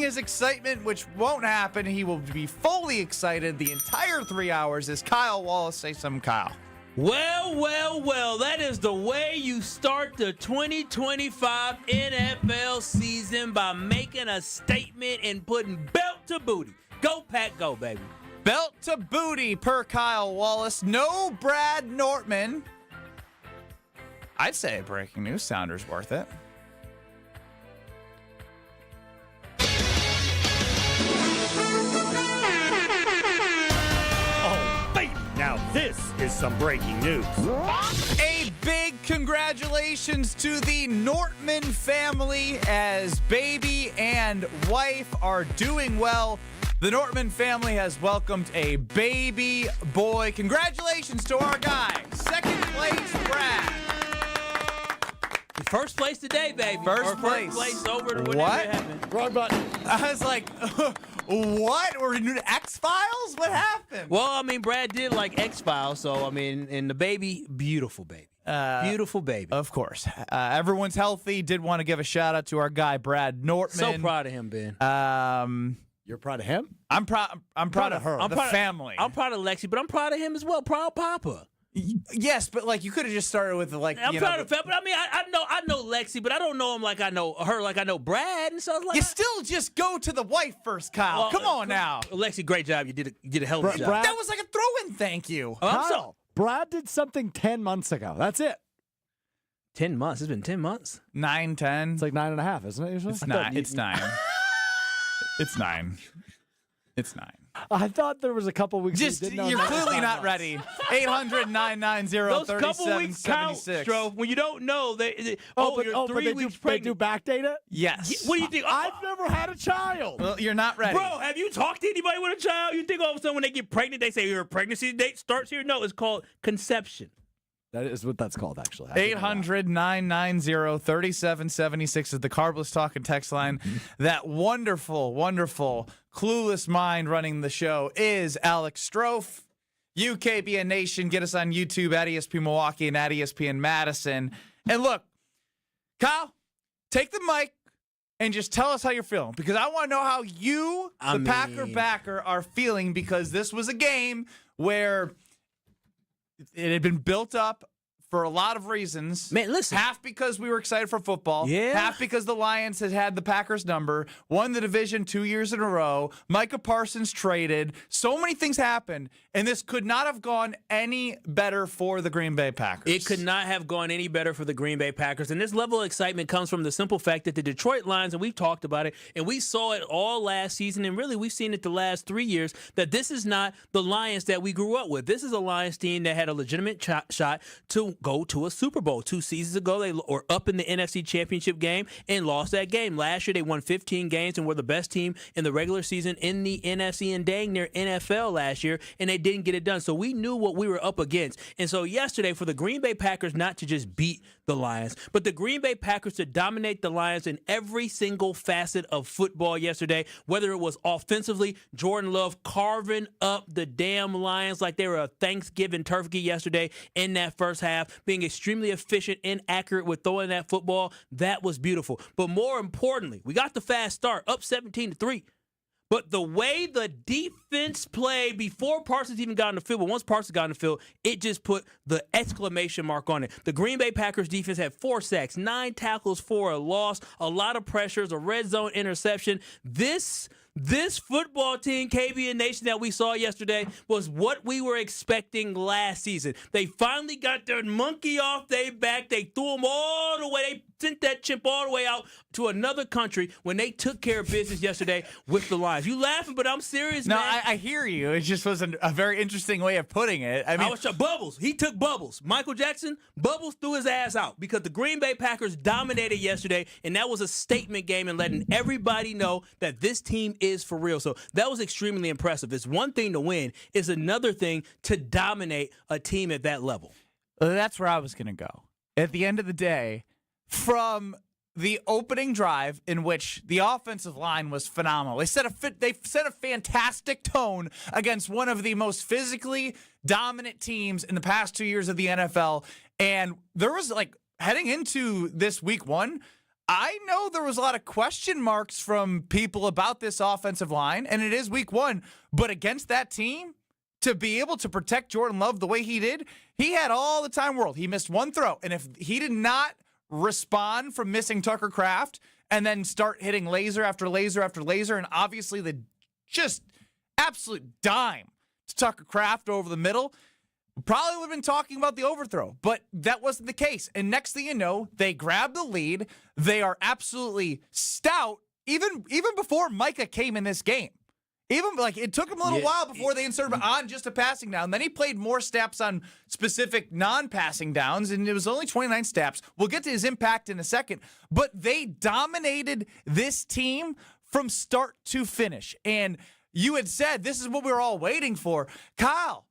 hiding his excitement, which won't happen. He will be fully excited the entire 3 hours. Is Kyle Wallace. Say something, Kyle. Well, that is the way you start the 2025 NFL season, by making a statement and putting belt to booty. Go, Pack, go, baby. Belt to booty per Kyle Wallace. No Brad Nortman. I'd say a breaking news sounder's worth it. Oh, baby, now this is some breaking news. A big congratulations to the Nortman family as baby and wife are doing well. The Nortman family has welcomed a baby boy. Congratulations to our guy. Second place, Brad. First place today, baby. First place. First place over to whatever What? happened. Wrong button. I was like, what? We're doing X-Files? What happened? Well, I mean, Brad did like X-Files, so, I mean, and the baby, beautiful baby. Beautiful baby. Of course. Everyone's healthy. Did want to give a shout-out to our guy, Brad Nortman. So proud of him, Ben. You're proud of him? I'm proud of her. The family. I'm proud of Lexi, but I'm proud of him as well. Proud Papa. Yes, but like you could have just started with like. I'm proud of him, but I mean, I know Lexi, but I don't know him like I know her, like I know Brad, and so I was like, You still just go to the wife first, Kyle. Well, Come on now. Lexi, great job. You did a hell of a job. Brad- That was like a throw-in thank you. Kyle, Brad did something 10 months ago. That's it. 10 months. It's been 10 months. 9, 10. It's like 9.5, isn't it usually? It's 9. It's 9. It's 9. It's 9. I thought there was a couple weeks. Just we didn't know you're that was clearly 9 not months. ready. 800-990-3776. Those couple weeks count, Stroh. When you don't know, you're but 3 they weeks do pregnant. backdate it? Yes. What do you think? I've never had a child. Well, you're not ready. Bro, have you talked to anybody with a child? You think all of a sudden when they get pregnant, they say your pregnancy date starts here? No, it's called conception. That is what that's called, actually. 800-990-3776 is the Carbless Talk and text line. That wonderful, wonderful, clueless mind running the show is Alex Strofe. UKBN Nation, get us on YouTube at ESPN Milwaukee and at ESPN Madison. And look, Kyle, take the mic and just tell us how you're feeling, because I want to know how you, Packer backer, are feeling, because this was a game where it had been built up for a lot of reasons. Man, listen. Half because we were excited for football. Yeah. Half because the Lions had the Packers number, won the division 2 years in a row. Micah Parsons traded. So many things happened, and this could not have gone any better for the Green Bay Packers. It could not have gone any better for the Green Bay Packers. And this level of excitement comes from the simple fact that the Detroit Lions, and we've talked about it, and we saw it all last season, and really we've seen it the last 3 years, that this is not the Lions that we grew up with. This is a Lions team that had a legitimate shot to go to a Super Bowl. 2 seasons ago, they were up in the NFC Championship game and lost that game. Last year, they won 15 games and were the best team in the regular season in the NFC and dang near NFL last year, and they didn't get it done. So we knew what we were up against. And so yesterday, for the Green Bay Packers not to just beat the Lions, but the Green Bay Packers to dominate the Lions in every single facet of football yesterday, whether it was offensively, Jordan Love carving up the damn Lions like they were a Thanksgiving turkey yesterday in that first half, being extremely efficient and accurate with throwing that football. That was beautiful. But more importantly, we got the fast start, up 17-3. But the way the defense played before Parsons even got on the field, but once Parsons got on the field, it just put the exclamation mark on it. The Green Bay Packers defense had 4 sacks, 9 tackles for a loss, a lot of pressures, a red zone interception. This football team, KBN Nation, that we saw yesterday was what we were expecting last season. They finally got their monkey off their back. They threw them all the way. They sent that chip all the way out to another country when they took care of business yesterday with the Lions. You laughing, but I'm serious, No, man. I hear you. It just was a very interesting way of putting it. I mean, Bubbles. He took Bubbles. Michael Jackson, Bubbles threw his ass out because the Green Bay Packers dominated yesterday, and that was a statement game and letting everybody know that this team is for real. So that was extremely impressive. It's one thing to win. It's another thing to dominate a team at that level. that's where I was going to go. At the end of the day, from the opening drive, in which the offensive line was phenomenal. They set a fantastic tone against one of the most physically dominant teams in the past 2 years of the NFL. And there was, like, heading into this week one, I know there was a lot of question marks from people about this offensive line, and it is week 1, but against that team, to be able to protect Jordan Love the way he did, he had all the time in the world. He missed one throw, and if he did not respond from missing Tucker Kraft and then start hitting laser after laser after laser, and obviously the just absolute dime to Tucker Kraft over the middle, probably would have been talking about the overthrow, but that wasn't the case. And next thing you know, they grab the lead. They are absolutely stout, even before Micah came in this game. Even like it took him a little while before they inserted him on just a passing down. Then he played more snaps on specific non-passing downs, and it was only 29 snaps. We'll get to his impact in a second, but they dominated this team from start to finish. And you had said this is what we were all waiting for. Kyle,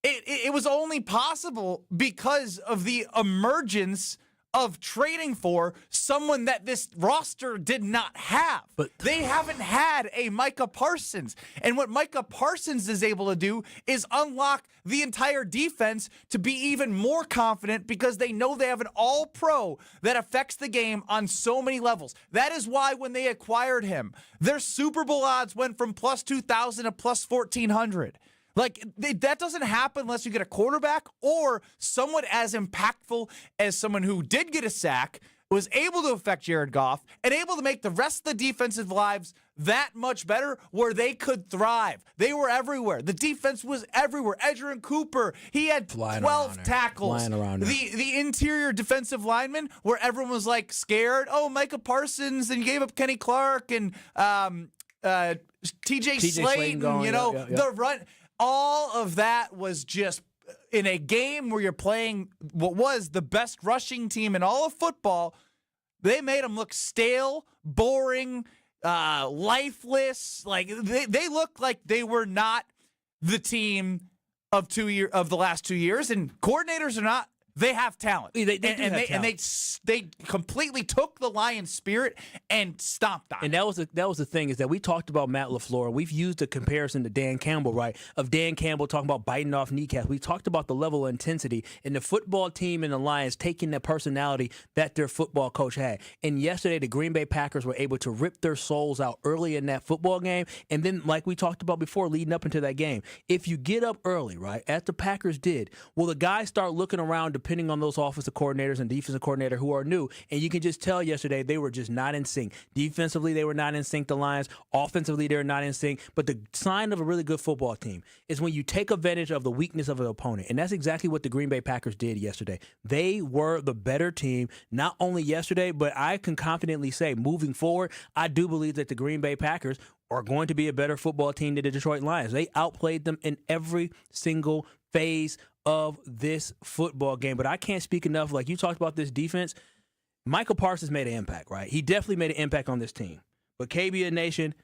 it was only possible because of the emergence of trading for someone that this roster did not have. But they haven't had a Micah Parsons. And what Micah Parsons is able to do is unlock the entire defense to be even more confident because they know they have an all-pro that affects the game on so many levels. That is why when they acquired him, their Super Bowl odds went from plus 2,000 to plus 1,400. Like, that doesn't happen unless you get a quarterback or someone as impactful as someone who did get a sack, was able to affect Jared Goff, and able to make the rest of the defensive lives that much better where they could thrive. They were everywhere. The defense was everywhere. Edgerrin Cooper, he had 12 tackles. The interior defensive linemen where everyone was, like, scared. Oh, Micah Parsons, and you gave up Kenny Clark and T.J. Slayton, the run. All of that was just in a game where you're playing what was the best rushing team in all of football. They made them look stale, boring, lifeless. Like they looked like they were not the team of the last 2 years. And coordinators are not. They have talent. They have talent. And they completely took the Lions' spirit and stomped on it. And that was the thing, is that we talked about Matt LaFleur. We've used a comparison to Dan Campbell, right? Of Dan Campbell talking about biting off kneecaps. We talked about the level of intensity and the football team and the Lions taking the personality that their football coach had. And yesterday, the Green Bay Packers were able to rip their souls out early in that football game. And then, like we talked about before, leading up into that game, if you get up early, right, as the Packers did, will the guys start looking around depending on those offensive coordinators and defensive coordinator who are new? And you can just tell yesterday they were just not in sync. Defensively, they were not in sync, the Lions. Offensively, they were not in sync. But the sign of a really good football team is when you take advantage of the weakness of an opponent. And that's exactly what the Green Bay Packers did yesterday. They were the better team, not only yesterday, but I can confidently say moving forward, I do believe that the Green Bay Packers are going to be a better football team than the Detroit Lions. They outplayed them in every single phase of this football game. But I can't speak enough. Like you talked about this defense, Michael Parsons made an impact, right? He definitely made an impact on this team. But KBN Nation,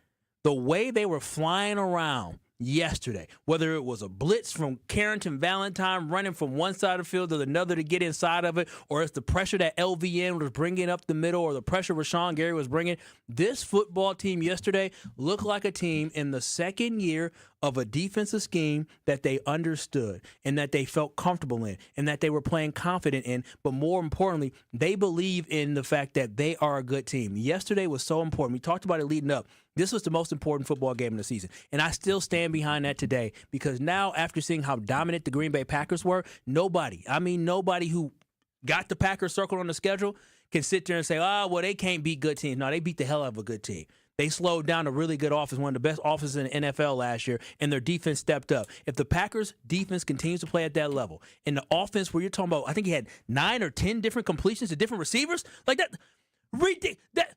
the way they were flying around yesterday, whether it was a blitz from Carrington Valentine running from one side of the field to another to get inside of it, or it's the pressure that LVN was bringing up the middle, or the pressure Rashawn Gary was bringing, this football team yesterday looked like a team in the second year of a defensive scheme that they understood and that they felt comfortable in and that they were playing confident in. But more importantly, they believe in the fact that they are a good team. Yesterday was so important. We talked about it leading up. This was the most important football game of the season. And I still stand behind that today, because now, after seeing how dominant the Green Bay Packers were, nobody who got the Packers circled on the schedule can sit there and say, well, they can't beat good teams. No, they beat the hell out of a good team. They slowed down a really good offense, one of the best offenses in the NFL last year, and their defense stepped up. If the Packers' defense continues to play at that level, and the offense where you're talking about, I think he had 9 or 10 different completions to different receivers, like that.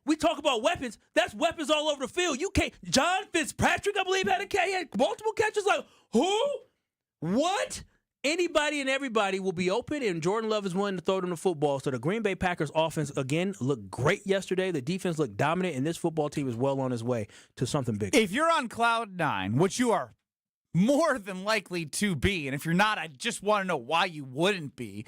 We talk about weapons. That's weapons all over the field. You can't. John Fitzpatrick, I believe, had multiple catches. Like, who? What? Anybody and everybody will be open, and Jordan Love is willing to throw them the football. So the Green Bay Packers offense, again, looked great yesterday. The defense looked dominant, and this football team is well on is way to something big. If you're on cloud 9, which you are more than likely to be, and if you're not, I just want to know why you wouldn't be,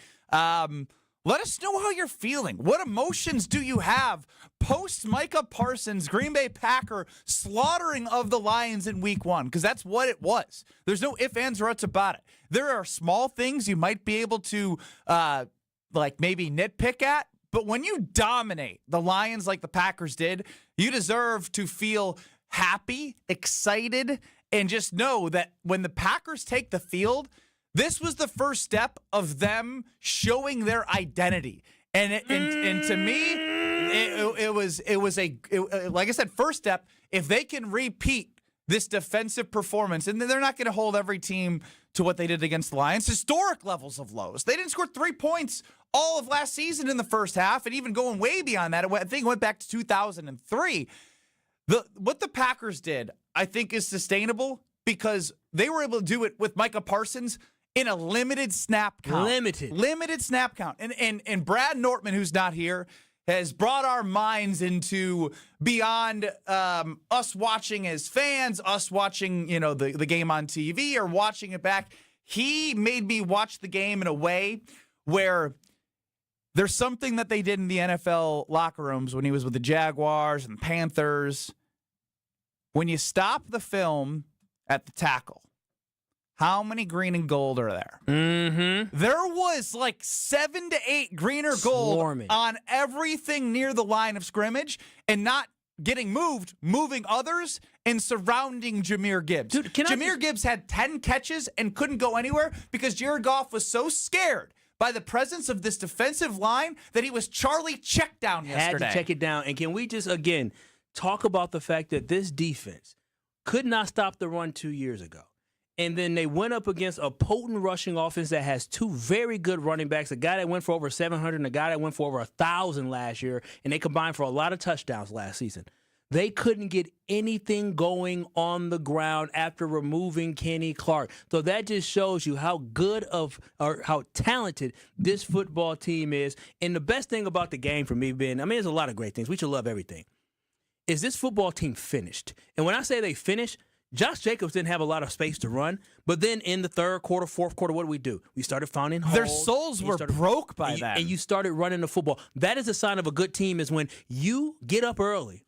let us know how you're feeling. What emotions do you have post Micah Parsons, Green Bay Packer slaughtering of the Lions in week 1? Because that's what it was. There's no ifs, ands, or buts about it. There are small things you might be able to maybe nitpick at, But when you dominate the Lions like the Packers did, you deserve to feel happy, excited, and just know that when the Packers take the field, this was the first step of them showing their identity. And to me, it was like I said, first step. If they can repeat this defensive performance, and they're not going to hold every team to what they did against the Lions, historic levels of lows. They didn't score 3 points all of last season in the first half, and even going way beyond that, I think it went back to 2003. What the Packers did, I think, is sustainable because they were able to do it with Micah Parsons in a limited snap count. Limited snap count. And Brad Nortman, who's not here, has brought our minds into beyond us watching as fans, us watching, the game on TV or watching it back. He made me watch the game in a way where there's something that they did in the NFL locker rooms when he was with the Jaguars and Panthers. When you stop the film at the tackle, how many green and gold are there? Mm-hmm. There was like 7 to 8 green or gold on everything near the line of scrimmage and not getting moving others and surrounding Jahmyr Gibbs. Dude, Jahmyr Gibbs had 10 catches and couldn't go anywhere because Jared Goff was so scared by the presence of this defensive line that he was Charlie check down yesterday. Had to check it down. And can we just, again, talk about the fact that this defense could not stop the run 2 years ago. And then they went up against a potent rushing offense that has 2 very good running backs, a guy that went for over 700 and a guy that went for over 1,000 last year, and they combined for a lot of touchdowns last season. They couldn't get anything going on the ground after removing Kenny Clark. So that just shows you how good or how talented this football team is. And the best thing about the game for me, Ben, there's a lot of great things. We should love everything. Is this football team finished? And when I say they finished, Josh Jacobs didn't have a lot of space to run, but then in the third quarter, fourth quarter, what do? We started finding holes. Their souls were broke by that. And you started running the football. That is a sign of a good team is when you get up early,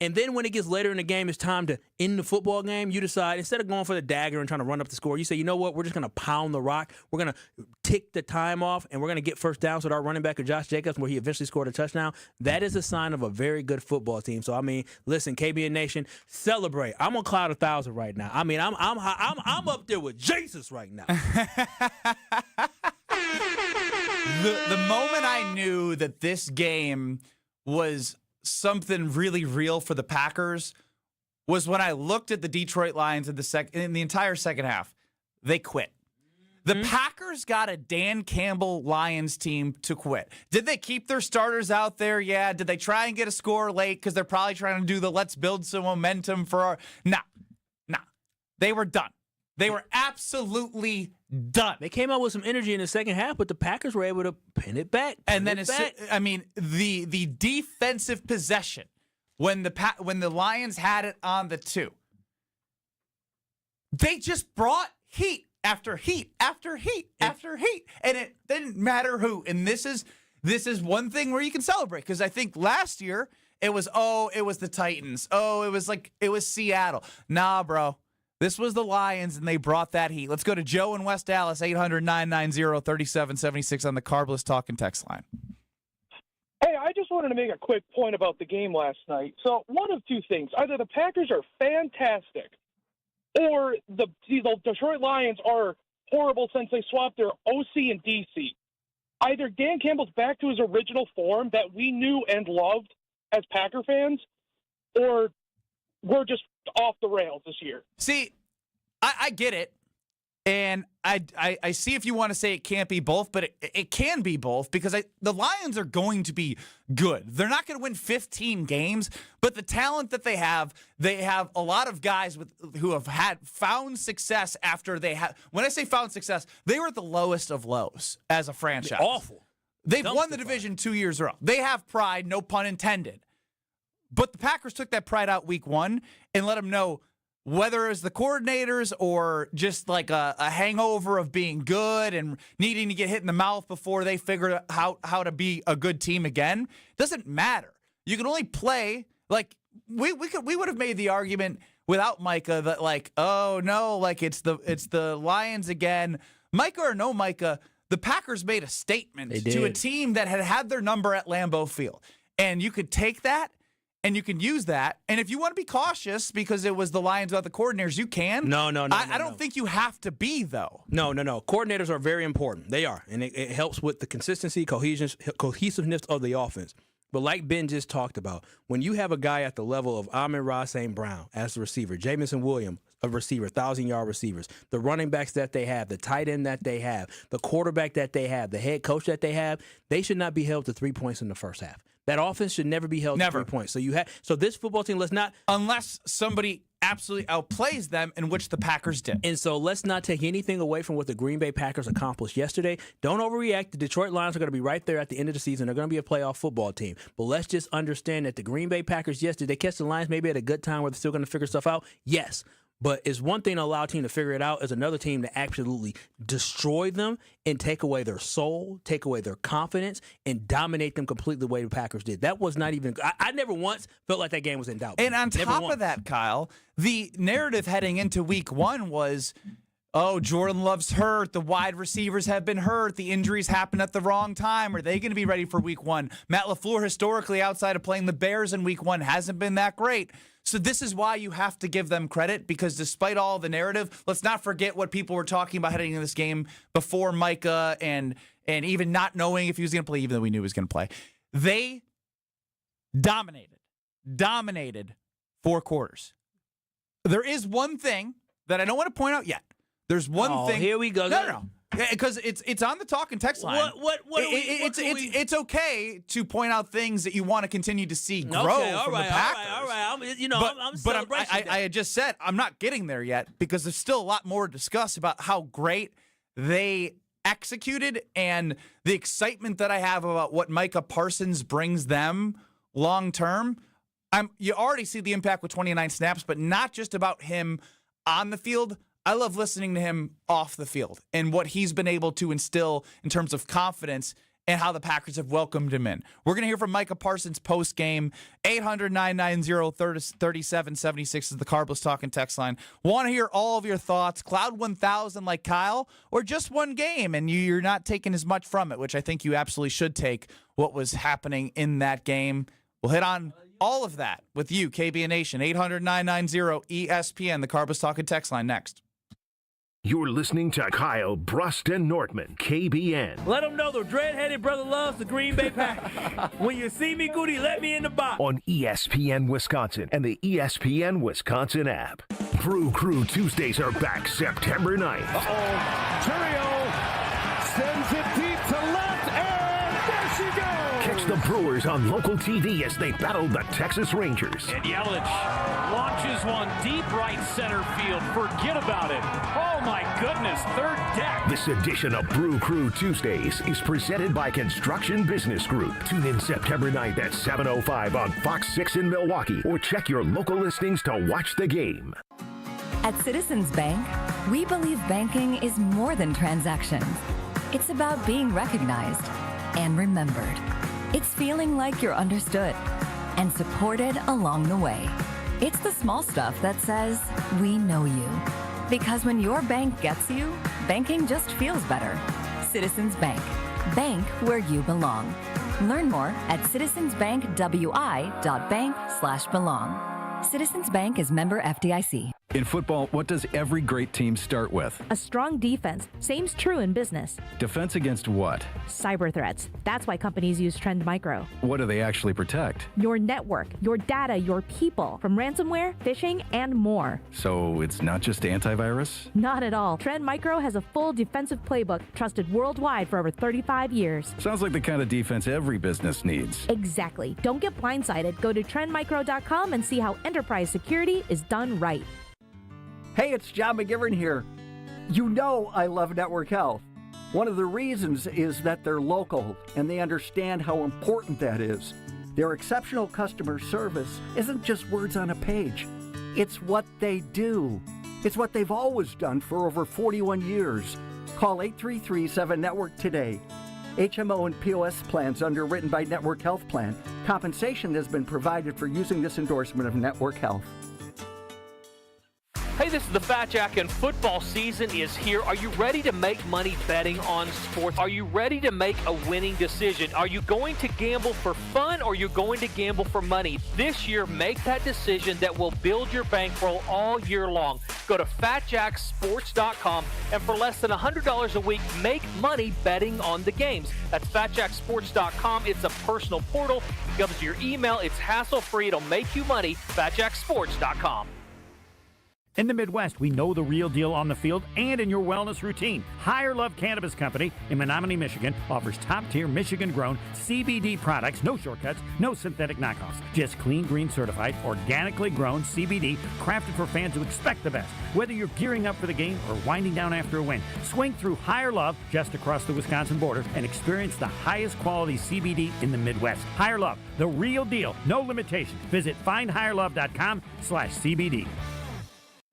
and then when it gets later in the game, it's time to end the football game, you decide, instead of going for the dagger and trying to run up the score, you say, you know what, we're just going to pound the rock. We're going to tick the time off, and we're going to get first downs with our running back, Josh Jacobs, where he eventually scored a touchdown. That is a sign of a very good football team. So, listen, KBN Nation, celebrate. I'm on cloud 1,000 right now. I'm up there with Jesus right now. The moment I knew that this game was something really real for the Packers was when I looked at the Detroit Lions in the entire second half. They quit. The Packers got a Dan Campbell Lions team to quit. Did they keep their starters out there? Yeah. Did they try and get a score late because they're probably trying to do the let's build some momentum for our... Nah. They were done. They were absolutely done. They came out with some energy in the second half, but the Packers were able to pin it back. And then the defensive possession when the Lions had it on the 2, they just brought heat after heat after heat after heat, and it didn't matter who. And this is one thing where you can celebrate because I think last year it was the Titans. It was Seattle. Nah, bro. This was the Lions, and they brought that heat. Let's go to Joe in West Dallas, 800-990-3776 on the Carbless Talking text line. Hey, I just wanted to make a quick point about the game last night. So one of two things. Either the Packers are fantastic or the Detroit Lions are horrible since they swapped their OC and DC. Either Dan Campbell's back to his original form that we knew and loved as Packer fans, or we're just off the rails this year. See, I get it. And I see if you want to say it can't be both, but it can be both because the Lions are going to be good. They're not going to win 15 games, but the talent that they have a lot of guys who have found success after they have. When I say found success, they were at the lowest of lows as a franchise. Awful. They've won the division 2 years in a row. They have pride, no pun intended. But the Packers took that pride out week 1 and let them know whether it's the coordinators or just like a hangover of being good and needing to get hit in the mouth before they figure out how to be a good team again. Doesn't matter. You can only play like we would have made the argument without Micah that like, oh no, like it's the Lions again. Micah or no Micah, the Packers made a statement They to a did. team that had their number at Lambeau Field. And you could take that and you can use that. And if you want to be cautious because it was the Lions without the coordinators, you can. No. I don't think you have to be, though. No. Coordinators are very important. They are. And it helps with the consistency, cohesiveness of the offense. But like Ben just talked about, when you have a guy at the level of Amon-Ra St. Brown as the receiver, Jamison Williams, a receiver, 1,000-yard receivers, the running backs that they have, the tight end that they have, the quarterback that they have, the head coach that they have, they should not be held to 3 points in the first half. That offense should never be held to 3 points. So this football team, let's not... Unless somebody absolutely outplays them, in which the Packers did. And so let's not take anything away from what the Green Bay Packers accomplished yesterday. Don't overreact. The Detroit Lions are going to be right there at the end of the season. They're going to be a playoff football team. But let's just understand that the Green Bay Packers, yes, did they catch the Lions maybe at a good time where they're still going to figure stuff out? Yes. But it's one thing to allow a team to figure it out. It's another team to absolutely destroy them and take away their soul, take away their confidence, and dominate them completely the way the Packers did. That was not even – I never once felt like that game was in doubt. And on top of that, Kyle, the narrative heading into week one was, oh, Jordan Love's hurt. The wide receivers have been hurt. The injuries happened at the wrong time. Are they going to be ready for week one? Matt LaFleur, historically, outside of playing the Bears in week one, hasn't been that great. So this is why you have to give them credit, because despite all the narrative, let's not forget what people were talking about heading into this game before Micah and even not knowing if he was going to play, even though we knew he was going to play. They dominated 4 quarters. There is one thing that I don't want to point out yet. There's one thing. Here we go. No. Because it's on the talk and text line. It's okay to point out things that you want to continue to see grow from the Packers. All right. I had just said I'm not getting there yet, because there's still a lot more to discuss about how great they executed and the excitement that I have about what Micah Parsons brings them long term. You already see the impact with 29 snaps, but not just about him on the field. I love listening to him off the field and what he's been able to instill in terms of confidence and how the Packers have welcomed him in. We're going to hear from Micah Parsons post-game. 800-990-3776 is the Carbless Talking text line. Want to hear all of your thoughts. Cloud 1000 like Kyle, or just one game and you're not taking as much from it, which I think you absolutely should take what was happening in that game. We'll hit on all of that with you, KBN Nation. 800-990-ESPN, the Carbless Talking text line next. You're listening to Kyle Bruston Nortman, KBN. Let them know the dread-headed brother loves the Green Bay Packers. When you see me, Goody, let me in the box. On ESPN Wisconsin and the ESPN Wisconsin app. Brew Crew Tuesdays are back September 9th. Churio sends it deep to left, and there she goes. Catch the Brewers on local TV as they battle the Texas Rangers. And Yelich launches one deep right center field. Forget about it. Oh, my goodness. Third deck. This edition of Brew Crew Tuesdays is presented by Construction Business Group. Tune in September 9th at 7:05 on Fox 6 in Milwaukee, or check your local listings to watch the game. At Citizens Bank, we believe banking is more than transactions. It's about being recognized and remembered. It's feeling like you're understood and supported along the way. It's the small stuff that says, we know you. Because when your bank gets you, banking just feels better. Citizens Bank. Bank where you belong. Learn more at citizensbankwi.bank/belong. Citizens Bank is member FDIC. In football, what does every great team start with? A strong defense. Same's true in business. Defense against what? Cyber threats. That's why companies use Trend Micro. What do they actually protect? Your network, your data, your people, from ransomware, phishing, and more. So it's not just antivirus? Not at all. Trend Micro has a full defensive playbook trusted worldwide for over 35 years. Sounds like the kind of defense every business needs. Exactly. Don't get blindsided. Go to trendmicro.com and see how enterprise security is done right. Hey, it's John McGivern here. You know I love Network Health. One of the reasons is that they're local and they understand how important that is. Their exceptional customer service isn't just words on a page. It's what they do. It's what they've always done for over 41 years. Call 833-7-NETWORK today. HMO and POS plans underwritten by Network Health Plan. Compensation has been provided for using this endorsement of Network Health. Hey, this is the Fat Jack, and football season is here. Are you ready to make money betting on sports? Are you ready to make a winning decision? Are you going to gamble for fun, or are you going to gamble for money? This year, make that decision that will build your bankroll all year long. Go to FatJackSports.com, and for less than $100 a week, make money betting on the games. That's FatJackSports.com. It's a personal portal. It comes to your email. It's hassle-free. It'll make you money. FatJackSports.com. In the Midwest, we know the real deal on the field and in your wellness routine. Higher Love Cannabis Company in Menominee, Michigan offers top-tier Michigan-grown CBD products. No shortcuts, no synthetic knockoffs. Just clean, green certified, organically grown CBD crafted for fans who expect the best. Whether you're gearing up for the game or winding down after a win, swing through Higher Love just across the Wisconsin border and experience the highest quality CBD in the Midwest. Higher Love, the real deal, no limitations. Visit findhigherlove.com/CBD.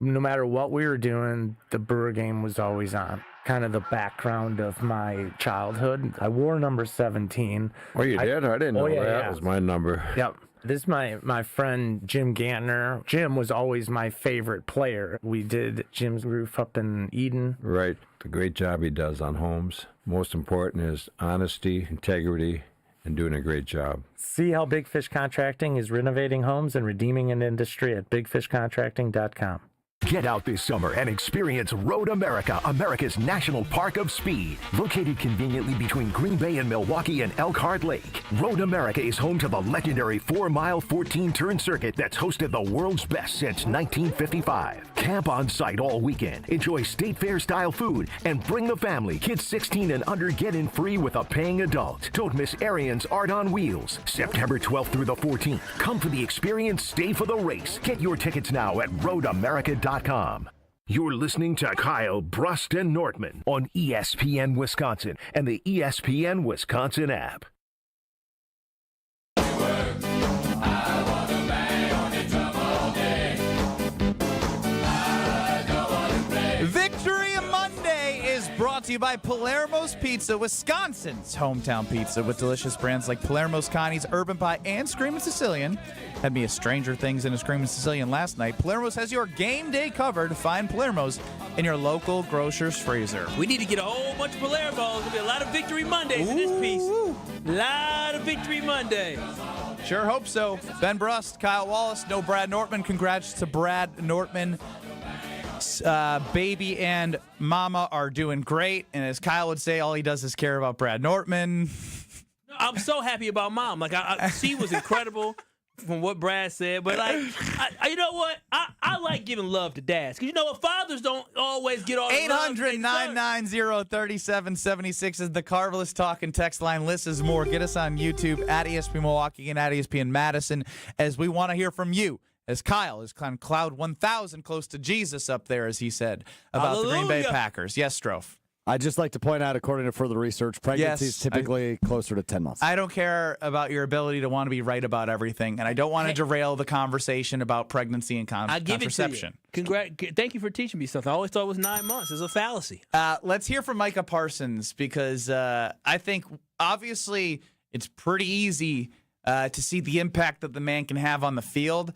No matter what we were doing, the Brewer game was always on. Kind of the background of my childhood. I wore number 17. Oh, you did? I didn't know that was my number. Yep. This is my friend Jim Gantner. Jim was always my favorite player. We did Jim's roof up in Eden. Right. The great job he does on homes. Most important is honesty, integrity, and doing a great job. See how Big Fish Contracting is renovating homes and redeeming an industry at bigfishcontracting.com. Get out this summer and experience Road America, America's national park of speed. Located conveniently between Green Bay and Milwaukee and Elkhart Lake, Road America is home to the legendary 4-mile, 14-turn circuit that's hosted the world's best since 1955. Camp on site all weekend, enjoy state fair-style food, and bring the family. Kids 16 and under get in free with a paying adult. Don't miss Arian's Art on Wheels, September 12th through the 14th. Come for the experience, stay for the race. Get your tickets now at roadamerica.com. You're listening to Kyle, Brust, and Nortman on ESPN Wisconsin and the ESPN Wisconsin app. Victory Monday is brought to you by Palermo's Pizza, Wisconsin's hometown pizza, with delicious brands like Palermo's, Connie's, Urban Pie, and Screamin' Sicilian. Had me a Stranger Things and a Screamin' Sicilian last night. Palermo's has your game day covered. Find Palermo's in your local grocer's freezer. We need to get a whole bunch of Palermo's. There's going to be a lot of Victory Mondays in this piece. Lot of Victory Mondays. Sure hope so. Ben Brust, Kyle Wallace, no Brad Nortman. Congrats to Brad Nortman. Baby and Mama are doing great. And as Kyle would say, all he does is care about Brad Nortman. I'm so happy about Mom. Like, she was incredible. From what Brad said, but like, you know what? I like giving love to dads, because you know what? Fathers don't always get all the 800-990-3776 is the Carvelous Talk and text line. Listens more. Get us on YouTube at ESPN Milwaukee and at ESPN Madison, as we want to hear from you. As Kyle is climbing Cloud 1000, close to Jesus up there, as he said, about the Green Bay Packers. Yes, Strofe. I'd just like to point out, according to further research, pregnancy is typically closer to 10 months. I don't care about your ability to want to be right about everything, and I don't want to derail the conversation about pregnancy and contraception. Thank you for teaching me something. I always thought it was 9 months. It's a fallacy. Let's hear from Micah Parsons, because I think, obviously, it's pretty easy to see the impact that the man can have on the field.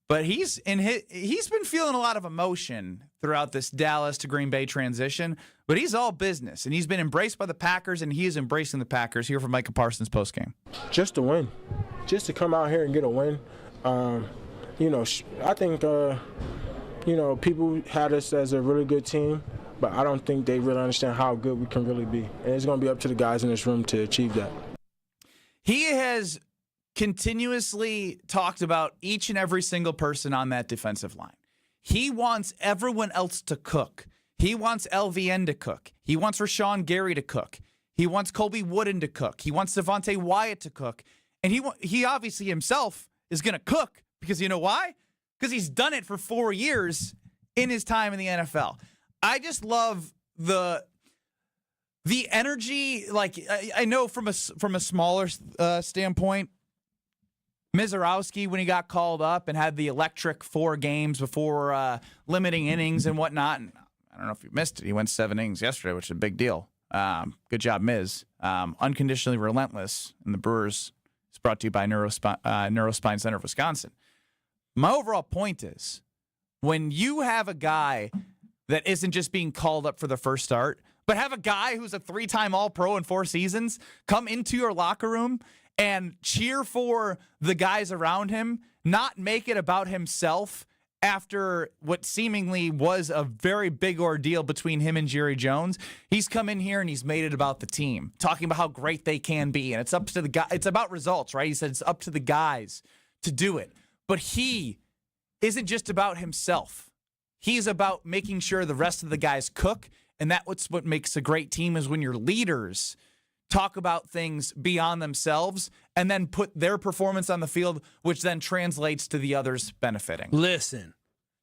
But he's been feeling a lot of emotion throughout this Dallas to Green Bay transition. But he's all business, and he's been embraced by the Packers, and he is embracing the Packers. Here from Micah Parsons postgame. Just to win, just to come out here and get a win. I think people had us as a really good team, but I don't think they really understand how good we can really be. And it's going to be up to the guys in this room to achieve that. He has continuously talked about each and every single person on that defensive line. He wants everyone else to cook. He wants LVN to cook. He wants Rashawn Gary to cook. He wants Colby Wooden to cook. He wants Devontae Wyatt to cook. And he obviously himself is going to cook, because you know why? Because he's done it for 4 years in his time in the NFL. I just love the energy. Like, I know from a smaller standpoint, Mizorowski, when he got called up and had the electric 4 games before limiting innings and whatnot, and I don't know if you missed it, he went 7 innings yesterday, which is a big deal. Good job, Miz. Unconditionally relentless, and the Brewers is brought to you by Neurospine Center of Wisconsin. My overall point is, when you have a guy that isn't just being called up for the first start, but have a guy who's a 3-time All-Pro in 4 seasons come into your locker room and cheer for the guys around him, not make it about himself after what seemingly was a very big ordeal between him and Jerry Jones. He's come in here and he's made it about the team, talking about how great they can be. And it's up to the guy. It's about results, right? He said it's up to the guys to do it. But he isn't just about himself. He's about making sure the rest of the guys cook. And that's what makes a great team, is when your leaders talk about things beyond themselves and then put their performance on the field, which then translates to the others benefiting. Listen,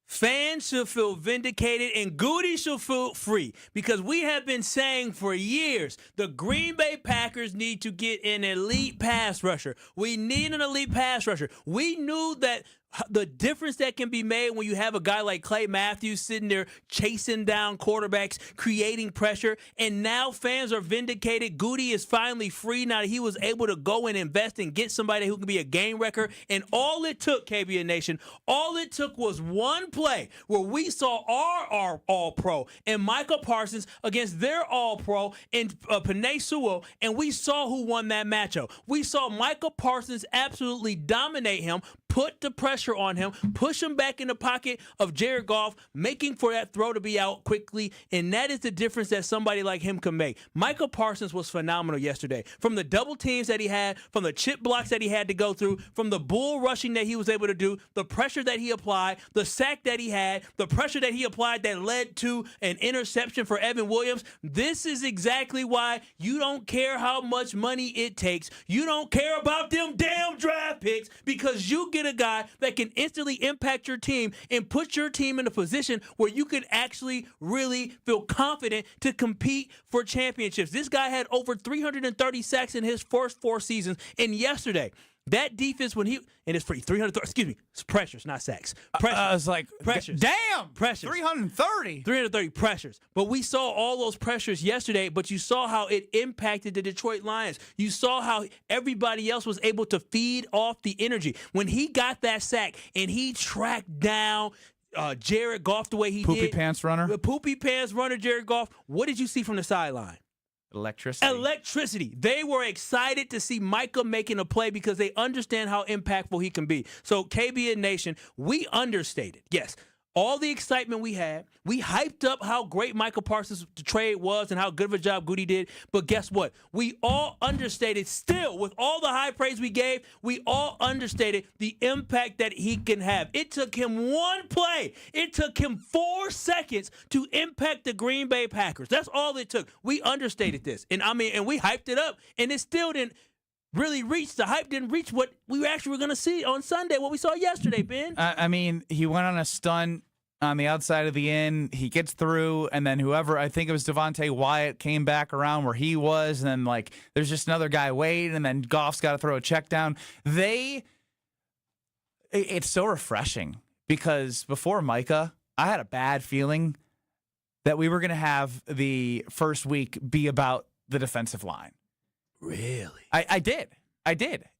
fans should feel vindicated and Goody should feel free, because we have been saying for years the Green Bay Packers need to get an elite pass rusher. We need an elite pass rusher. We knew that the difference that can be made when you have a guy like Clay Matthews sitting there chasing down quarterbacks, creating pressure, and now fans are vindicated. Goody is finally free now that he was able to go and invest and get somebody who can be a game wrecker. And all it took, KBN Nation, all it took was one play where we saw our All-Pro and Michael Parsons against their All-Pro and Penei Sewell, and we saw who won that matchup. We saw Michael Parsons absolutely dominate him, put the pressure on him, push him back in the pocket of Jared Goff, making for that throw to be out quickly, and that is the difference that somebody like him can make. Michael Parsons was phenomenal yesterday. From the double teams that he had, from the chip blocks that he had to go through, from the bull rushing that he was able to do, the pressure that he applied, the sack that he had, the pressure that he applied that led to an interception for Evan Williams. This is exactly why you don't care how much money it takes. You don't care about them damn draft picks, because you get a guy that can instantly impact your team and put your team in a position where you can actually really feel confident to compete for championships. This guy had over 330 sacks in his first 4 seasons, and yesterday, that defense, when and it's pretty 330, excuse me, it's pressures, not sacks. Pressures. I was like, pressures. Damn, pressures. 330 pressures. But we saw all those pressures yesterday, but you saw how it impacted the Detroit Lions. You saw how everybody else was able to feed off the energy. When he got that sack and he tracked down Jared Goff the way he did. Poopy pants runner. The poopy pants runner, Jared Goff. What did you see from the sideline? Electricity. They were excited to see Micah making a play because they understand how impactful he can be. So, KBN Nation, we understated. Yes, all the excitement we had. We hyped up how great Michael Parsons' trade was and how good of a job Goody did. But guess what? We all understated still, with all the high praise we gave, we all understated the impact that he can have. It took him one play. It took him 4 seconds to impact the Green Bay Packers. That's all it took. We understated this. And we hyped it up, and it still didn't really reach. The hype didn't reach what we actually were going to see on Sunday, what we saw yesterday, Ben. He went on a stunt on the outside of the end. He gets through, and then whoever, I think it was Devontae Wyatt, came back around where he was, and then there's just another guy waiting, and then Goff's got to throw a check down. It's so refreshing, because before Micah, I had a bad feeling that we were going to have the first week be about the defensive line. Really? I did.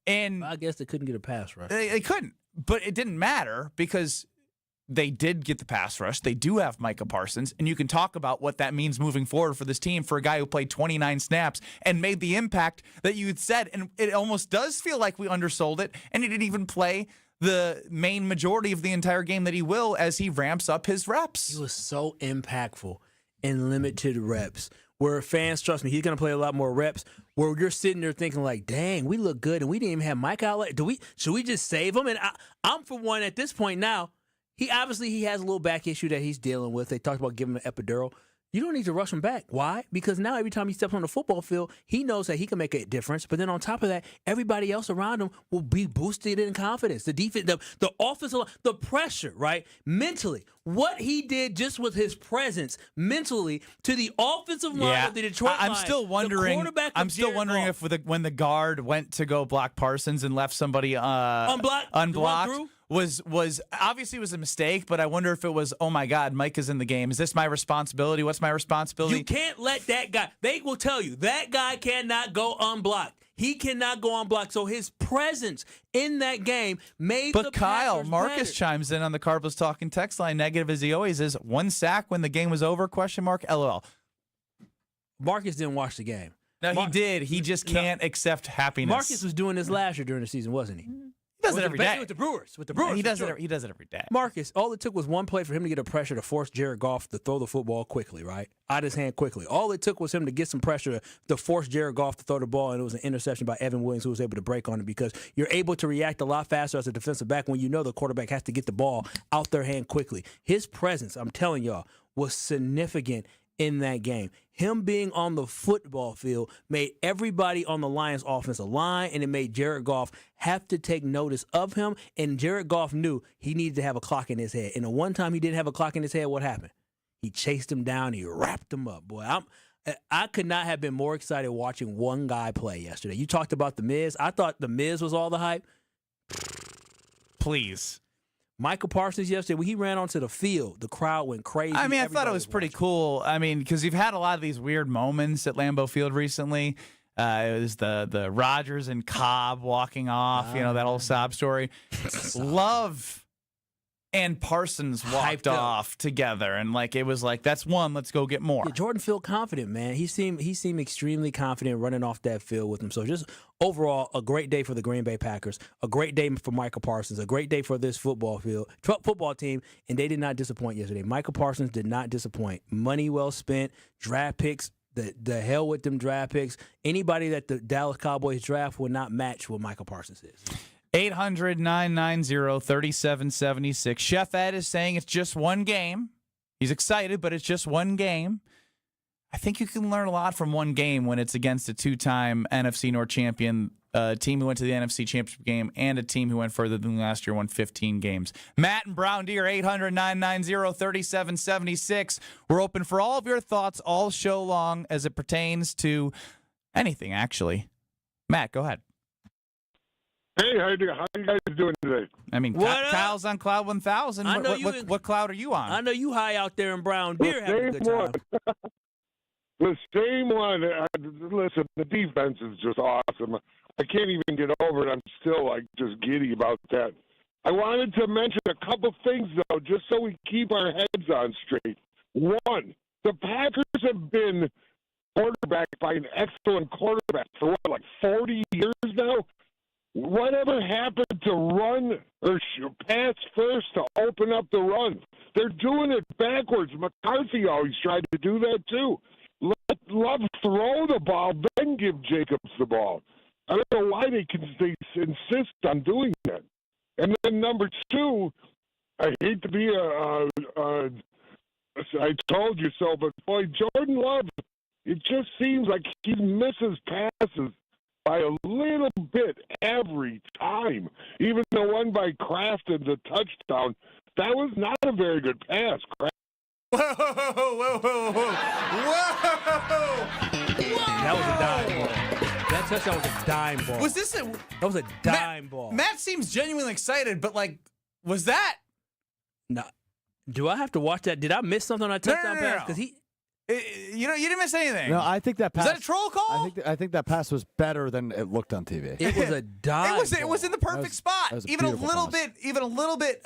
And I guess they couldn't get a pass rush. They couldn't, but it didn't matter, because they did get the pass rush. They do have Micah Parsons, and you can talk about what that means moving forward for this team, for a guy who played 29 snaps and made the impact that you had said. And it almost does feel like we undersold it, and he didn't even play the main majority of the entire game that he will as he ramps up his reps. He was so impactful in limited reps, where fans, trust me, he's going to play a lot more reps, where you're sitting there thinking like, dang, we look good, and we didn't even have Mike out. Should we just save him? And I'm for one at this point now. He has a little back issue that he's dealing with. They talked about giving him an epidural. You don't need to rush him back. Why? Because now every time he steps on the football field, he knows that he can make a difference. But then on top of that, everybody else around him will be boosted in confidence. The defense, the offensive, the pressure, right? Mentally, what he did just with his presence mentally to the offensive line of the Detroit Lions. I'm still wondering if when the guard went to go block Parsons and left somebody unblocked. Was obviously was a mistake, but I wonder if it was, oh my God, Mike is in the game. Is this my responsibility? What's my responsibility? You can't let that guy. They will tell you that guy cannot go unblocked. He cannot go unblocked. So his presence in that game made But the Kyle, Packers Marcus better. chimes in on the Cardinals Talking text line, negative as he always is. 1 sack when the game was over, ? LOL. Marcus didn't watch the game. No, he did. He just can't accept happiness. Marcus was doing this last year during the season, wasn't he? He does it every day. With the Brewers. With the Brewers. He does it every day. Marcus, all it took was one play for him to get a pressure to force Jared Goff to throw the football quickly, right? Out of his hand quickly. All it took was him to get some pressure to force Jared Goff to throw the ball, and it was an interception by Evan Williams who was able to break on it because you're able to react a lot faster as a defensive back when you know the quarterback has to get the ball out their hand quickly. His presence, I'm telling y'all, was significant in that game. Him being on the football field made everybody on the Lions offensive line, and it made Jared Goff have to take notice of him, and Jared Goff knew he needed to have a clock in his head. And the one time he didn't have a clock in his head, what happened? He chased him down. He wrapped him up. Boy, I could not have been more excited watching one guy play yesterday. You talked about The Miz. I thought The Miz was all the hype. Please. Michael Parsons yesterday, when he ran onto the field, the crowd went crazy. I mean, I thought it was pretty cool. I mean, because you've had a lot of these weird moments at Lambeau Field recently. It was the Rodgers and Cobb walking off, that whole sob story. Love and Parsons walked off together, and it was like, that's one, let's go get more. Yeah, Jordan felt confident, man. He seemed extremely confident running off that field with him. So just overall, a great day for the Green Bay Packers, a great day for Michael Parsons, a great day for this football team, and they did not disappoint yesterday. Michael Parsons did not disappoint. Money well spent, draft picks, the hell with them draft picks. Anybody that the Dallas Cowboys draft will not match what Michael Parsons is. 800-990-3776. Chef Ed is saying it's just one game. He's excited, but it's just one game. I think you can learn a lot from one game when it's against a two-time NFC North champion, a team who went to the NFC Championship game, and a team who went further than last year, won 15 games. Matt and Brown Deer, 800-990-3776. We're open for all of your thoughts all show long as it pertains to anything, actually. Matt, go ahead. Hey, how you guys doing today? I mean, Kyle's on Cloud 1000. What cloud are you on? I know you high out there in Brown Deer having a good time. The same one. Listen, the defense is just awesome. I can't even get over it. I'm still just giddy about that. I wanted to mention a couple things, though, just so we keep our heads on straight. One, the Packers have been quarterbacked by an excellent quarterback for 40 years now? Whatever happened to run or pass first to open up the run? They're doing it backwards. McCarthy always tried to do that too. Let Love throw the ball, then give Jacobs the ball. I don't know why they insist on doing that. And then number two, I hate to be I told you so, but boy, Jordan Love, it just seems like he misses passes by a little bit every time. Even the one by Kraft and the touchdown, that was not a very good pass. Whoa! That was a dime ball. That touchdown was a dime ball. Was this That was a dime ball. Matt seems genuinely excited, but was that? No. Do I have to watch that? Did I miss something on that touchdown pass? Because he. You didn't miss anything. No, I think that pass. Was that a troll call? I think that pass was better than it looked on TV. It was a dime. It was in the perfect spot. Even a little bit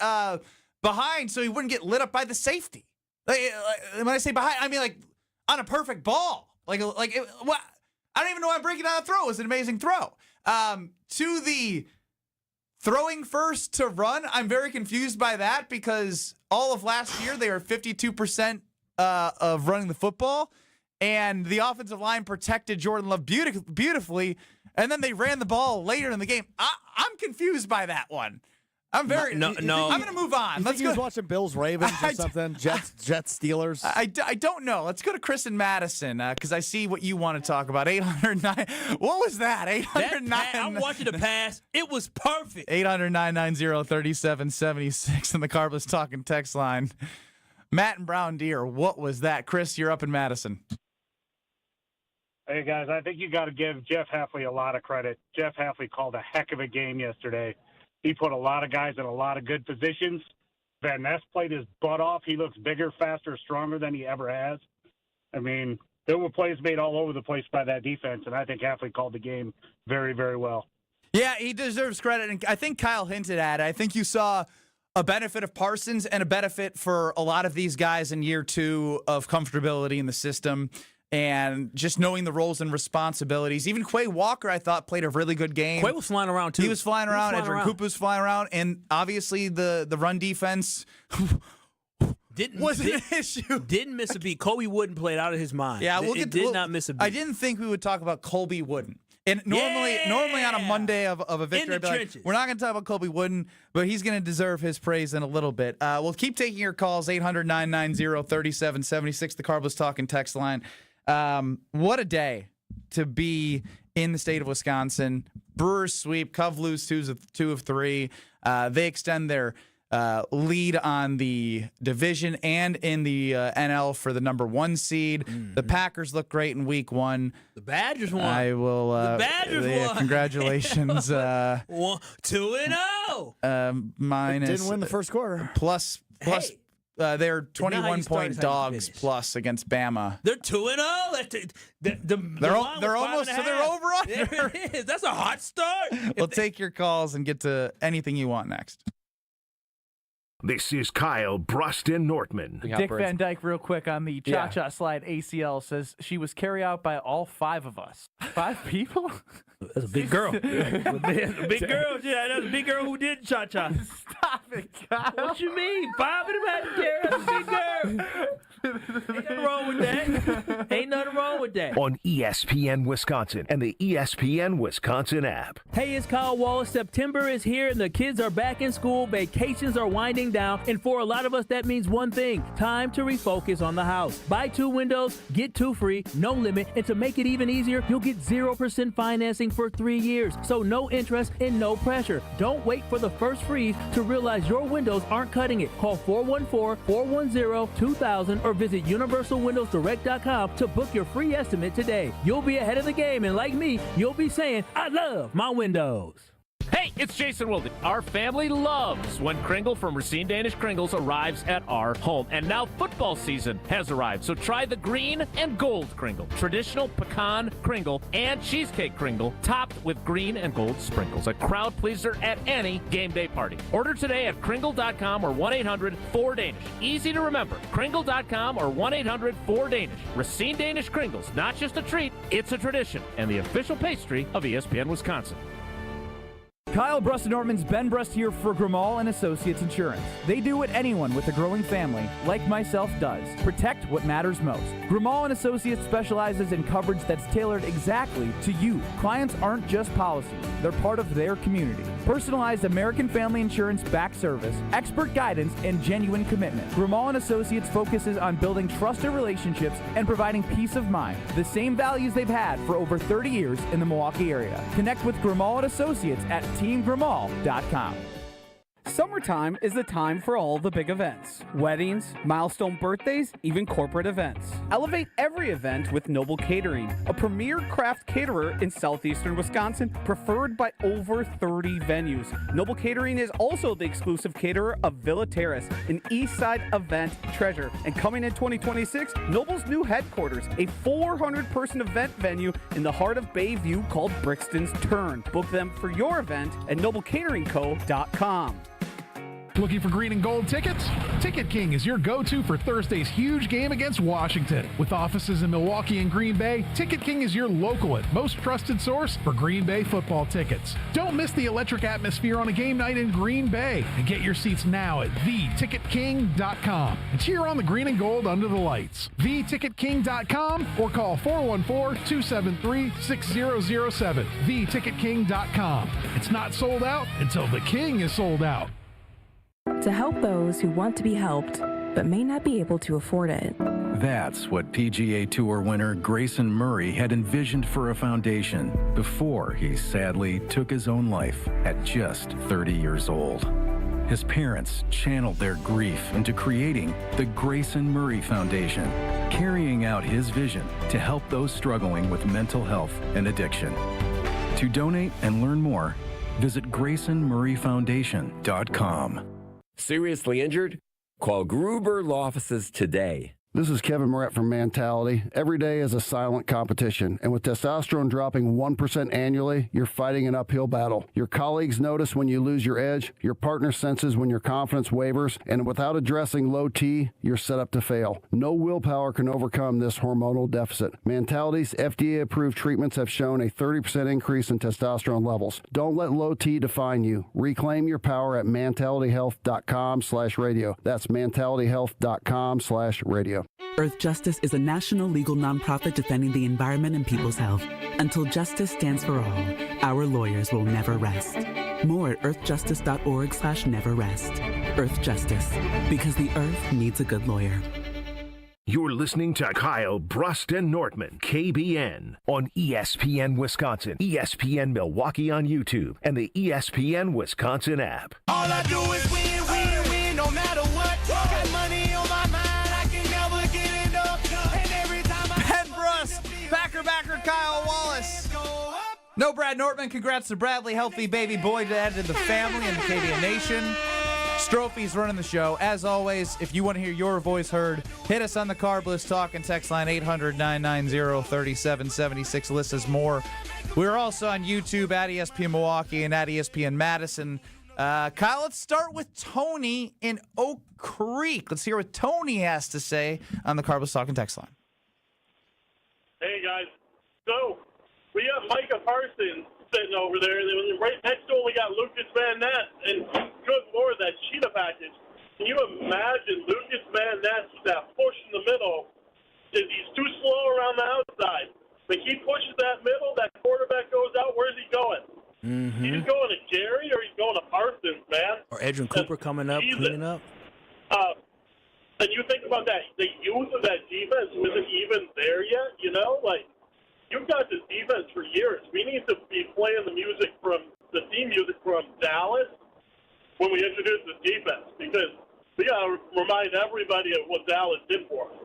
behind, so he wouldn't get lit up by the safety. When I say behind, I mean on a perfect ball. I don't even know why I'm breaking down the throw. It was an amazing throw. To the throwing first to run, I'm very confused by that because all of last year they were 52%. Of running the football, and the offensive line protected Jordan Love beautifully, and then they ran the ball later in the game. I'm confused by that one. I'm very no. I'm going to move on. Let's go. He was watching Bills Ravens or something. Jets Steelers. I don't know. Let's go to Chris and Madison because I see what you want to talk about. 809. What was that? 809. I'm watching the pass. It was perfect. 800-990-3776 in the Carbless Talking text line. Matt and Brown Deer, what was that? Chris, you're up in Madison. Hey, guys, I think you got to give Jeff Hafley a lot of credit. Jeff Hafley called a heck of a game yesterday. He put a lot of guys in a lot of good positions. Van Ness played his butt off. He looks bigger, faster, stronger than he ever has. I mean, there were plays made all over the place by that defense, and I think Hafley called the game very, very well. Yeah, he deserves credit, and I think Kyle hinted at it. I think you saw a benefit of Parsons and a benefit for a lot of these guys in year 2 of comfortability in the system and just knowing the roles and responsibilities. Even Quay Walker, I thought, played a really good game. Quay was flying around, too. He was flying around. Edrin Cooper was flying around. And obviously the run defense wasn't an issue. Didn't miss a beat. Colby Wooden played out of his mind. Yeah, did not miss a beat. I didn't think we would talk about Colby Wooden. And normally on a Monday of a victory, I'd be like, we're not going to talk about Colby Wooden, but he's going to deserve his praise in a little bit. We'll keep taking your calls, 800-990-3776, the Carbless Talking text line. What a day to be in the state of Wisconsin. Brewers sweep, Cubs lose 2 of 3. They extend their lead on the division and in the NL for the number 1 seed. Mm-hmm. The Packers look great in week 1. The Badgers won. I will. The Badgers won. Congratulations. 2-0. Minus. Didn't win the first quarter. Plus. They're 21-point dogs plus against Bama. They're 2-0. They're almost to their over-under. There it is. That's a hot start. We'll take your calls and get to anything you want next. This is Kyle Bruston Nortman. Dick Van Dyke, real quick on the cha-cha slide ACL, says she was carried out by all 5 of us. 5 people? That's a big girl. Big girl. Yeah, that's a big girl who did cha-cha. Stop it, Kyle. What you mean? 5 of them had to carry. That's a big girl. Ain't nothing wrong with that. Ain't nothing wrong with that. On ESPN Wisconsin and the ESPN Wisconsin app. Hey, it's Kyle Wallace. September is here and the kids are back in school. Vacations are winding down. And for a lot of us, that means one thing. Time to refocus on the house. Buy 2 windows, get 2 free, no limit. And to make it even easier, you'll get 0% financing for 3 years. So no interest and no pressure. Don't wait for the first freeze to realize your windows aren't cutting it. Call 414-410-2000 or visit universalwindowsdirect.com to book your free estimate today. You'll be ahead of the game, and like me, you'll be saying, I love my windows. Hey, it's Jason Wilden. Our family loves when Kringle from Racine Danish Kringles arrives at our home. And now football season has arrived, so try the green and gold Kringle. Traditional pecan Kringle and cheesecake Kringle topped with green and gold sprinkles. A crowd pleaser at any game day party. Order today at Kringle.com or 1-800-4DANISH. Easy to remember. Kringle.com or 1-800-4DANISH. Racine Danish Kringles, not just a treat, it's a tradition and the official pastry of ESPN Wisconsin. Kyle Bruston Nortman's Ben Brust here for Grimal & Associates Insurance. They do what anyone with a growing family, like myself, does. Protect what matters most. Grimal & Associates specializes in coverage that's tailored exactly to you. Clients aren't just policies. They're part of their community. Personalized American Family Insurance back service, expert guidance, and genuine commitment. Grimal & Associates focuses on building trusted relationships and providing peace of mind. The same values they've had for over 30 years in the Milwaukee area. Connect with Grimal & Associates at teamgrimal.com. Summertime is the time for all the big events. Weddings, milestone birthdays, even corporate events. Elevate every event with Noble Catering, a premier craft caterer in southeastern Wisconsin, preferred by over 30 venues. Noble Catering is also the exclusive caterer of Villa Terrace, an east side event treasure. And coming in 2026, Noble's new headquarters, a 400-person event venue in the heart of Bayview called Brixton's Turn. Book them for your event at noblecateringco.com. Looking for green and gold tickets? Ticket King is your go-to for Thursday's huge game against Washington. With offices in Milwaukee and Green Bay, Ticket King is your local and most trusted source for Green Bay football tickets. Don't miss the electric atmosphere on a game night in Green Bay and get your seats now at theticketking.com and cheer on the green and gold under the lights. Theticketking.com or call 414-273-6007. Theticketking.com. It's not sold out until the King is sold out. To help those who want to be helped, but may not be able to afford it. That's what PGA Tour winner Grayson Murray had envisioned for a foundation before he sadly took his own life at just 30 years old. His parents channeled their grief into creating the Grayson Murray Foundation, carrying out his vision to help those struggling with mental health and addiction. To donate and learn more, visit GraysonMurrayFoundation.com. Seriously injured? Call Gruber Law Offices today. This is Kevin Moret from Mentality. Every day is a silent competition, and with testosterone dropping 1% annually, you're fighting an uphill battle. Your colleagues notice when you lose your edge, your partner senses when your confidence wavers, and without addressing low T, you're set up to fail. No willpower can overcome this hormonal deficit. Mentality's FDA-approved treatments have shown a 30% increase in testosterone levels. Don't let low T define you. Reclaim your power at mentalityhealth.com/radio. That's mentalityhealth.com/radio. Earth Justice is a national legal nonprofit defending the environment and people's health. Until justice stands for all, our lawyers will never rest. More at earthjustice.org/neverrest. Earth Justice, because the earth needs a good lawyer. You're listening to Kyle Brust and Nortman, KBN, on ESPN Wisconsin, ESPN Milwaukee on YouTube, and the ESPN Wisconsin app. All I do is win, win, win, no matter what. Got money on my mind, I can never get enough. And every time Ben Brust, backer, Kyle Wallace. No Brad Nortman. Congrats to Bradley, healthy baby boy to add to the family and the KBN Nation. Strophy's running the show. As always, if you want to hear your voice heard, hit us on the Carb List Talk and text line 800-990-3776. List is more. We're also on YouTube at ESPN Milwaukee and at ESPN Madison. Kyle, let's start with Tony in Oak Creek. Let's hear what Tony has to say on the Carb List Talk and text line. Hey, guys. So, we got Micah Parsons sitting over there. And right next to him, we got Lucas Van Ness. And good Lord, that cheetah package. Can you imagine Lucas Van Ness with that push in the middle? He's too slow around the outside. But he pushes that middle, that quarterback goes out. Where's he going? Mm-hmm. He's going to Jerry or he's going to Parsons, man. Or Edrin Cooper coming up, cleaning up. And you think about that, the youth of that defense isn't even there yet, you know? Like, you've got this defense for years. We need to be playing the team music from Dallas when we introduce the defense, because we got to remind everybody of what Dallas did for us.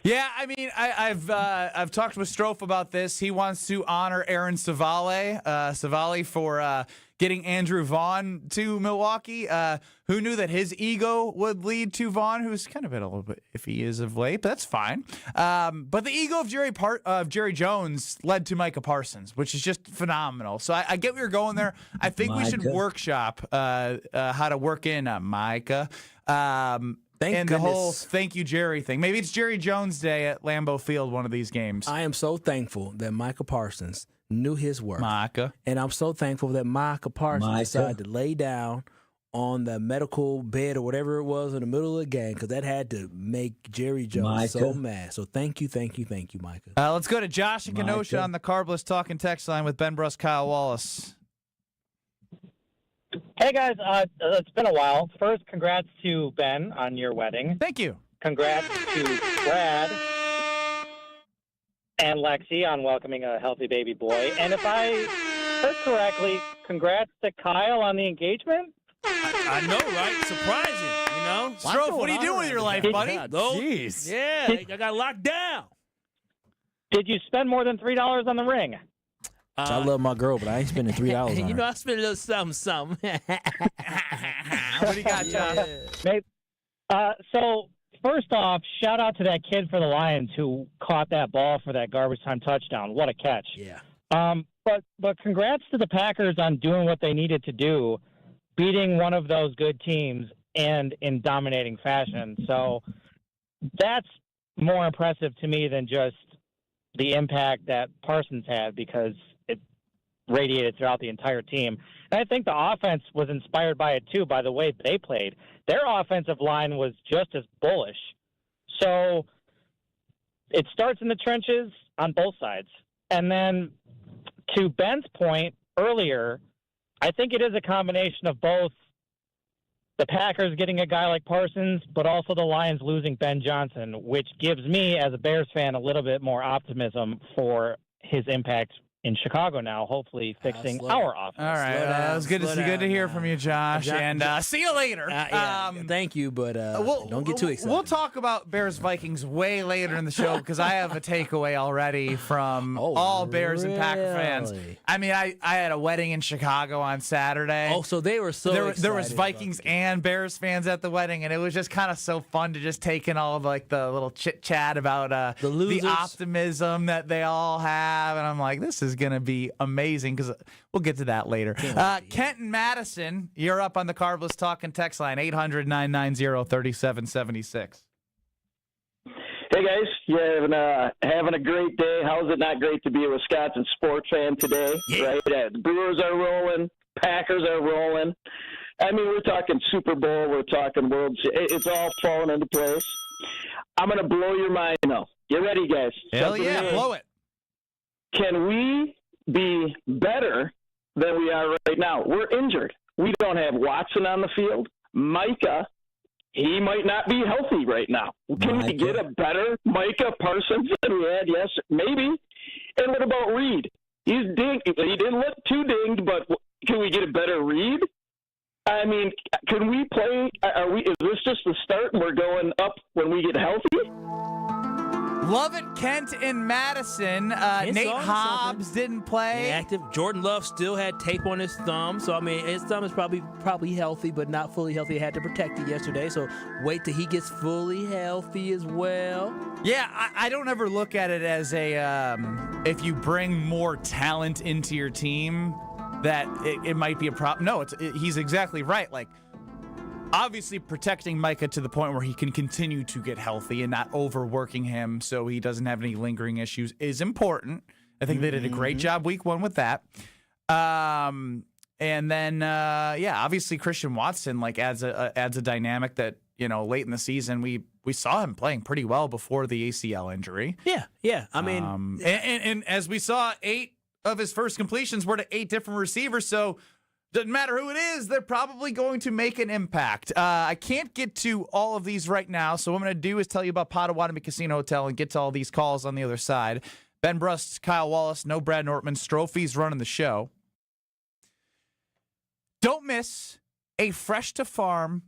Yeah, I mean, I've talked with Strofe about this. He wants to honor Aaron Savali for getting Andrew Vaughn to Milwaukee. Who knew that his ego would lead to Vaughn, who's kind of been a little bit iffy as of late, but that's fine. But the ego of Jerry Jones led to Micah Parsons, which is just phenomenal. So I get where you're going there. I think we should workshop how to work in Micah. And the whole thank you, Jerry thing. Maybe it's Jerry Jones Day at Lambeau Field one of these games. I am so thankful that Micah Parsons knew his worth. And I'm so thankful that Micah Parsons decided to lay down on the medical bed or whatever it was in the middle of the game, because that had to make Jerry Jones so mad. So thank you, Micah. Let's go to Josh and Kenosha on the Carb List Talk and text line with Ben Brust, Kyle Wallace. Hey, guys. It's been a while. First, congrats to Ben on your wedding. Thank you. Congrats to Brad and Lexi on welcoming a healthy baby boy. And if I heard correctly, congrats to Kyle on the engagement. I know, right? Surprising, you know? Strofe, what are you doing with your life, buddy? Jeez. Yeah, I got locked down. Did you spend more than $3 on the ring? I love my girl, but I ain't spending $3 on her. You know, I spent a little something. What do you got, John? So, first off, shout out to that kid for the Lions who caught that ball for that garbage time touchdown. What a catch. Yeah. But congrats to the Packers on doing what they needed to do, beating one of those good teams and in dominating fashion. So that's more impressive to me than just the impact that Parsons had, because it radiated throughout the entire team. And I think the offense was inspired by it too, by the way they played. Their offensive line was just as bullish. So it starts in the trenches on both sides. And then to Ben's point earlier, I think it is a combination of both the Packers getting a guy like Parsons, but also the Lions losing Ben Johnson, which gives me, as a Bears fan, a little bit more optimism for his impact in Chicago now, hopefully fixing our offense. All right, it was good to hear from you, Josh, and see you later. Thank you, but don't get too excited. We'll talk about Bears-Vikings way later in the show because I have a takeaway already from all Bears and Packer fans. I mean, I had a wedding in Chicago on Saturday. Oh, so they were so excited. There was Vikings and Bears fans at the wedding, and it was just kind of so fun to just take in all of like the little chit-chat about the optimism that they all have, and I'm like, this is going to be amazing because we'll get to that later. Kent and Madison, you're up on the Carbless Talk and text line, 800-990-3776. Hey, guys. You're having a great day. How's it not great to be a Wisconsin sports fan today? Yeah. Right? The Brewers are rolling. Packers are rolling. I mean, we're talking Super Bowl. We're talking World Series. It's all falling into place. I'm going to blow your mind, though. You ready, guys? Hell yeah, blow it. Can we be better than we are right now? We're injured. We don't have Watson on the field. Micah, he might not be healthy right now. Can we get a better Micah Parsons than we had? Yes, maybe. And what about Reed? He's dinged. He didn't look too dinged, but can we get a better Reed? I mean, can we play? Is this just the start and we're going up when we get healthy? Love it, Kent in Madison. Nate Hobbs didn't play. Inactive. Jordan Love still had tape on his thumb, so I mean his thumb is probably healthy, but not fully healthy. He had to protect it yesterday, so wait till he gets fully healthy as well. Yeah, I don't ever look at it as a if you bring more talent into your team that it might be a problem. No, he's exactly right. Like, obviously protecting Micah to the point where he can continue to get healthy and not overworking him so he doesn't have any lingering issues is important. I think they did a great job week one with that. And then, obviously Christian Watson like adds a dynamic that, late in the season we saw him playing pretty well before the ACL injury. Yeah. I mean, and as we saw, 8 of his first completions were to 8 different receivers. So doesn't matter who it is, they're probably going to make an impact. I can't get to all of these right now, so what I'm going to do is tell you about Potawatomi Casino Hotel and get to all these calls on the other side. Ben Brust, Kyle Wallace, no Brad Nortman, Strophy's running the show. Don't miss a fresh-to-farm,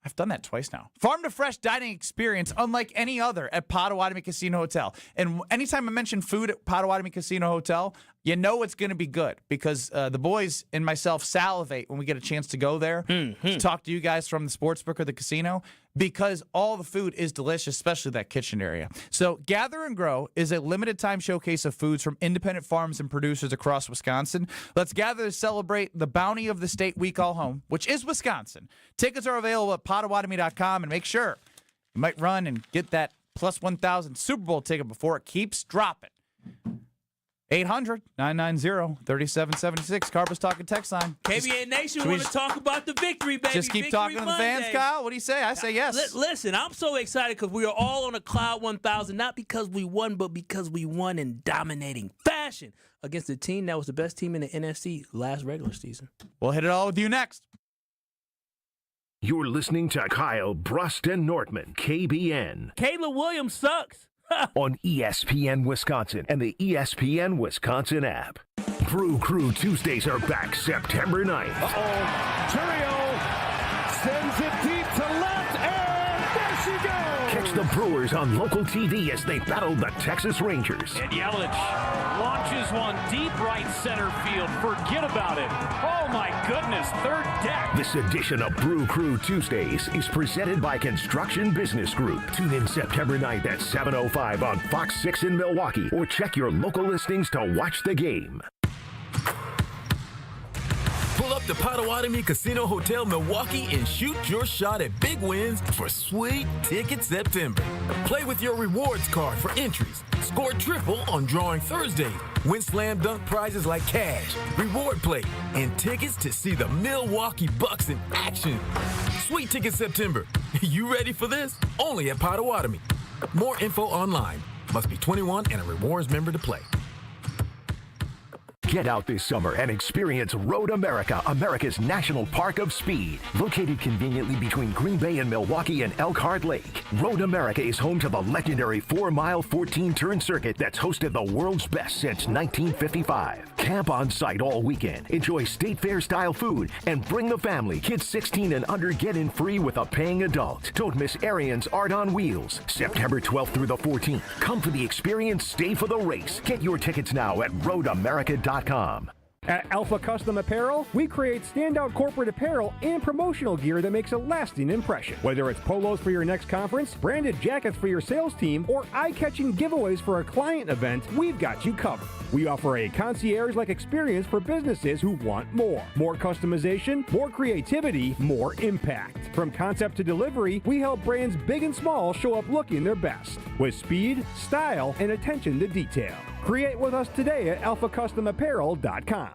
I've done that twice now, farm-to-fresh dining experience unlike any other at Potawatomi Casino Hotel. And anytime I mention food at Potawatomi Casino Hotel, you know it's going to be good because the boys and myself salivate when we get a chance to go there to talk to you guys from the sportsbook or the casino because all the food is delicious, especially that kitchen area. So Gather and Grow is a limited time showcase of foods from independent farms and producers across Wisconsin. Let's gather to celebrate the bounty of the state we call home, which is Wisconsin. Tickets are available at Potawatomi.com, and make sure you might run and get that plus 1,000 Super Bowl ticket before it keeps dropping. 800-990-3776. Carver's talking text line. KBA Nation want to talk about the victory, baby. Just keep victory talking to the fans, Kyle. What do you say? I say yes. Listen, I'm so excited because we are all on a cloud 1,000, not because we won, but because we won in dominating fashion against the team that was the best team in the NFC last regular season. We'll hit it all with you next. You're listening to Kyle Brust and Nortman, KBN. Caleb Williams sucks. On ESPN Wisconsin and the ESPN Wisconsin app. Brew Crew Tuesdays are back September 9th. Turio sends it deep to left, and there she goes. Catch the Brewers on local TV as they battle the Texas Rangers. And Yelich launches one deep right center field. Forget about it. Oh, my goodness. Third deck. This edition of Brew Crew Tuesdays is presented by Construction Business Group. Tune in September 9th at 7:05 on Fox 6 in Milwaukee or check your local listings to watch the game. Pull up to Potawatomi Casino Hotel Milwaukee and shoot your shot at big wins for Sweet Ticket September. Play with your rewards card for entries. Score triple on Drawing Thursday. Win slam dunk prizes like cash, reward plate, and tickets to see the Milwaukee Bucks in action. Sweet Ticket September. You ready for this? Only at Potawatomi. More info online. Must be 21 and a rewards member to play. Get out this summer and experience Road America, America's national park of speed. Located conveniently between Green Bay and Milwaukee and Elkhart Lake, Road America is home to the legendary 4-mile, 14-turn circuit that's hosted the world's best since 1955. Camp on site all weekend, enjoy State Fair-style food, and bring the family. Kids 16 and under get in free with a paying adult. Don't miss Arian's Art on Wheels, September 12th through the 14th. Come for the experience, stay for the race. Get your tickets now at roadamerica.com. At Alpha Custom Apparel, we create standout corporate apparel and promotional gear that makes a lasting impression. Whether it's polos for your next conference, branded jackets for your sales team, or eye-catching giveaways for a client event, we've got you covered. We offer a concierge-like experience for businesses who want more. More customization, more creativity, more impact. From concept to delivery, we help brands big and small show up looking their best with speed, style, and attention to detail. Create with us today at alphacustomapparel.com.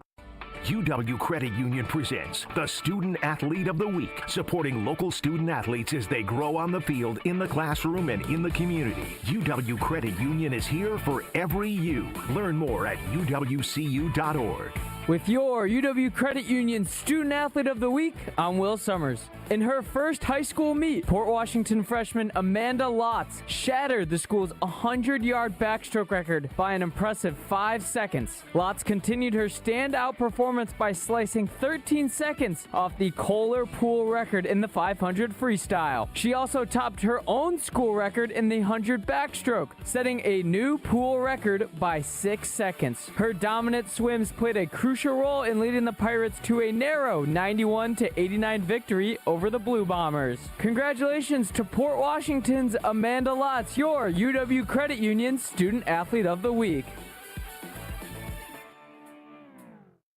UW Credit Union presents the Student Athlete of the Week, supporting local student athletes as they grow on the field, in the classroom, and in the community. UW Credit Union is here for every you. Learn more at uwcu.org. With your UW Credit Union Student Athlete of the Week, I'm Will Summers. In her first high school meet, Port Washington freshman Amanda Lotz shattered the school's 100-yard backstroke record by an impressive 5 seconds. Lotz continued her standout performance by slicing 13 seconds off the Kohler Pool record in the 500 freestyle. She also topped her own school record in the 100 backstroke, setting a new pool record by 6 seconds. Her dominant swims played a crucial role in leading the Pirates to a narrow 91-89 victory over the Blue Bombers. Congratulations to Port Washington's Amanda Lotz, your UW Credit Union Student Athlete of the Week.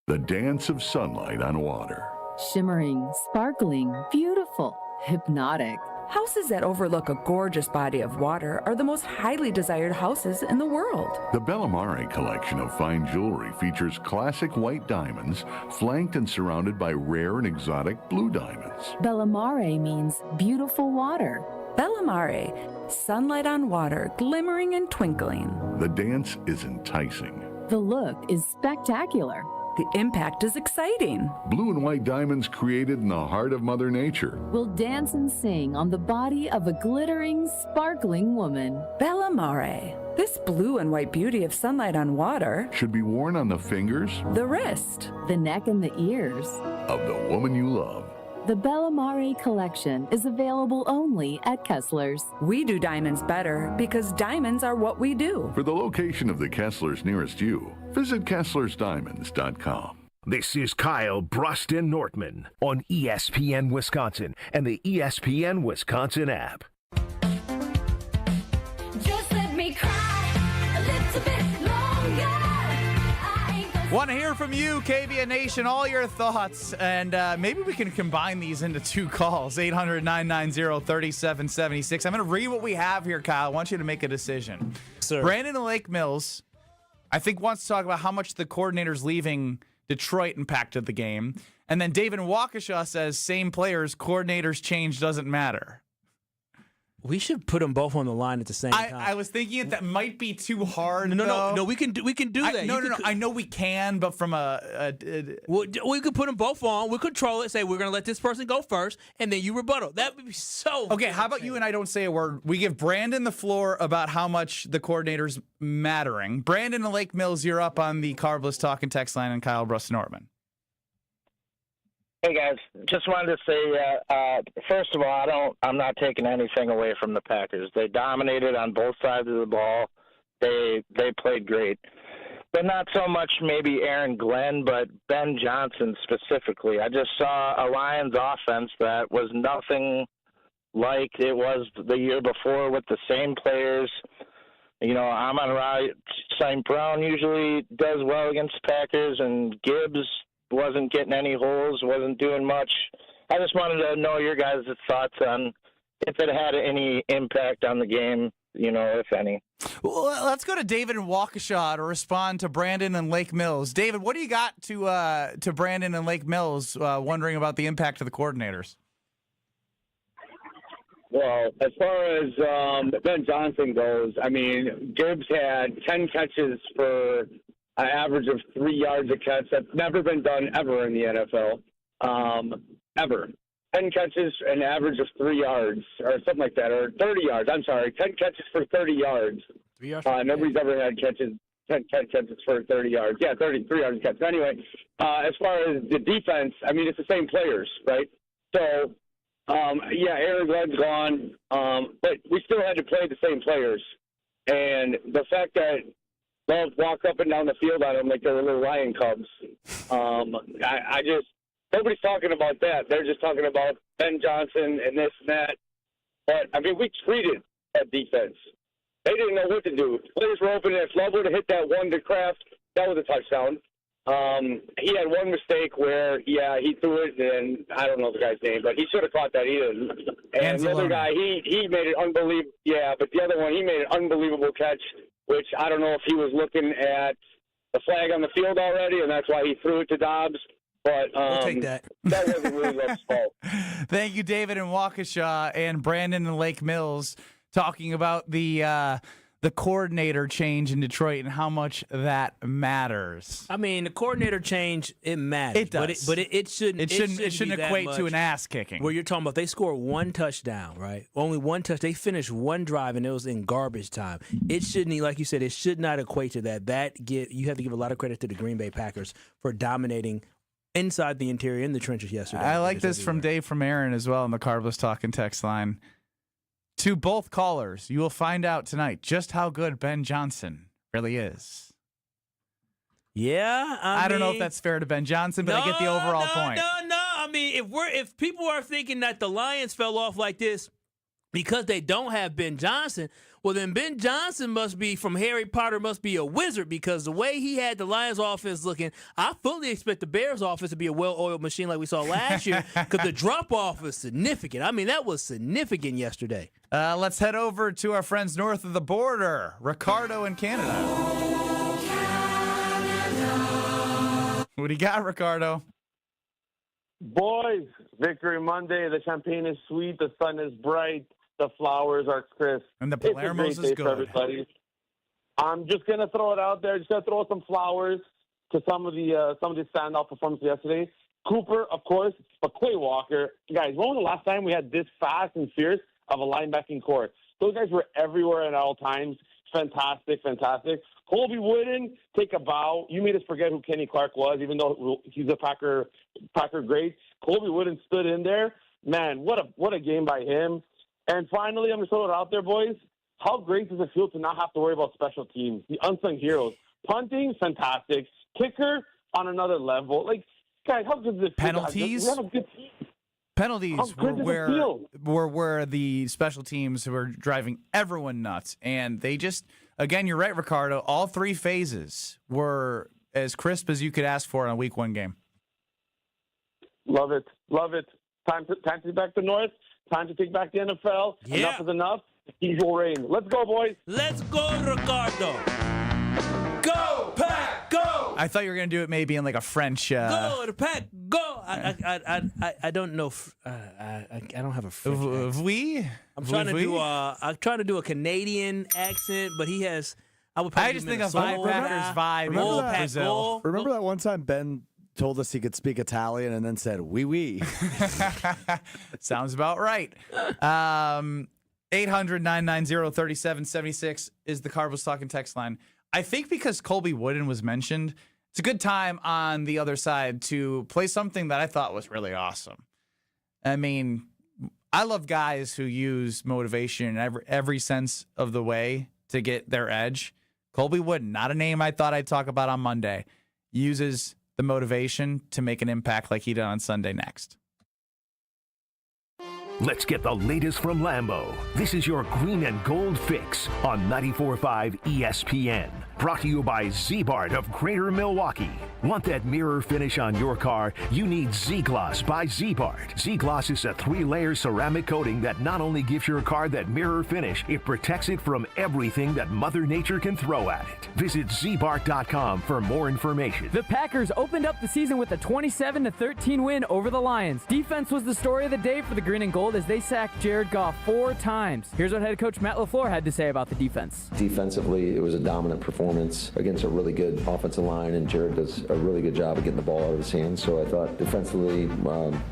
The dance of sunlight on water. Shimmering, sparkling, beautiful, hypnotic. Houses that overlook a gorgeous body of water are the most highly desired houses in the world. The Bellamare collection of fine jewelry features classic white diamonds, flanked and surrounded by rare and exotic blue diamonds. Bellamare means beautiful water. Bellamare, sunlight on water, glimmering and twinkling. The dance is enticing. The look is spectacular. The impact is exciting. Blue and white diamonds created in the heart of Mother Nature will dance and sing on the body of a glittering, sparkling woman. Bellamare, this blue and white beauty of sunlight on water, should be worn on the fingers, the wrist, the neck, and the ears of the woman you love. The Bellamare collection is available only at Kessler's. We do diamonds better because diamonds are what we do. For the location of the Kesslers nearest you, visit KesslersDiamonds.com. This is Kyle Bruston Nortman on ESPN Wisconsin and the ESPN Wisconsin app. Just let me cry a little bit longer. Want to hear from you, KBN Nation, all your thoughts, and maybe we can combine these into two calls, 800-990-3776. I'm going to read what we have here, Kyle. I want you to make a decision. Sir. Brandon in Lake Mills, I think, wants to talk about how much the coordinators leaving Detroit impacted the game. And then David in Waukesha says, same players, coordinators change doesn't matter. We should put them both on the line at the same time. I was thinking that might be too hard. No, we can do that. No, I know we can, but from we could put them both on. We control it. Say we're going to let this person go first, and then you rebuttal. That would be so. Okay, how about you and I don't say a word? We give Brandon the floor about how much the coordinators mattering. Brandon in Lake Mills, you're up on the Carbless Talk and Text line, and Kyle Bruston-Nortman. Hey guys, just wanted to say, first of all, I'm not taking anything away from the Packers. They dominated on both sides of the ball. They played great, but not so much maybe Aaron Glenn, but Ben Johnson specifically. I just saw a Lions offense that was nothing like it was the year before with the same players. You know, Amon-Ra St. Brown usually does well against the Packers, and Gibbs wasn't getting any holes, wasn't doing much. I just wanted to know your guys' thoughts on if it had any impact on the game, you know, if any. Well, let's go to David in Waukesha to respond to Brandon in Lake Mills. David, what do you got to Brandon in Lake Mills wondering about the impact of the coordinators? Well, as far as Ben Johnson goes, I mean, Gibbs had 10 catches for an average of 3 yards a catch. That's never been done ever in the NFL, ever. 10 catches, an average of 3 yards, or something like that, or 30 yards. I'm sorry, 10 catches for 30 yards. 3 yards. Nobody's ever had 10 catches for 30 yards. Yeah, 3 yards a catch. Anyway, as far as the defense, I mean, it's the same players, right? So, Aaron Glenn's gone, but we still had to play the same players. And the fact that Love walked up and down the field on them like they were little lion cubs, I just – nobody's talking about that. They're just talking about Ben Johnson and this and that. But, I mean, we treated that defense. They didn't know what to do. Players were open, and if Love would have hit that one to Kraft, that was a touchdown. He had one mistake where, he threw it, and I don't know the guy's name, but he should have caught that. He didn't. And the other guy, he made it unbelievable. Yeah, but the other one, he made an unbelievable catch, which I don't know if he was looking at the flag on the field already, and that's why he threw it to Dobbs. But we'll take that. That wasn't really Love's fault. Thank you, David in Waukesha, and Brandon in Lake Mills, talking about the coordinator change in Detroit and how much that matters. I mean, the coordinator change, it matters. It does. But it shouldn't equate to an ass kicking. Where you're talking about they scored one touchdown, right? Only one touch. They finished one drive, and it was in garbage time. It shouldn't, like you said, it should not equate to that. You have to give a lot of credit to the Green Bay Packers for dominating inside the interior, in the trenches yesterday. I like this from Dave from Aaron as well on the Carbless Talking text line. To both callers, you will find out tonight just how good Ben Johnson really is. Yeah, I don't know if that's fair to Ben Johnson, but I get the overall point. No. I mean, if people are thinking that the Lions fell off like this because they don't have Ben Johnson, well, then Ben Johnson must be from Harry Potter, must be a wizard, because the way he had the Lions offense looking, I fully expect the Bears offense to be a well-oiled machine like we saw last year, because the drop-off was significant. I mean, that was significant yesterday. Let's head over to our friends north of the border, Ricardo in Canada. What do you got, Ricardo? Boys, Victory Monday. The champagne is sweet. The sun is bright. The flowers are crisp. And the Palermo's is good. For everybody. I'm just gonna throw it out there. Just gonna throw some flowers to some of the standout performances yesterday. Cooper, of course, but Quay Walker. Guys, when was the last time we had this fast and fierce of a linebacking core? Those guys were everywhere at all times. Fantastic. Colby Wooden, take a bow. You made us forget who Kenny Clark was, even though he's a Packer great. Colby Wooden stood in there. Man, what a game by him. And finally, I'm going to throw it out there, boys. How great does it feel to not have to worry about special teams? The unsung heroes. Punting, fantastic. Kicker, on another level. Like, guys, how good does it feel? Penalties? We have a good team. Penalties were where the special teams were driving everyone nuts. And they just, again, you're right, Ricardo, all three phases were as crisp as you could ask for in a Week 1 game. Love it. Time to get back to North. Time to take back the NFL. Yeah. Enough is enough. He will reign. Let's go, boys. Let's go, Ricardo. Go, Pack, go. I thought you were going to do it maybe in like a French. Go, the Pack, go. I don't know. I don't have a French accent. I'm trying to do a Canadian accent, but he has. I just think of Packers vibe. Remember that one time Ben told us he could speak Italian and then said, oui. Sounds about right. 800-990-3776 is the Carbless Talking text line. I think because Colby Wooden was mentioned, it's a good time on the other side to play something that I thought was really awesome. I mean, I love guys who use motivation in every sense of the way to get their edge. Colby Wooden, not a name I thought I'd talk about on Monday, uses the motivation to make an impact like he did on Sunday next. Let's get the latest from Lambeau. This is your green and gold fix on 94.5 ESPN. Brought to you by Z-Bart of Greater Milwaukee. Want that mirror finish on your car? You need Z-Gloss by Z-Bart. Z-Gloss is a 3-layer ceramic coating that not only gives your car that mirror finish, it protects it from everything that Mother Nature can throw at it. Visit zbart.com for more information. The Packers opened up the season with a 27-13 win over the Lions. Defense was the story of the day for the green and gold as they sacked Jared Goff 4 times. Here's what head coach Matt LaFleur had to say about the defense. Defensively, it was a dominant performance performance against a really good offensive line, and Jared does a really good job of getting the ball out of his hands. So I thought defensively,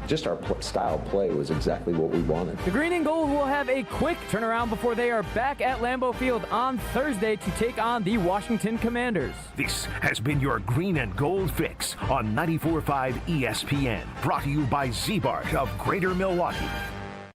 just our style of play was exactly what we wanted. The Green and Gold will have a quick turnaround before they are back at Lambeau Field on Thursday to take on the Washington Commanders. This has been your Green and Gold Fix on 94.5 ESPN, brought to you by Z-Bart of Greater Milwaukee.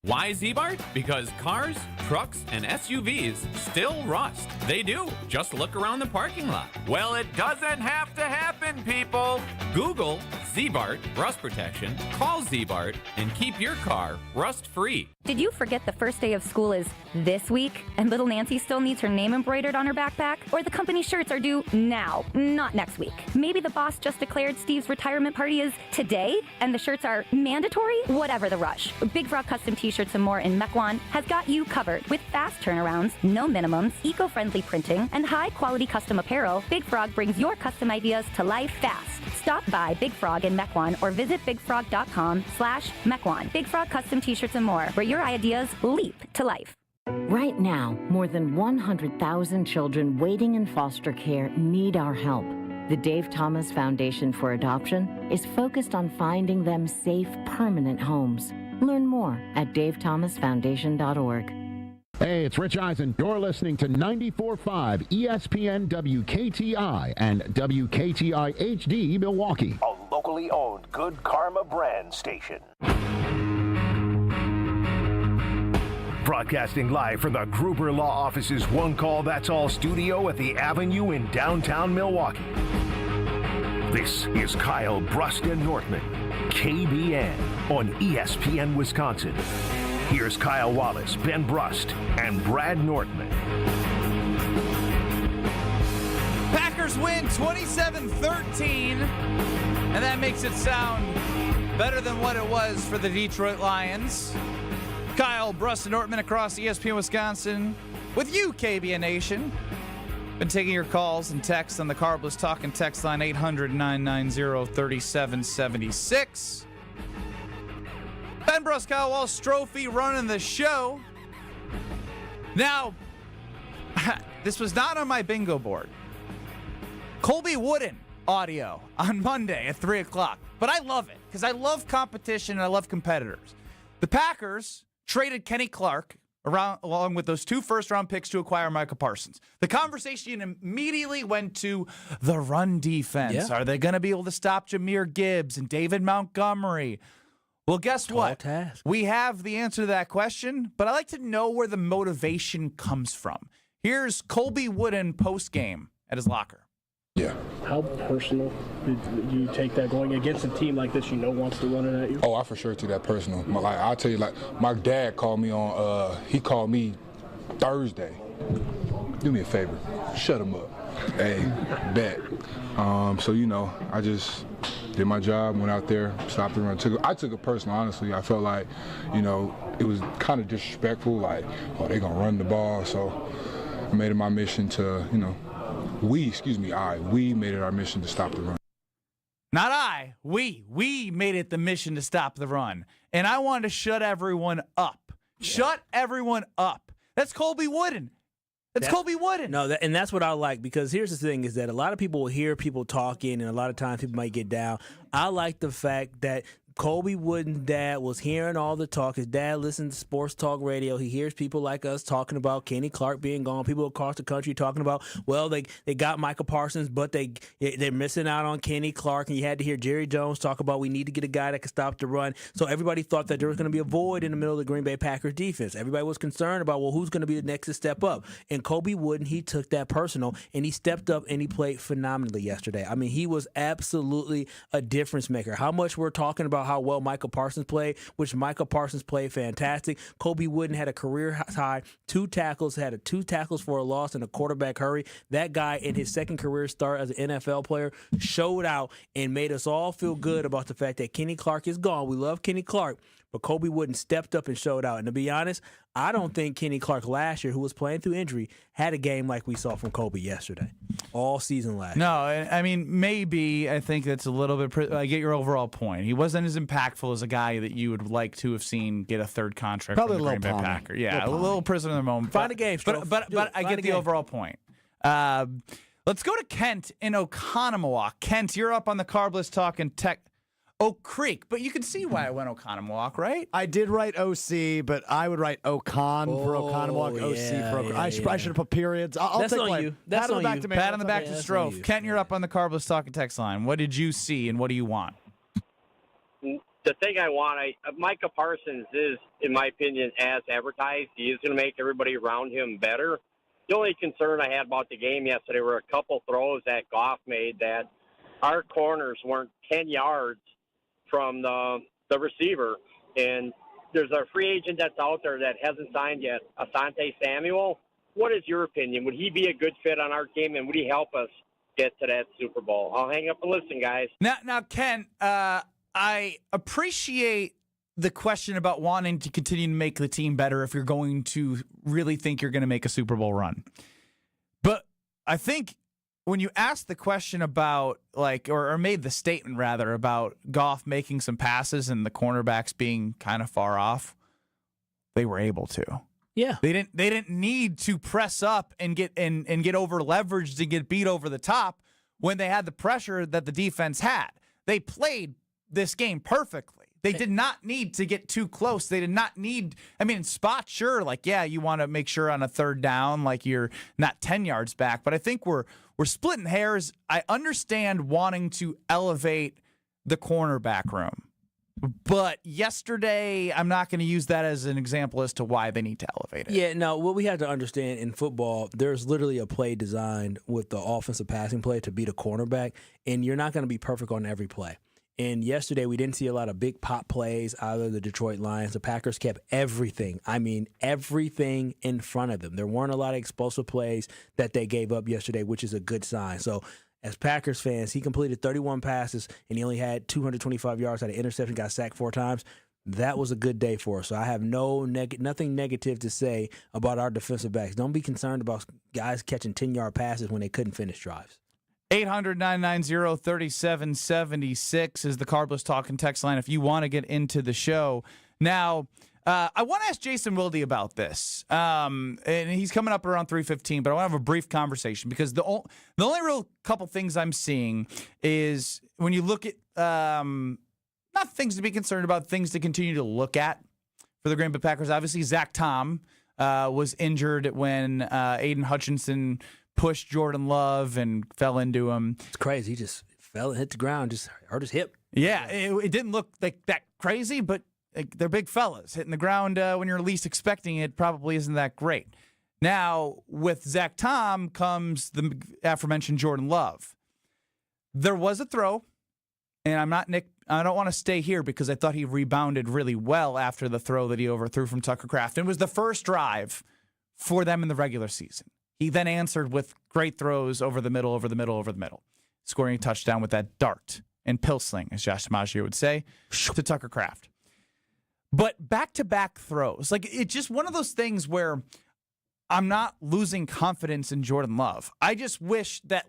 Why Z-Bart? Because cars, trucks, and SUVs still rust. They do. Just look around the parking lot. Well, it doesn't have to happen, people. Google Z-Bart rust protection, call Z-Bart, and keep your car rust-free. Did you forget the first day of school is this week and little Nancy still needs her name embroidered on her backpack? Or the company shirts are due now, not next week? Maybe the boss just declared Steve's retirement party is today and the shirts are mandatory? Whatever the rush. Big Frog Custom T-shirts and more in Mequon has got you covered with fast turnarounds, no minimums, eco-friendly printing, and high-quality custom apparel. Big Frog brings your custom ideas to life fast. Stop by Big Frog in Mequon or visit bigfrog.com/Mequon. Big Frog Custom T-shirts and more, where your ideas leap to life. Right now, more than 100,000 children waiting in foster care need our help. The Dave Thomas Foundation for Adoption is focused on finding them safe, permanent homes. Learn more at davethomasfoundation.org. Hey, it's Rich Eisen. You're listening to 94.5 ESPN WKTI and WKTI HD Milwaukee. A locally owned Good Karma brand station. Broadcasting live from the Gruber Law Office's One Call That's All studio at the Avenue in downtown Milwaukee. This is Kyle Brust and Nortman, KBN, on ESPN Wisconsin. Here's Kyle Wallace, Ben Brust, and Brad Nortman. Packers win 27-13, and that makes it sound better than what it was for the Detroit Lions. Kyle Brust and Nortman across ESPN Wisconsin with you, KBN Nation. Been taking your calls and texts on the Carbless Talking text line 800-990-3776. Ben Brust, Kyle Walsh, Strophy running the show. Now, this was not on my bingo board. Colby Wooden audio on Monday at 3 o'clock. But I love it because I love competition and I love competitors. The Packers traded Kenny Clark along with those 2 first-round picks to acquire Micah Parsons. The conversation immediately went to the run defense. Yeah. Are they going to be able to stop Jahmyr Gibbs and David Montgomery? Well, guess what? We have the answer to that question, but I like to know where the motivation comes from. Here's Colby Wooden post-game at his locker. Yeah. How personal did you take that going against a team like this wants to run it at you? Oh, I for sure took that personal. I'll tell you, my dad called me on, he called me Thursday. Do me a favor. Shut him up. Hey, bet. So, I just did my job, went out there, stopped the run. I took it personal, honestly. I felt like, it was kind of disrespectful, they going to run the ball. So I made it my mission to, we made it our mission to stop the run. Not I. We made it the mission to stop the run. And I wanted to shut everyone up. Yeah. Shut everyone up. That's Colby Wooden. Colby Wooden. No, and that's what I like, because here's the thing is that a lot of people will hear people talking, and a lot of times people might get down. I like the fact that Colby Wooden's dad was hearing all the talk. His dad listens to sports talk radio. He hears people like us talking about Kenny Clark being gone. People across the country talking about, well, they got Micah Parsons, but they're missing out on Kenny Clark. And you had to hear Jerry Jones talk about we need to get a guy that can stop the run. So everybody thought that there was going to be a void in the middle of the Green Bay Packers defense. Everybody was concerned about, well, who's going to be the next to step up? And Colby Wooden, he took that personal, and he stepped up and he played phenomenally yesterday. I mean, he was absolutely a difference maker. How much we're talking about how well Micah Parsons played, which Micah Parsons played fantastic. Colby Wooden had a career high 2 tackles, had 2 tackles for a loss in a quarterback hurry. That guy in his second career start as an NFL player showed out and made us all feel good about the fact that Kenny Clark is gone. We love Kenny Clark, but Colby Wooden stepped up and showed out. And to be honest, I don't think Kenny Clark last year, who was playing through injury, had a game like we saw from Colby yesterday, all season last year. No, I mean, maybe I think that's a little bit. I get your overall point. He wasn't as impactful as a guy that you would like to have seen get a 3rd contract Probably from the Green Bay Packers. Yeah, a little prisoner of the moment. Find a game, but I get the overall point. Let's go to Kent in Oconomowoc. Kent, you're up on the Carb List talking tech. Oak Creek, but you can see why I went Oconomowoc, right? I did write OC, but I would write Ocon for Oconomowoc, OC for Ocon. I should have put periods. I'll That's take on blame. you. That's Pat on on the back you. to me. Pat on the back to that's Strofe. on you. Kent, you're up on the Carb List talking text line. What did you see and what do you want? The thing I want, Micah Parsons is, in my opinion, as advertised. He is going to make everybody around him better. The only concern I had about the game yesterday were a couple throws that Goff made that our corners weren't 10 yards from the receiver. And there's a free agent that's out there that hasn't signed yet, Asante Samuel. What is your opinion? Would he be a good fit on our team, and would he help us get to that Super Bowl? I'll hang up and listen, guys. Now, Ken, I appreciate the question about wanting to continue to make the team better if you're going to really think you're going to make a Super Bowl run. But I think when you asked the question about, or made the statement, rather, about Goff making some passes and the cornerbacks being kind of far off, they were able to. Yeah. They didn't need to press up and get over leveraged and get beat over the top when they had the pressure that the defense had. They played this game perfectly. They did not need to get too close. They did not need, in spots, sure, you want to make sure on a third down, you're not 10 yards back. But I think we're splitting hairs. I understand wanting to elevate the cornerback room. But yesterday, I'm not going to use that as an example as to why they need to elevate it. Yeah, no, what we have to understand in football, there's literally a play designed with the offensive passing play to beat a cornerback, and you're not going to be perfect on every play. And yesterday, we didn't see a lot of big pop plays out of the Detroit Lions. The Packers kept everything in front of them. There weren't a lot of explosive plays that they gave up yesterday, which is a good sign. So as Packers fans, he completed 31 passes, and he only had 225 yards, had an interception, got sacked 4 times. That was a good day for us. So I have nothing negative to say about our defensive backs. Don't be concerned about guys catching 10-yard passes when they couldn't finish drives. 800-990-3776 is the Carb List talking text line if you want to get into the show. Now, I want to ask Jason Wilde about this, and he's coming up around 3:15, but I want to have a brief conversation because the only real couple things I'm seeing is when you look at not things to be concerned about, things to continue to look at for the Green Bay Packers. Obviously, Zach Tom was injured when Aiden Hutchinson pushed Jordan Love and fell into him. It's crazy. He just fell and hit the ground, just hurt his hip. Yeah, it didn't look like that crazy, but they're big fellas. Hitting the ground when you're least expecting it probably isn't that great. Now, with Zach Tom comes the aforementioned Jordan Love. There was a throw, and I'm not Nick. I don't want to stay here because I thought he rebounded really well after the throw that he overthrew from Tucker Kraft. It was the first drive for them in the regular season. He then answered with great throws over the middle, scoring a touchdown with that dart and pill sling, as Josh DiMaggio would say, to Tucker Kraft. But back-to-back throws, it's just one of those things where I'm not losing confidence in Jordan Love. I just wish that,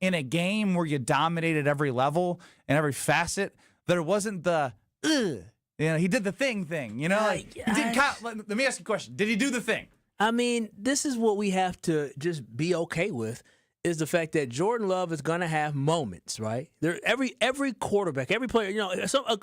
in a game where you dominated every level and every facet, there wasn't the, he did the thing, he didn't count. Let me ask you a question. Did he do the thing? This is what we have to just be okay with, is the fact that Jordan Love is going to have moments, right? Every quarterback, every player,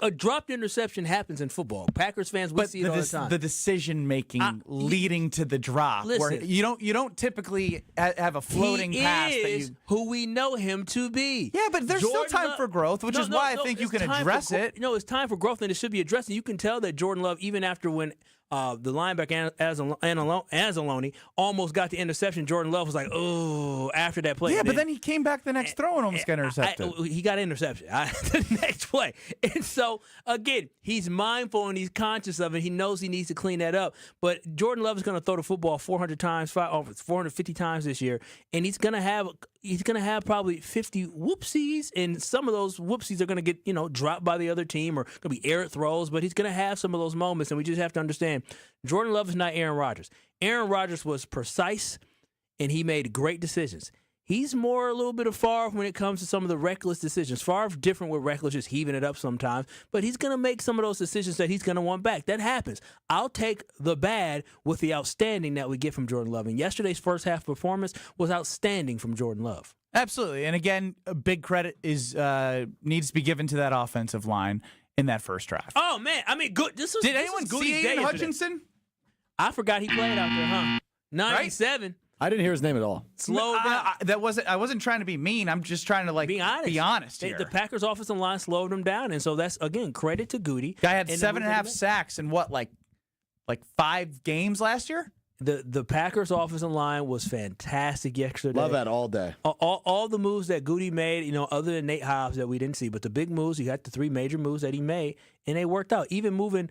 a dropped interception happens in football. Packers fans, we see it all the time. The decision making leading to the drop, where you don't typically have a floating pass. He is who we know him to be. Yeah, but there's still time for growth, which is why I think you can address it. It's time for growth, and it should be addressed. And you can tell that Jordan Love, even after when the linebacker Anzalone almost got the interception, Jordan Love was like, oh, after that play. Yeah, but then he came back the next throw and almost got intercepted. He got an interception the next play. And so, again, he's mindful and he's conscious of it. He knows he needs to clean that up. But Jordan Love is going to throw the football 450 times this year, and he's going to have probably 50 whoopsies, and some of those whoopsies are going to get, dropped by the other team or going to be errant throws, but he's going to have some of those moments, and we just have to understand Jordan Love is not Aaron Rodgers. Aaron Rodgers was precise, and he made great decisions. He's more a little bit of Favre when it comes to some of the reckless decisions. Favre different with reckless, just heaving it up sometimes, but he's going to make some of those decisions that he's going to want back. That happens. I'll take the bad with the outstanding that we get from Jordan Love, and yesterday's first half performance was outstanding from Jordan Love. Absolutely. And again, a big credit is needs to be given to that offensive line in that first drive. Oh, man. I mean, good. Did anyone see Aiden Hutchinson? I forgot he played out there, huh? 97. Right? I didn't hear his name at all. Slowed down. I wasn't trying to be mean. I'm just trying to be honest here. The Packers offensive line slowed him down, and so that's, again, credit to Goody. Guy had 7.5 sacks in what, like 5 games last year? The Packers offensive line was fantastic yesterday. Love that all day. All the moves that Goody made, other than Nate Hobbs that we didn't see, but the big moves, he got the 3 major moves that he made, and they worked out. Even moving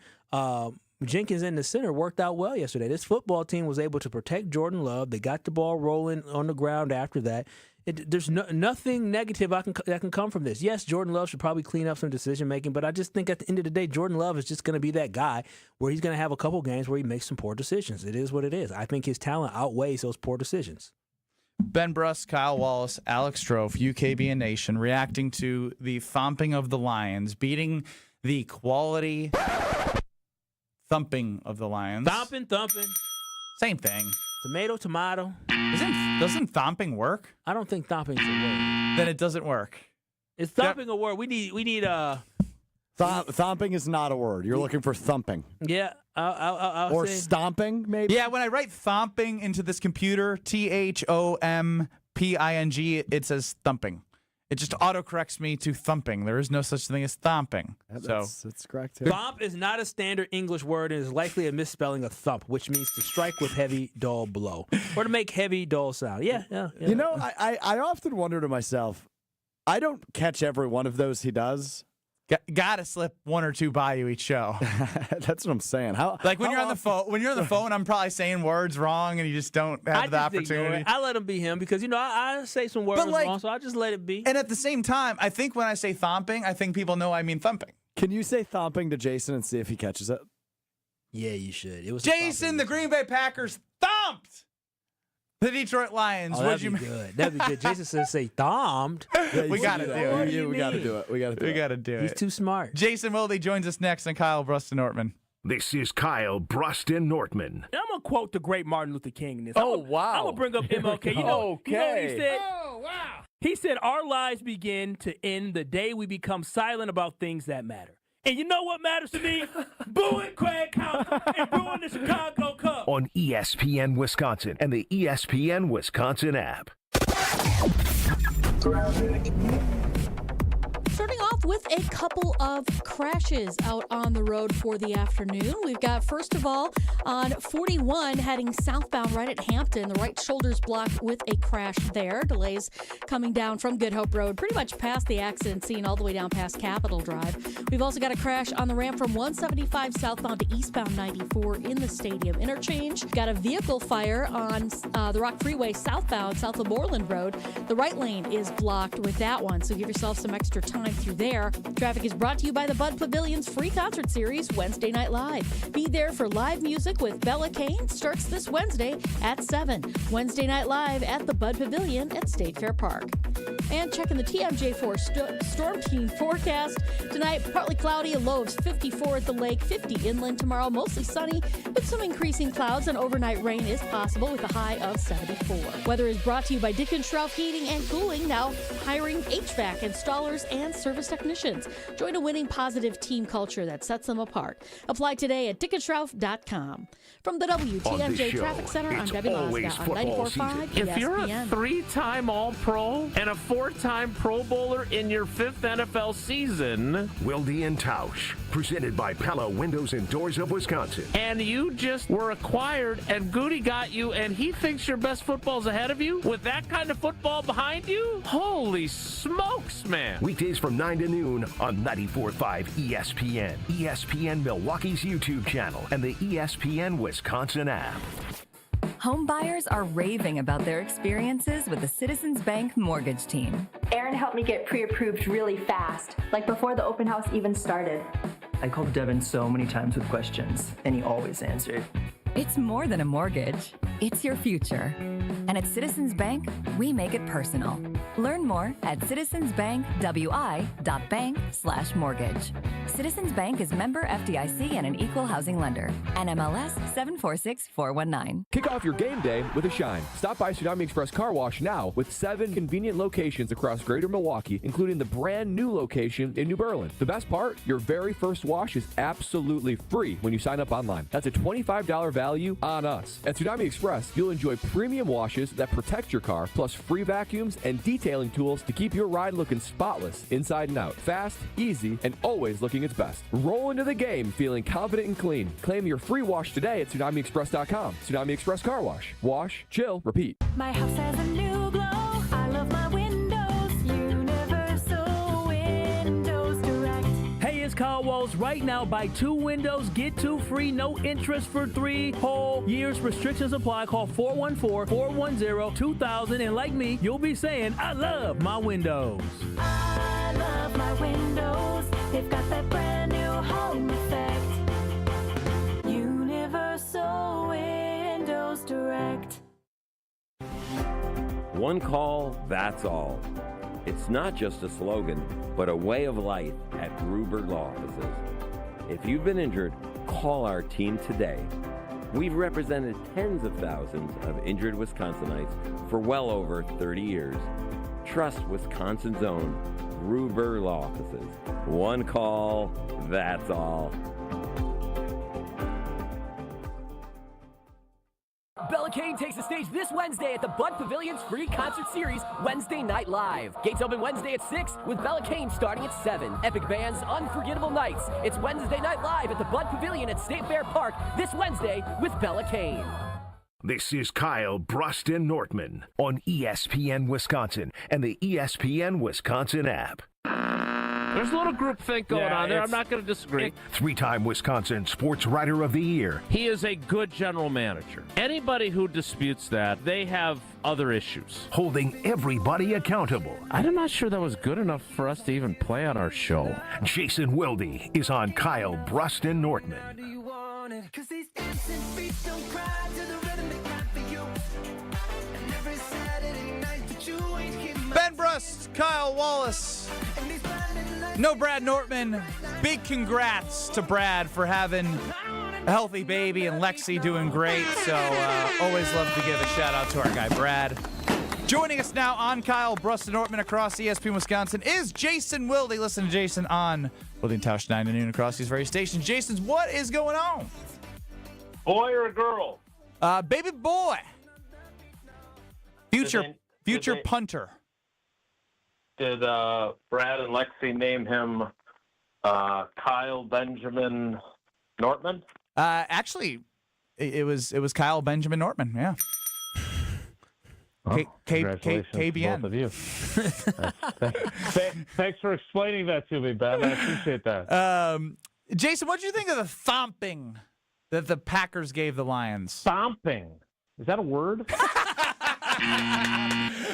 Jenkins in the center worked out well yesterday. This football team was able to protect Jordan Love. They got the ball rolling on the ground after that. There's nothing negative that can come from this. Yes, Jordan Love should probably clean up some decision-making, but I just think at the end of the day, Jordan Love is just going to be that guy where he's going to have a couple games where he makes some poor decisions. It is what it is. I think his talent outweighs those poor decisions. Ben Bruss, Kyle Wallace, Alex Strofe, UKBN Nation, reacting to the thumping of the Lions, beating the quality thumping of the Lions. Thumping. Same thing. Tomato. Doesn't thumping work? I don't think thumping's a word. Then it doesn't work. Is thumping a word? We need thumping is not a word. You're looking for thumping. Yeah. Or stomping, maybe? Yeah, when I write thumping into this computer, THOMPING, it says thumping. It just autocorrects me to thumping. There is no such thing as thumping. That's correct. Too. Thump is not a standard English word and is likely a misspelling of thump, which means to strike with heavy, dull blow. Or to make heavy, dull sound. Yeah. I often wonder to myself, I don't catch every one of those he does. Gotta slip 1 or 2 by you each show. That's what I'm saying. When you're on the phone, I'm probably saying words wrong, and you just don't have the opportunity. I let him be him because I say some words wrong, so I just let it be. And at the same time, I think when I say thumping, I think people know I mean thumping. Can you say thumping to Jason and see if he catches it? Yeah, you should. It was Jason. The Green Bay Packers thumped the Detroit Lions. Oh, that'd be good. That'd be good. Jason says say thumped. We got to do it. We got to do it. We got to do it. He's too smart. Jason Wilde joins us next on Kyle Bruston Nortman. This is Kyle Bruston Nortman. I'm going to quote the great Martin Luther King in this. Wow. I'm going to bring up MLK. You know what he said? Oh, wow. He said, our lives begin to end the day we become silent about things that matter. And you know what matters to me? Booing Craig Counsell and booing the Chicago Cubs. On ESPN Wisconsin and the ESPN Wisconsin app. Starting off with a couple of crashes out on the road for the afternoon. We've got, first of all, on 41 heading southbound right at Hampton. The right shoulder's blocked with a crash there. Delays coming down from Good Hope Road, pretty much past the accident scene, all the way down past Capitol Drive. We've also got a crash on the ramp from 175 southbound to eastbound 94 in the Stadium Interchange. Got a vehicle fire on the Rock Freeway southbound, south of Moreland Road. The right lane is blocked with that one, so give yourself some extra time through there. Traffic is brought to you by the Bud Pavilion's free concert series, Wednesday Night Live. Be there for live music with Bella Kane. Starts this Wednesday at 7. Wednesday Night Live at the Bud Pavilion at State Fair Park. And checking the TMJ4 storm team forecast. Tonight, partly cloudy, a low of 54 at the lake, 50 inland tomorrow, mostly sunny, with some increasing clouds, and overnight rain is possible with a high of 74. Weather is brought to you by Dick & Schroff Heating and Cooling, now hiring HVAC installers and service technicians. Join a winning positive team culture that sets them apart. Apply today at dickandschroff.com. From the WTMJ Traffic Center, I'm Debbie Mazda on 94.5 ESPN. If you're a 3-time All-Pro and a 4-time Pro Bowler in your 5th NFL season, Wilde and Tausch, presented by Pella Windows and Doors of Wisconsin. And you just were acquired and Goody got you and he thinks your best football's ahead of you with that kind of football behind you? Holy smokes, man. Weekdays from 9 to noon on 94.5 ESPN, ESPN Milwaukee's YouTube channel, and the ESPN Wisconsin app. Home buyers are raving about their experiences with the Citizens Bank mortgage team. Aaron helped me get pre-approved really fast, like before the open house even started. I called Devin so many times with questions, and he always answered. It's more than a mortgage. It's your future. And at Citizens Bank, we make it personal. Learn more at citizensbankwi.bank/mortgage. Citizens Bank is member FDIC and an equal housing lender. NMLS 746419. Kick off your game day with a shine. Stop by Tsunami Express Car Wash now with 7 convenient locations across greater Milwaukee, including the brand new location in New Berlin. The best part, your very first wash is absolutely free when you sign up online. That's a $25 value on us. At Tsunami Express, you'll enjoy premium washes that protect your car, plus free vacuums and detailing tools to keep your ride looking spotless inside and out. Fast, easy, and always looking its best. Roll into the game feeling confident and clean. Claim your free wash today at TsunamiExpress.com. Tsunami Express Car Wash. Wash, chill, repeat. My house has a new glow. I love my windows. Universal Windows Direct. Hey, it's Kyle Walls. Right now, buy 2 windows, get 2 free, no interest for 3 whole years. Restrictions apply. Call 414-410-2000. And like me, you'll be saying, I love my windows. I love my windows. They've got that brand new home effect. Universal Windows Direct. One call, that's all. It's not just a slogan, but a way of life at Gruber Law Offices. If you've been injured, call our team today. We've represented tens of thousands of injured Wisconsinites for well over 30 years. Trust Wisconsin's own Gruber Law Offices. One call, that's all. Bella Kane takes the stage this Wednesday at the Bud Pavilion's free concert series, Wednesday Night Live. Gates open Wednesday at 6 with Bella Kane starting at 7. Epic bands, unforgettable nights. It's Wednesday Night Live at the Bud Pavilion at State Fair Park this Wednesday with Bella Kane. This is Kyle Bruston Nortman on ESPN Wisconsin and the ESPN Wisconsin app. There's a little groupthink going on there. I'm not going to disagree. 3-time Wisconsin Sports Writer of the Year. He is a good general manager. Anybody who disputes that, they have other issues. Holding everybody accountable. I'm not sure that was good enough for us to even play on our show. Jason Wilde is on Kyle Bruston Nortman. Ben Brust, Kyle Wallace. No Brad Nortman. Big congrats to Brad for having a healthy baby and Lexi doing great. So always love to give a shout out to our guy Brad. Joining us now on Kyle Bruston Nortman across ESPN Wisconsin is Jason Wilde. Listen to Jason on Wilde and Tausch 9 to noon across these various stations. Jason's, what is going on? Boy or a girl? Baby boy. Future punter. Did Brad and Lexi name him Kyle Benjamin Nortman? Actually, it was Kyle Benjamin Nortman. Yeah. KBN. Both of you. Thanks for explaining that to me, Ben. I appreciate that. Jason, what did you think of the thumping that the Packers gave the Lions? Thumping? Is that a word?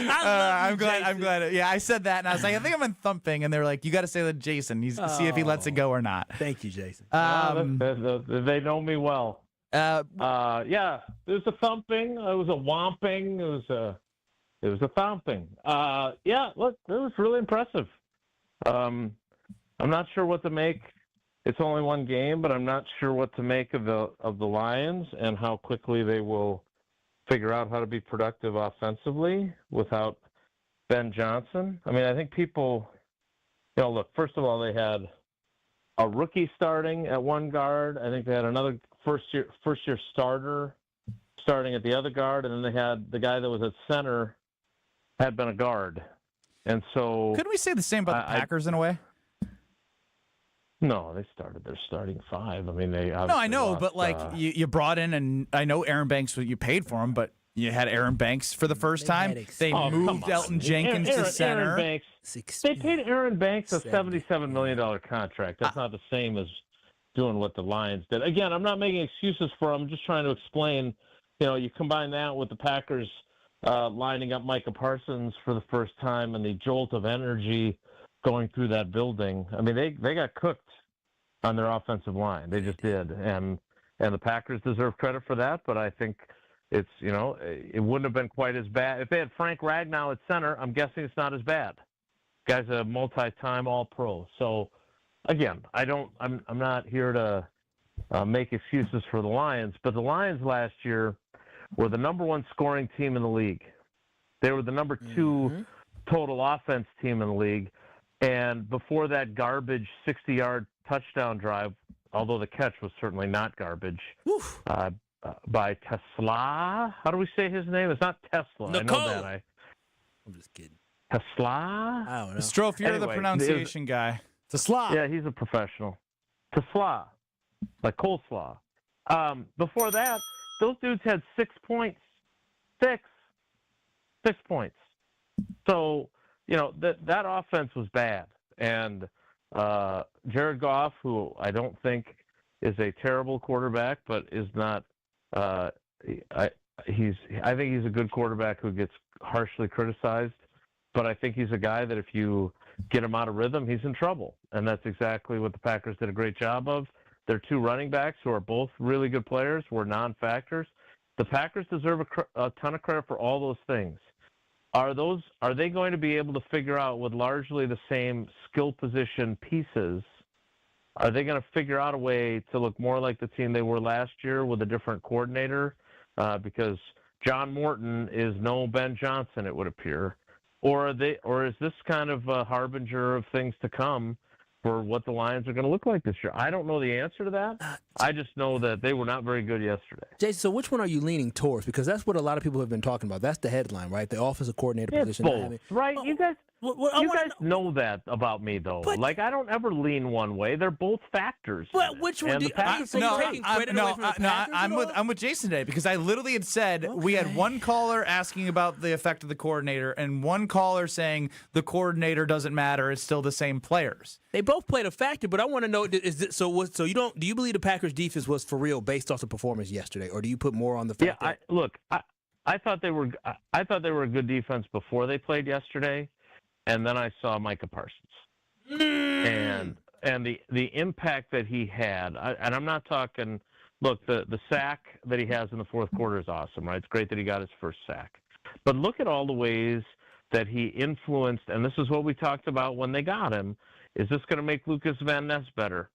I'm glad. Yeah, I said that, and I was like, I think I'm in thumping, and they were like, you got to say that to Jason. See if he lets it go or not. Thank you, Jason. They know me well. Yeah, it was a thumping. It was a whomping. It was a thumping. Yeah, look, it was really impressive. I'm not sure what to make. It's only one game, but I'm not sure what to make of the Lions and how quickly they will figure out how to be productive offensively without Ben Johnson. I mean, I think people, look, first of all, they had a rookie starting at one guard. I think they had another first year starter starting at the other guard, and then they had the guy that was at center had been a guard. And so couldn't we say the same about the Packers in a way? No, they started their starting 5. I mean, they no, I know, but like you brought in, and I know Aaron Banks, you paid for him, but you had Aaron Banks for the first time. They moved Elton Jenkins to center. Aaron Banks, they paid Aaron Banks a $77 million contract. That's not the same as doing what the Lions did. Again, I'm not making excuses for them. I'm just trying to explain. You combine that with the Packers lining up Micah Parsons for the first time and the jolt of energy going through that building. I mean, they got cooked on their offensive line. They just did. And the Packers deserve credit for that, but I think it's it wouldn't have been quite as bad if they had Frank Ragnow at center. I'm guessing it's not as bad. Guy's a multi-time All-Pro. So again, I'm not here to make excuses for the Lions, but the Lions last year were the number 1 scoring team in the league. They were the number 2 total offense team in the league. And before that garbage 60-yard touchdown drive, although the catch was certainly not garbage, by Tesla. How do we say his name? It's not Tesla. Nicole. I know that. I'm just kidding. Tesla? I don't know. Strofe, you're the Anyway, pronunciation guy. Tesla. Yeah, he's a professional. Tesla. Like coleslaw. Before that, those dudes had 6 points. 6 points. So, that offense was bad. And Jared Goff, who I don't think is a terrible quarterback, but is not I think he's a good quarterback who gets harshly criticized. But I think he's a guy that if you get him out of rhythm, he's in trouble. And that's exactly what the Packers did a great job of. Their 2 running backs, who are both really good players, were non-factors. The Packers deserve a ton of credit for all those things. Are they going to be able to figure out with largely the same skill position pieces? Are they going to figure out a way to look more like the team they were last year with a different coordinator? Because John Morton is no Ben Johnson, it would appear. Or is this kind of a harbinger of things to come for what the Lions are going to look like this year? I don't know the answer to that. I just know that they were not very good yesterday. Jason, so which one are you leaning towards? Because that's what a lot of people have been talking about. That's the headline, right? The offensive coordinator It's position. both, right? You guys know that about me, though. Like, I don't ever lean one way. They're both factors. But which one do you I'm with Jason today because I literally had said we had one caller asking about the effect of the coordinator and one caller saying the coordinator doesn't matter. It's still the same players. They both played a factor, but I want to know: do you believe the Packers defense was for real based off the performance yesterday, or do you put more on the fact? Yeah, I thought they were a good defense before they played yesterday, and then I saw Micah Parsons, and the impact that he had. And I'm not talking. Look, the sack that he has in the fourth quarter is awesome, right? It's great that he got his first sack, but look at all the ways that he influenced. And this is what we talked about when they got him. Is this going to make Lucas Van Ness better?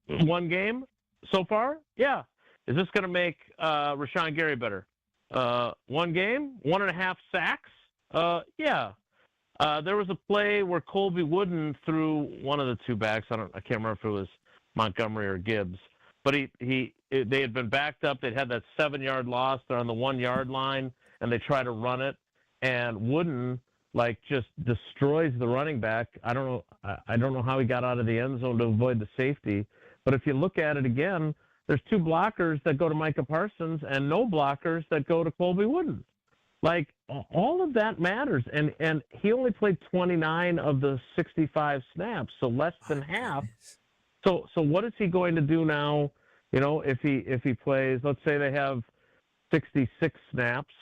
One game so far? Yeah. Is this going to make Rashawn Gary better? One game? 1.5 sacks? Yeah. There was a play where Colby Wooden threw one of the 2 backs. I can't remember if it was Montgomery or Gibbs. But they had been backed up. They'd had that 7-yard loss. They're on the 1-yard line, and they try to run it. And Wooden just destroys the running back. I don't know how he got out of the end zone to avoid the safety. But if you look at it again, there's 2 blockers that go to Micah Parsons and no blockers that go to Colby Wooden. All of that matters. And he only played 29 of the 65 snaps, so less than half. So what is he going to do now? If he plays, let's say they have 66 snaps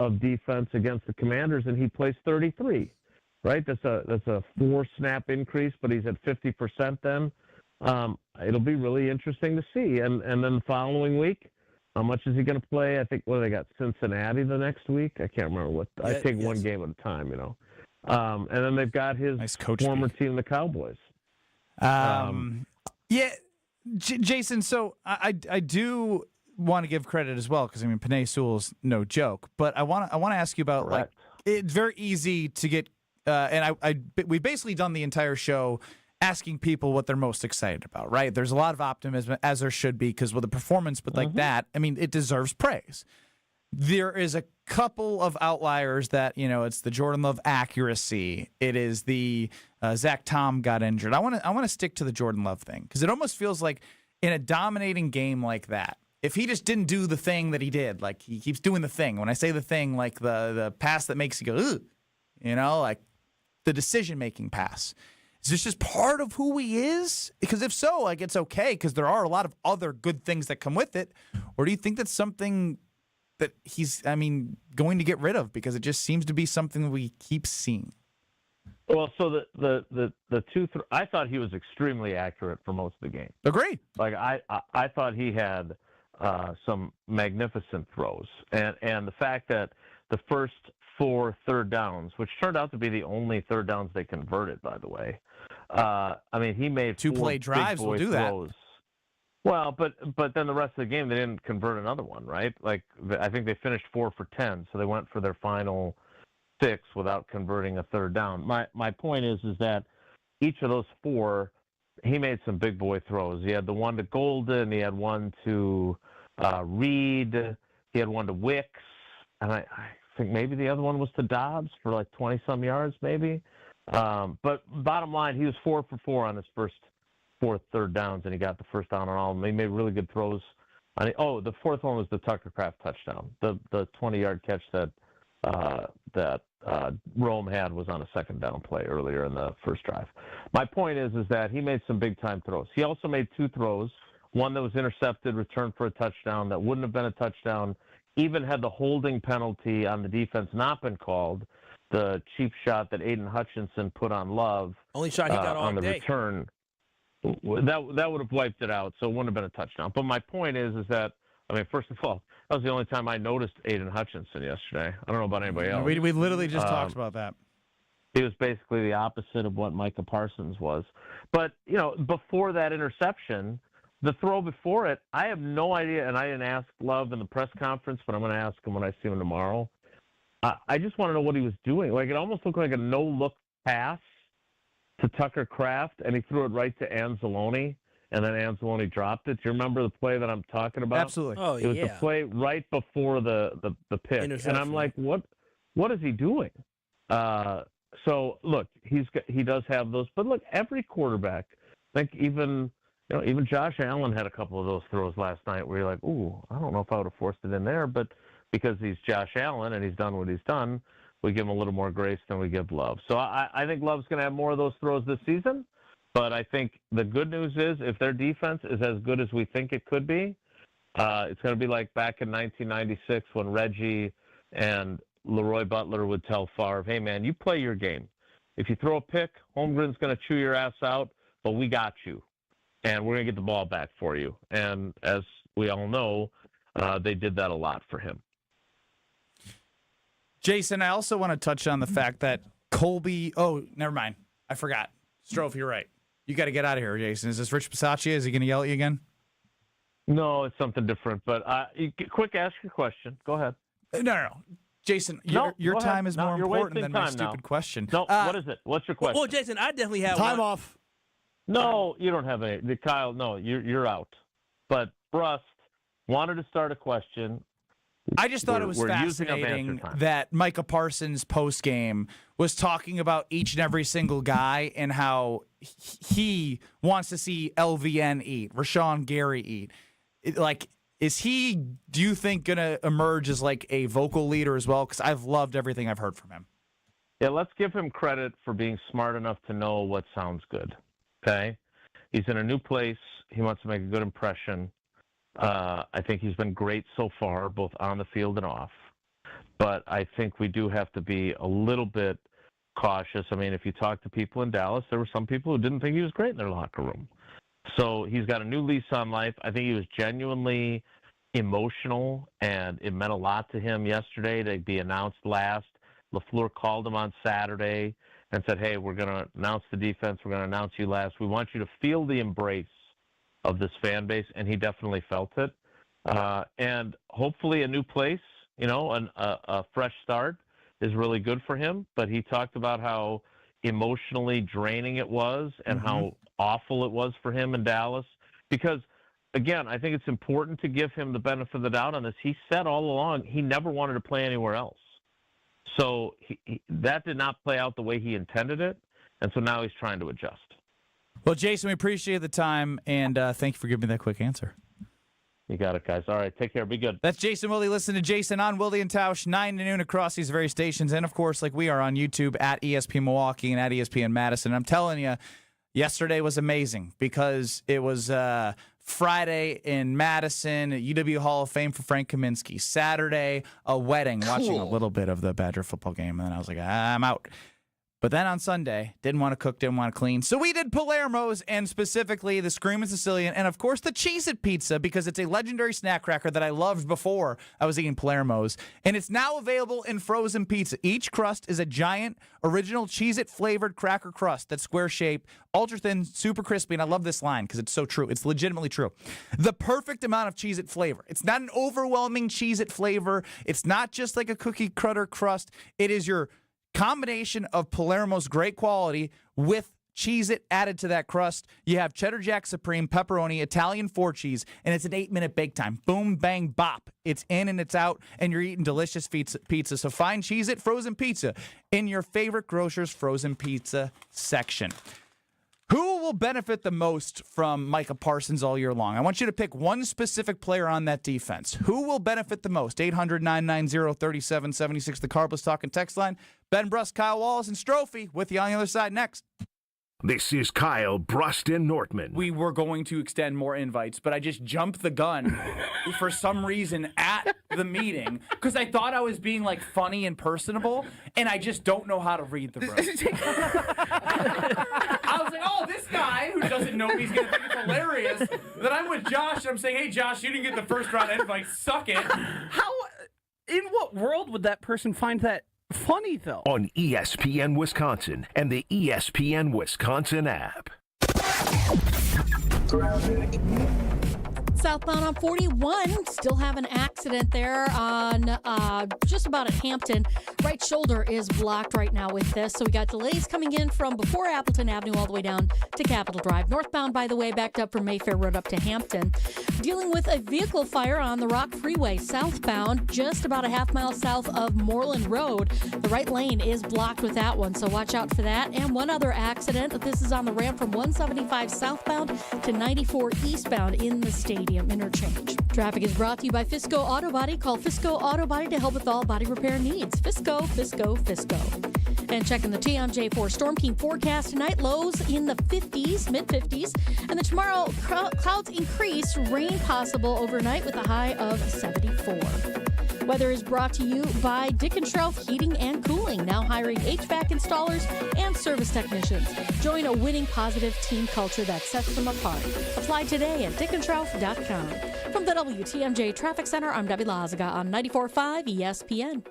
of defense against the Commanders, and he plays 33, right? That's a 4-snap increase, but he's at 50% then. It'll be really interesting to see. And then the following week, how much is he going to play? I think, they got Cincinnati the next week. I can't remember what. I take one game at a time, And then they've got his former team, the Cowboys. Yeah, Jason, so I do want to give credit as well because Penei Sewell's no joke, but I want to ask you about it's very easy to get and we've basically done the entire show asking people what they're most excited about, right? There's a lot of optimism as there should be because with a performance but like that, it deserves praise. There is a couple of outliers that, it's the Jordan Love accuracy. It is the Zach Tom got injured. I want to stick to the Jordan Love thing because it almost feels like in a dominating game like that, if he just didn't do the thing that he did, like he keeps doing the thing. When I say the thing, like the pass that makes you go, ugh, like the decision-making pass. Is this just part of who he is? Because if so, it's okay because there are a lot of other good things that come with it. Or do you think that's something that he's, going to get rid of because it just seems to be something that we keep seeing? Well, so the I thought he was extremely accurate for most of the game. Agree. I thought he had some magnificent throws. And the fact that the first 4 third downs, which turned out to be the only third downs they converted, by the way. I mean, he made 2-play 4 drives big boy will do throws. that. Well, but then the rest of the game, they didn't convert another one, right? Like, I think they finished 4 for 10, so they went for their final 6 without converting a third down. My point is that each of those 4, he made some big boy throws. He had the one to Golden, he had one to Reed, he had one to Wicks, and I think maybe the other one was to Dobbs for like 20-some yards, maybe. But bottom line, he was 4 for 4 on his first 4 third downs, and he got the first down on all of them. He made really good throws. The fourth one was the Tucker Kraft touchdown. The 20-yard catch that Rome had was on a second down play earlier in the first drive. My point is that he made some big-time throws. He also made 2 throws, one that was intercepted, returned for a touchdown that wouldn't have been a touchdown, even had the holding penalty on the defense not been called, the cheap shot that Aiden Hutchinson put on Love. Only shot he got all on the day. return. That would have wiped it out, so it wouldn't have been a touchdown. But my point is that, I mean, first of all, that was the only time I noticed Aiden Hutchinson yesterday. I don't know about anybody else. We literally just talked about that. He was basically the opposite of what Micah Parsons was. But, before that interception, the throw before it, I have no idea, and I didn't ask Love in the press conference, but I'm going to ask him when I see him tomorrow. I just want to know what he was doing. Like, it almost looked like a no-look pass to Tucker Kraft, and he threw it right to Anzalone, and then Anzalone dropped it. Do you remember the play that I'm talking about? Absolutely. Oh, It was the play right before the pick. And I'm like, what is he doing? So, look, he does have those. But, look, every quarterback, I think even Josh Allen had a couple of those throws last night where you're like, ooh, I don't know if I would have forced it in there. But because he's Josh Allen and he's done what he's done, we give him a little more grace than we give Love. So I think Love's going to have more of those throws this season. But I think the good news is if their defense is as good as we think it could be, it's going to be like back in 1996 when Reggie and Leroy Butler would tell Favre, hey, man, you play your game. If you throw a pick, Holmgren's going to chew your ass out, but we got you. And we're going to get the ball back for you. And as we all know, they did that a lot for him. Jason, I also want to touch on the fact that Colby. Oh, never mind. I forgot. Strofe, you're right. You got to get out of here, Jason. Is this Rich Bisaccia? Is he going to yell at you again? No, it's something different. But quick, ask your question. Go ahead. No. Jason, your time is more important than my stupid question. No, what is it? What's your question? Well, Jason, I definitely have time one. off. No, you don't have any. Kyle, no, you're out. But Brust wanted to start a question. I just thought it was fascinating that Micah Parsons postgame was talking about each and every single guy and how he wants to see LVN eat, Rashawn Gary eat. Is he, do you think, going to emerge as like a vocal leader as well? Because I've loved everything I've heard from him. Yeah, let's give him credit for being smart enough to know what sounds good. Okay? He's in a new place. He wants to make a good impression. I think he's been great so far, both on the field and off. But I think we do have to be a little bit cautious. I mean, if you talk to people in Dallas, there were some people who didn't think he was great in their locker room. So he's got a new lease on life. I think he was genuinely emotional, and it meant a lot to him yesterday to be announced last. LaFleur called him on Saturday and said, hey, we're going to announce the defense. We're going to announce you last. We want you to feel the embrace of this fan base, and he definitely felt it. And hopefully a new place, a fresh start is really good for him. But he talked about how emotionally draining it was and how awful it was for him in Dallas. Because, again, I think it's important to give him the benefit of the doubt on this. He said all along he never wanted to play anywhere else. So that did not play out the way he intended it, and so now he's trying to adjust. Well, Jason, we appreciate the time, and thank you for giving me that quick answer. You got it, guys. All right, take care. Be good. That's Jason Willie. Listen to Jason on Willie and Tausch, 9 to noon across these various stations. And, of course, like we are on YouTube at ESPN Milwaukee and at ESPN Madison. I'm telling you, yesterday was amazing because it was Friday in Madison, UW Hall of Fame for Frank Kaminsky. Saturday, a wedding, watching a little bit of the Badger football game. And then I was like, I'm out. But then on Sunday, didn't want to cook, didn't want to clean. So we did Palermo's, and specifically the Screamin' Sicilian, and of course the Cheez-It Pizza, because it's a legendary snack cracker that I loved before I was eating Palermo's. And it's now available in frozen pizza. Each crust is a giant, original Cheez-It flavored cracker crust that's square shaped, ultra thin, super crispy, and I love this line because it's so true. It's legitimately true. The perfect amount of Cheez-It flavor. It's not an overwhelming Cheez-It flavor. It's not just like a cookie cutter crust. It is your combination of Palermo's great quality with Cheez-It added to that crust. You have cheddar jack supreme, pepperoni, Italian 4 cheese, and it's an 8-minute bake time. Boom, bang, bop. It's in and it's out, and you're eating delicious pizza. So find Cheez-It frozen pizza in your favorite grocer's frozen pizza section. Who will benefit the most from Micah Parsons all year long? I want you to pick one specific player on that defense. Who will benefit the most? 800-990-3776, the Carbless Talking text line. Ben Brust, Kyle Wallace, and Strophy with you on the other side next. This is Kyle Brust and Nortman. We were going to extend more invites, but I just jumped the gun for some reason at the meeting because I thought I was being like funny and personable, and I just don't know how to read the room. I was like, oh, this guy who doesn't know me is going to think it's hilarious that I'm with Josh. And I'm saying, hey, Josh, you didn't get the first round invite. Suck it. How? In what world would that person find that funny, though? On ESPN Wisconsin and the ESPN Wisconsin app. Southbound on 41, still have an accident there on just about at Hampton. Right shoulder is blocked right now with this. So we got delays coming in from before Appleton Avenue all the way down to Capitol Drive. Northbound, by the way, backed up from Mayfair Road up to Hampton. Dealing with a vehicle fire on the Rock Freeway southbound, just about a half mile south of Moreland Road. The right lane is blocked with that one, so watch out for that. And one other accident. This is on the ramp from 175 southbound to 94 eastbound in the stadium interchange. Traffic is brought to you by Fisco Auto Body. Call Fisco Auto Body to help with all body repair needs. Fisco, Fisco, Fisco. And checking the TMJ for Storm King forecast tonight, lows in the 50s, mid-50s. And then tomorrow, clouds increase, rain possible overnight with a high of 74. Weather is brought to you by Dickenschroff Heating and Cooling, now hiring HVAC installers and service technicians. Join a winning positive team culture that sets them apart. Apply today at dickenschroff.com. From the WTMJ Traffic Center, I'm Debbie Lazaga on 94.5 ESPN.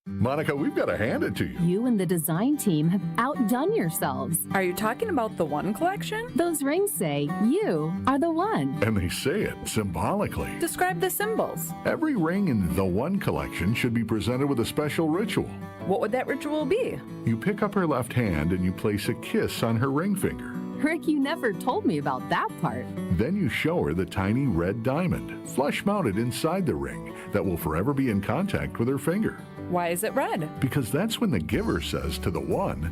Monica, we've got to hand it to you. You and the design team have outdone yourselves. Are you talking about the One collection? Those rings say you are the one. And they say it symbolically. Describe the symbols. Every ring in the One collection should be presented with a special ritual. What would that ritual be? You pick up her left hand and you place a kiss on her ring finger. Rick, you never told me about that part. Then you show her the tiny red diamond, flush mounted inside the ring, that will forever be in contact with her finger. Why is it red? Because that's when the giver says to the one,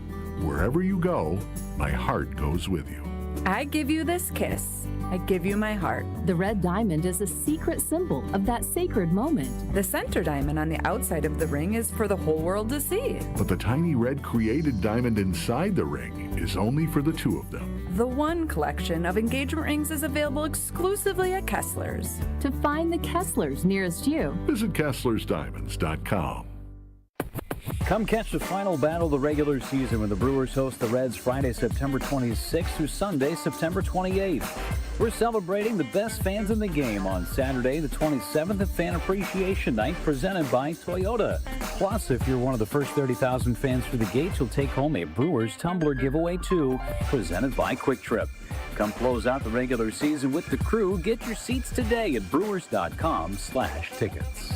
wherever you go, my heart goes with you. I give you this kiss. I give you my heart. The red diamond is a secret symbol of that sacred moment. The center diamond on the outside of the ring is for the whole world to see. But the tiny red created diamond inside the ring is only for the two of them. The One collection of engagement rings is available exclusively at Kessler's. To find the Kesslers nearest you, visit KesslersDiamonds.com. Come catch the final battle of the regular season when the Brewers host the Reds Friday, September 26th through Sunday, September 28th. We're celebrating the best fans in the game on Saturday, the 27th at Fan Appreciation Night, presented by Toyota. Plus, if you're one of the first 30,000 fans through the gates, you'll take home a Brewers Tumbler giveaway too, presented by Quick Trip. Come close out the regular season with the crew. Get your seats today at brewers.com/tickets.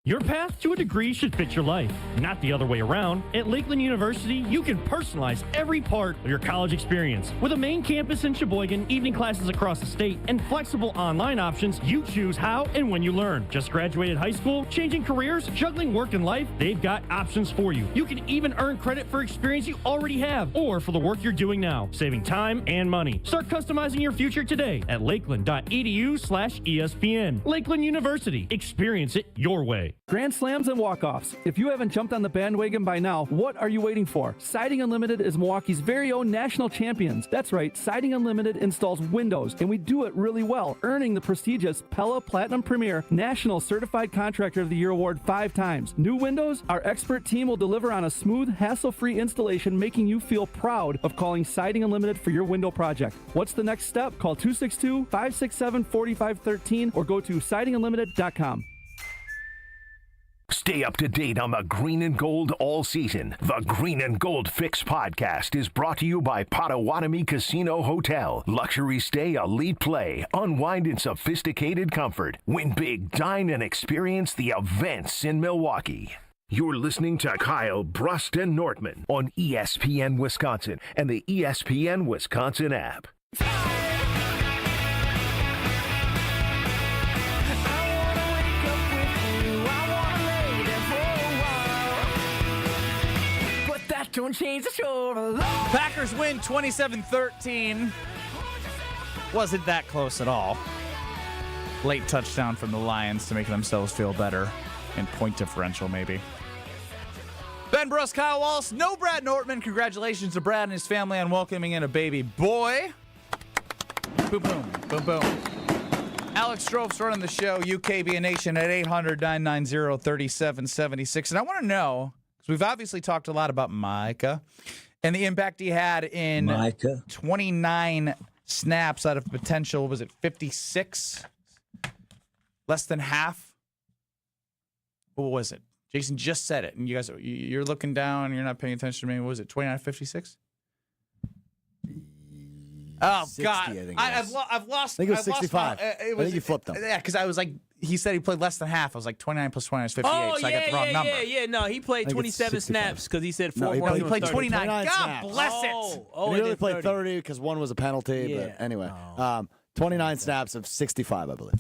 Your path to a degree should fit your life, not the other way around. At Lakeland University, you can personalize every part of your college experience. With a main campus in Sheboygan, evening classes across the state, and flexible online options, you choose how and when you learn. Just graduated high school, changing careers, juggling work and life, they've got options for you. You can even earn credit for experience you already have or for the work you're doing now, saving time and money. Start customizing your future today at lakeland.edu/ESPN. Lakeland University. Experience it your way. grand slams, and walk-offs. If you haven't jumped on the bandwagon by now, what are you waiting for? Siding Unlimited is Milwaukee's very own national champions. That's right, Siding Unlimited installs windows, and we do it really well, earning the prestigious Pella Platinum Premier National Certified Contractor of the Year award 5 times. New windows? Our expert team will deliver on a smooth, hassle-free installation, making you feel proud of calling Siding Unlimited for your window project. What's the next step? Call 262-567-4513 or go to sidingunlimited.com. Stay up to date on the green and gold all season. The Green and Gold Fix podcast is brought to you by Potawatomi Casino Hotel. Luxury stay, elite play, unwind in sophisticated comfort. Win big, dine, and experience the events in Milwaukee. You're listening to Kyle, Brust, and Nortman on ESPN Wisconsin and the ESPN Wisconsin app. Don't change the show. Packers win 27-13. Wasn't that close at all. Late touchdown from the Lions to make themselves feel better. And point differential, maybe. Ben Bruss, Kyle Wallace, no Brad Nortman. Congratulations to Brad and his family on welcoming in a baby boy. Boom, boom, boom, boom. Alex Strouf's running the show, UKBN Nation at 800-990-3776. And I want to know, because we've obviously talked a lot about Micah and the impact he had in 29 snaps out of potential, was it 56? Less than half? What was it? Jason just said it, and you guys, you're looking down, you're not paying attention to me. What was it, 29-56? Oh, 60, God. I think I've lost. I think it was 65. I think you flipped them. Yeah, because I was like, he said he played less than half. I was like, 29 plus 29 is 58, Oh, so I got the wrong number. yeah. No, he played 27 snaps because he said 4 No, he more. played- He played 29. God snaps. bless it. And he really played 30 because one was a penalty. Yeah. But anyway, 29 snaps of 65, I believe.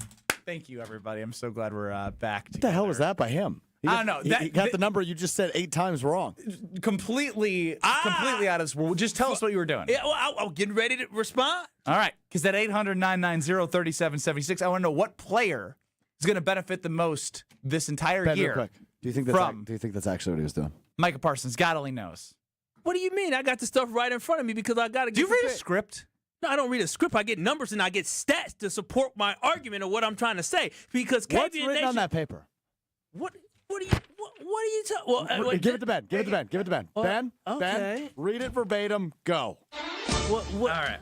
Thank you, everybody. I'm so glad we're back. What the hell was that by him? I don't know. He got the number you just said 8 times wrong. Completely out of this world. Just tell us what you were doing. Yeah, well, I'm getting ready to respond. All right, because at 800-990-3776, I want to know what player is going to benefit the most this entire Ben, year. real quick. Do you think that's actually what he was doing? Micah Parsons, God only knows. What do you mean? I got the stuff right in front of me because I got to get. Do you read a prepared. script? No, I don't read a script. I get numbers and I get stats to support my argument of what I'm trying to say. Because What's KBN written Nation, on that paper? What are you talking? Well, Give it to Ben. Give it to Ben. Give it to Ben. Ben, okay. read it verbatim. Go. What? All right.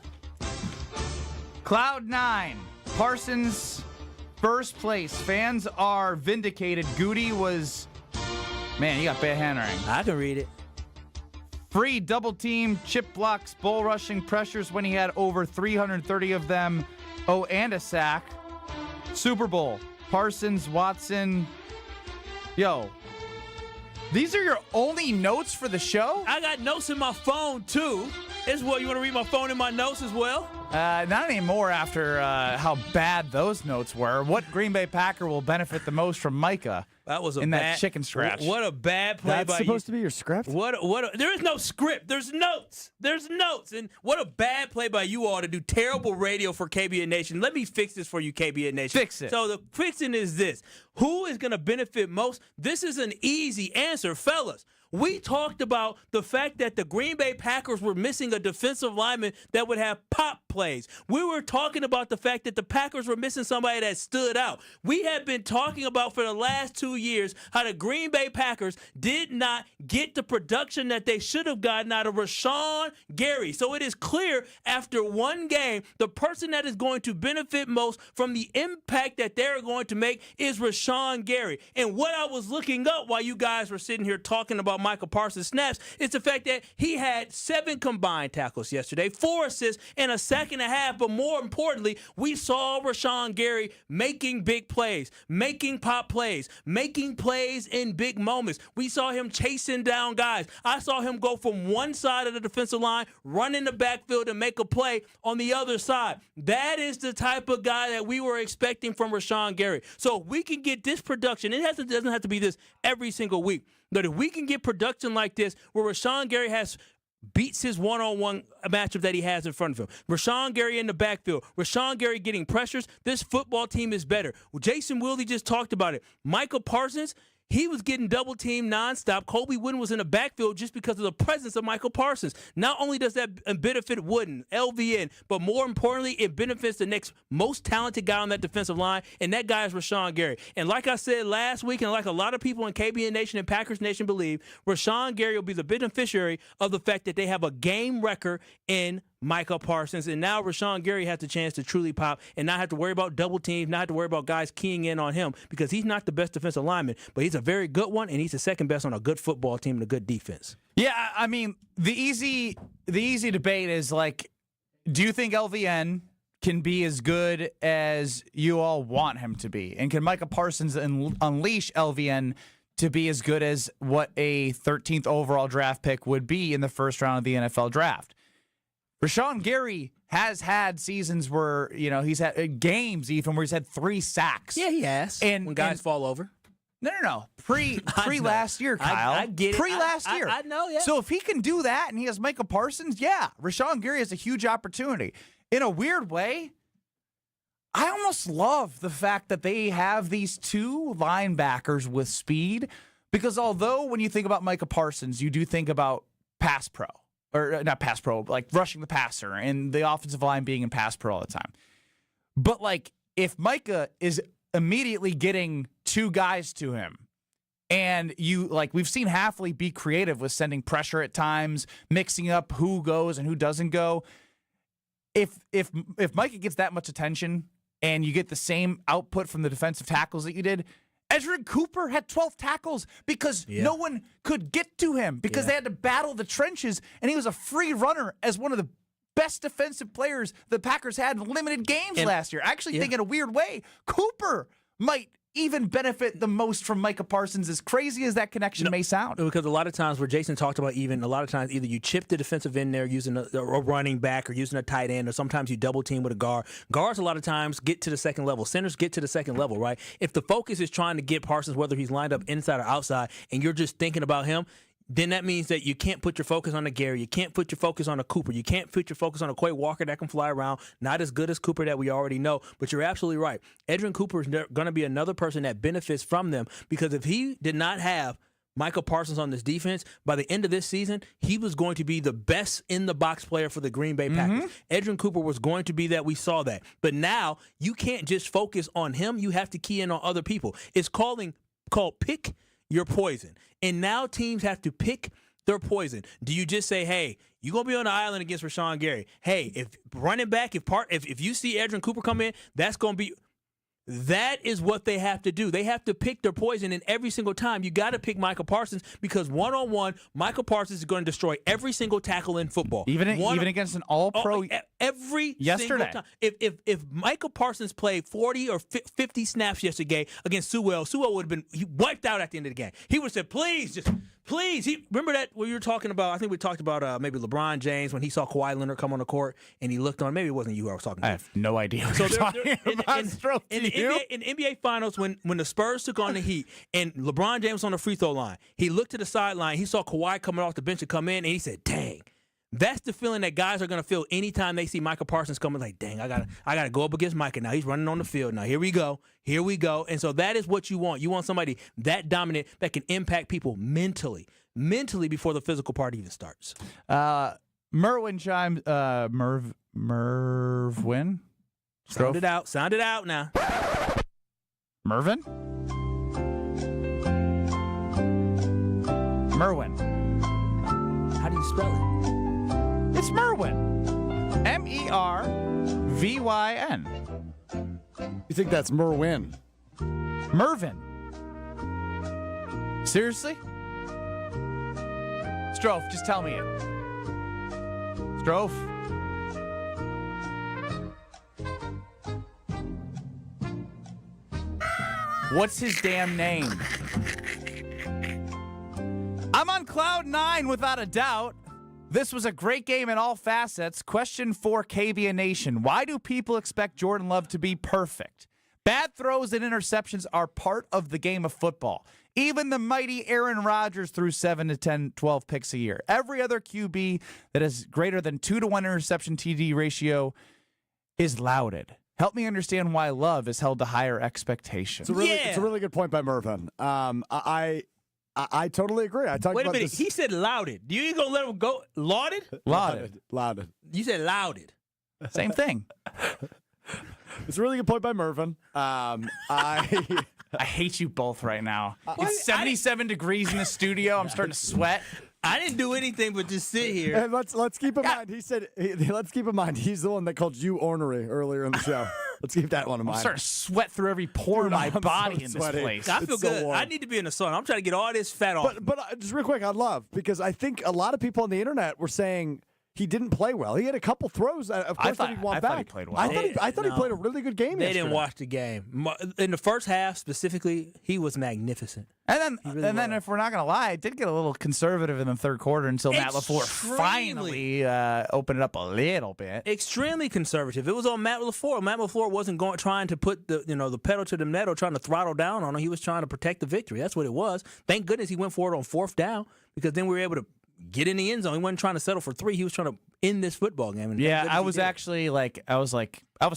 Cloud 9. Parsons, first place. Fans are vindicated. Goody was... Man, you got bad handwriting. I can read it. Free double team, chip blocks, bull rushing pressures when he had over 330 of them. Oh, and a sack. Super Bowl. Parsons, Watson. Yo. These are your only notes for the show? I got notes in my phone, too. As well, you want to read my phone and my notes as well? Not anymore after how bad those notes were. What Green Bay Packer will benefit the most from Micah that was that chicken scratch? What a bad play That's by supposed to be your script? There is no script. There's notes. And what a bad play by you all to do terrible radio for KBN Nation. Let me fix this for you, KBN Nation. Fix it. So the fixing is this. Who is going to benefit most? This is an easy answer, fellas. We talked about the fact that the Green Bay Packers were missing a defensive lineman that would have pop plays. We were talking about the fact that the Packers were missing somebody that stood out. We have been talking about for the last 2 years how the Green Bay Packers did not get the production that they should have gotten out of Rashawn Gary. So it is clear after one game, the person that is going to benefit most from the impact that they're going to make is Rashawn Gary. And what I was looking up while you guys were sitting here talking about Michael Parsons snaps is the fact that he had 7 combined tackles yesterday, 4 assists, and a sack and a half. But more importantly, we saw Rashawn Gary making big plays, making pop plays, making plays in big moments. We saw him chasing down guys. I saw him go from one side of the defensive line, run in the backfield, and make a play on the other side. That is the type of guy that we were expecting from Rashawn Gary. So if we can get this production, doesn't have to be this every single week. But if we can get production like this, where Rashawn Gary beats his one-on-one matchup that he has in front of him, Rashawn Gary in the backfield, Rashawn Gary getting pressures, this football team is better. Jason Wilde just talked about it. Michael Parsons, he was getting double teamed nonstop. Kobe Wooden was in the backfield just because of the presence of Michael Parsons. Not only does that benefit Wooden, LVN, but more importantly, it benefits the next most talented guy on that defensive line, and that guy is Rashawn Gary. And like I said last week, and like a lot of people in KBN Nation and Packers Nation believe, Rashawn Gary will be the beneficiary of the fact that they have a game wrecker in Michael Parsons, and now Rashawn Gary has the chance to truly pop and not have to worry about double teams, not have to worry about guys keying in on him, because he's not the best defensive lineman, but he's a very good one, and he's the second best on a good football team and a good defense. Yeah, I mean, the easy debate is like, do you think LVN can be as good as you all want him to be? And can Micah Parsons unleash LVN to be as good as what a 13th overall draft pick would be in the first round of the NFL draft? Rashawn Gary has had seasons where, he's had games even where he's had 3 sacks. Yeah, he has. And when guys fall over. No. Pre last year, Kyle. I get it. Pre last year. I know, yeah. So if he can do that and he has Micah Parsons, yeah, Rashawn Gary has a huge opportunity. In a weird way, I almost love the fact that they have these 2 linebackers with speed, because although when you think about Micah Parsons, you do think about pass pro. Or not pass pro, like rushing the passer and the offensive line being in pass pro all the time. But, like, if Micah is immediately getting 2 guys to him, and we've seen Hafley be creative with sending pressure at times, mixing up who goes and who doesn't go. If Micah gets that much attention and you get the same output from the defensive tackles that you did, Edgerrin Cooper had 12 tackles because no one could get to him because they had to battle the trenches, and he was a free runner as one of the best defensive players the Packers had in limited games last year. I actually think in a weird way, Cooper might even benefit the most from Micah Parsons, as crazy as that connection may sound. Because a lot of times where Jason talked about, even a lot of times either you chip the defensive end there using a running back or using a tight end, or sometimes you double team with a guard. Guards a lot of times get to the second level. Centers get to the second level, right? If the focus is trying to get Parsons, whether he's lined up inside or outside, and you're just thinking about him, then that means that you can't put your focus on a Gary. You can't put your focus on a Cooper. You can't put your focus on a Quay Walker that can fly around. Not as good as Cooper that we already know, but you're absolutely right. Edgerrin Cooper is going to be another person that benefits from them, because if he did not have Michael Parsons on this defense, by the end of this season, he was going to be the best in-the-box player for the Green Bay Packers. Edgerrin Cooper was going to be that. We saw that. But now you can't just focus on him. You have to key in on other people. It's called pick your poison. And now teams have to pick their poison. Do you just say, hey, you're going to be on the island against Rashawn Gary. Hey, if running back, if you see Edgerrin Cooper come in, that's going to be – that is what they have to do. They have to pick their poison, and every single time you got to pick Michael Parsons, because one-on-one, Michael Parsons is going to destroy every single tackle in football. Even against an all-pro every yesterday. Single time. If Michael Parsons played 40 or 50 snaps yesterday against Sewell would have been wiped out at the end of the game. He would have said, please. Remember that when you were talking about, I think we talked about maybe LeBron James when he saw Kawhi Leonard come on the court and he looked on, maybe it wasn't you I was talking to. I have no idea what you're talking about. In the NBA Finals, when the Spurs took on the Heat and LeBron James was on the free throw line, he looked to the sideline, he saw Kawhi coming off the bench to come in, and he said, dang. That's the feeling that guys are going to feel anytime they see Michael Parsons coming, like, dang, I gotta go up against Micah now. He's running on the field now. Here we go. And so that is what you want. You want somebody that dominant that can impact people mentally before the physical part even starts. Merwin chimes. Mervin. Sound it out now. Mervin. Merwin. How do you spell it? It's Merwin. Mervyn. You think that's Merwin? Mervin. Seriously? Strofe, just tell me it. Strofe. What's his damn name? I'm on cloud 9 without a doubt. This was a great game in all facets. Question for KBN Nation. Why do people expect Jordan Love to be perfect? Bad throws and interceptions are part of the game of football. Even the mighty Aaron Rodgers threw 7 to 10, 12 picks a year. Every other QB that has greater than 2-to-1 interception TD ratio is lauded. Help me understand why love is held to higher expectations. It's a really good point by Mervin. I totally agree. I talked Wait a about minute. this. He said lauded. You ain't gonna let him go lauded? Lauded. You said lauded. Same thing. It's a really good point by Mervin. I hate you both right now. It's 77 degrees in the studio. I'm starting to sweat. I didn't do anything but just sit here. And let's keep in mind. He said, let's keep in mind. He's the one that called you ornery earlier in the show. Let's keep that one in mind. I'm starting to sweat through every pore of my body in this place. I feel good. I need to be in the sun. I'm trying to get all this fat off. But just real quick on love, because I think a lot of people on the internet were saying he didn't play well. He had a couple throws, of course, that he won back. Thought he played well. I thought he played a really good game They yesterday. didn't watch the game. In the first half, specifically, he was magnificent. And then, if we're not going to lie, it did get a little conservative in the third quarter until Matt LaFleur finally opened it up a little bit. Extremely conservative. It was on Matt LaFleur. Matt LaFleur wasn't trying to put the pedal to the metal, trying to throttle down on him. He was trying to protect the victory. That's what it was. Thank goodness he went for it on fourth down, because then we were able to get in the end zone. He wasn't trying to settle for 3. He was trying to end this football game. Yeah, I was actually I was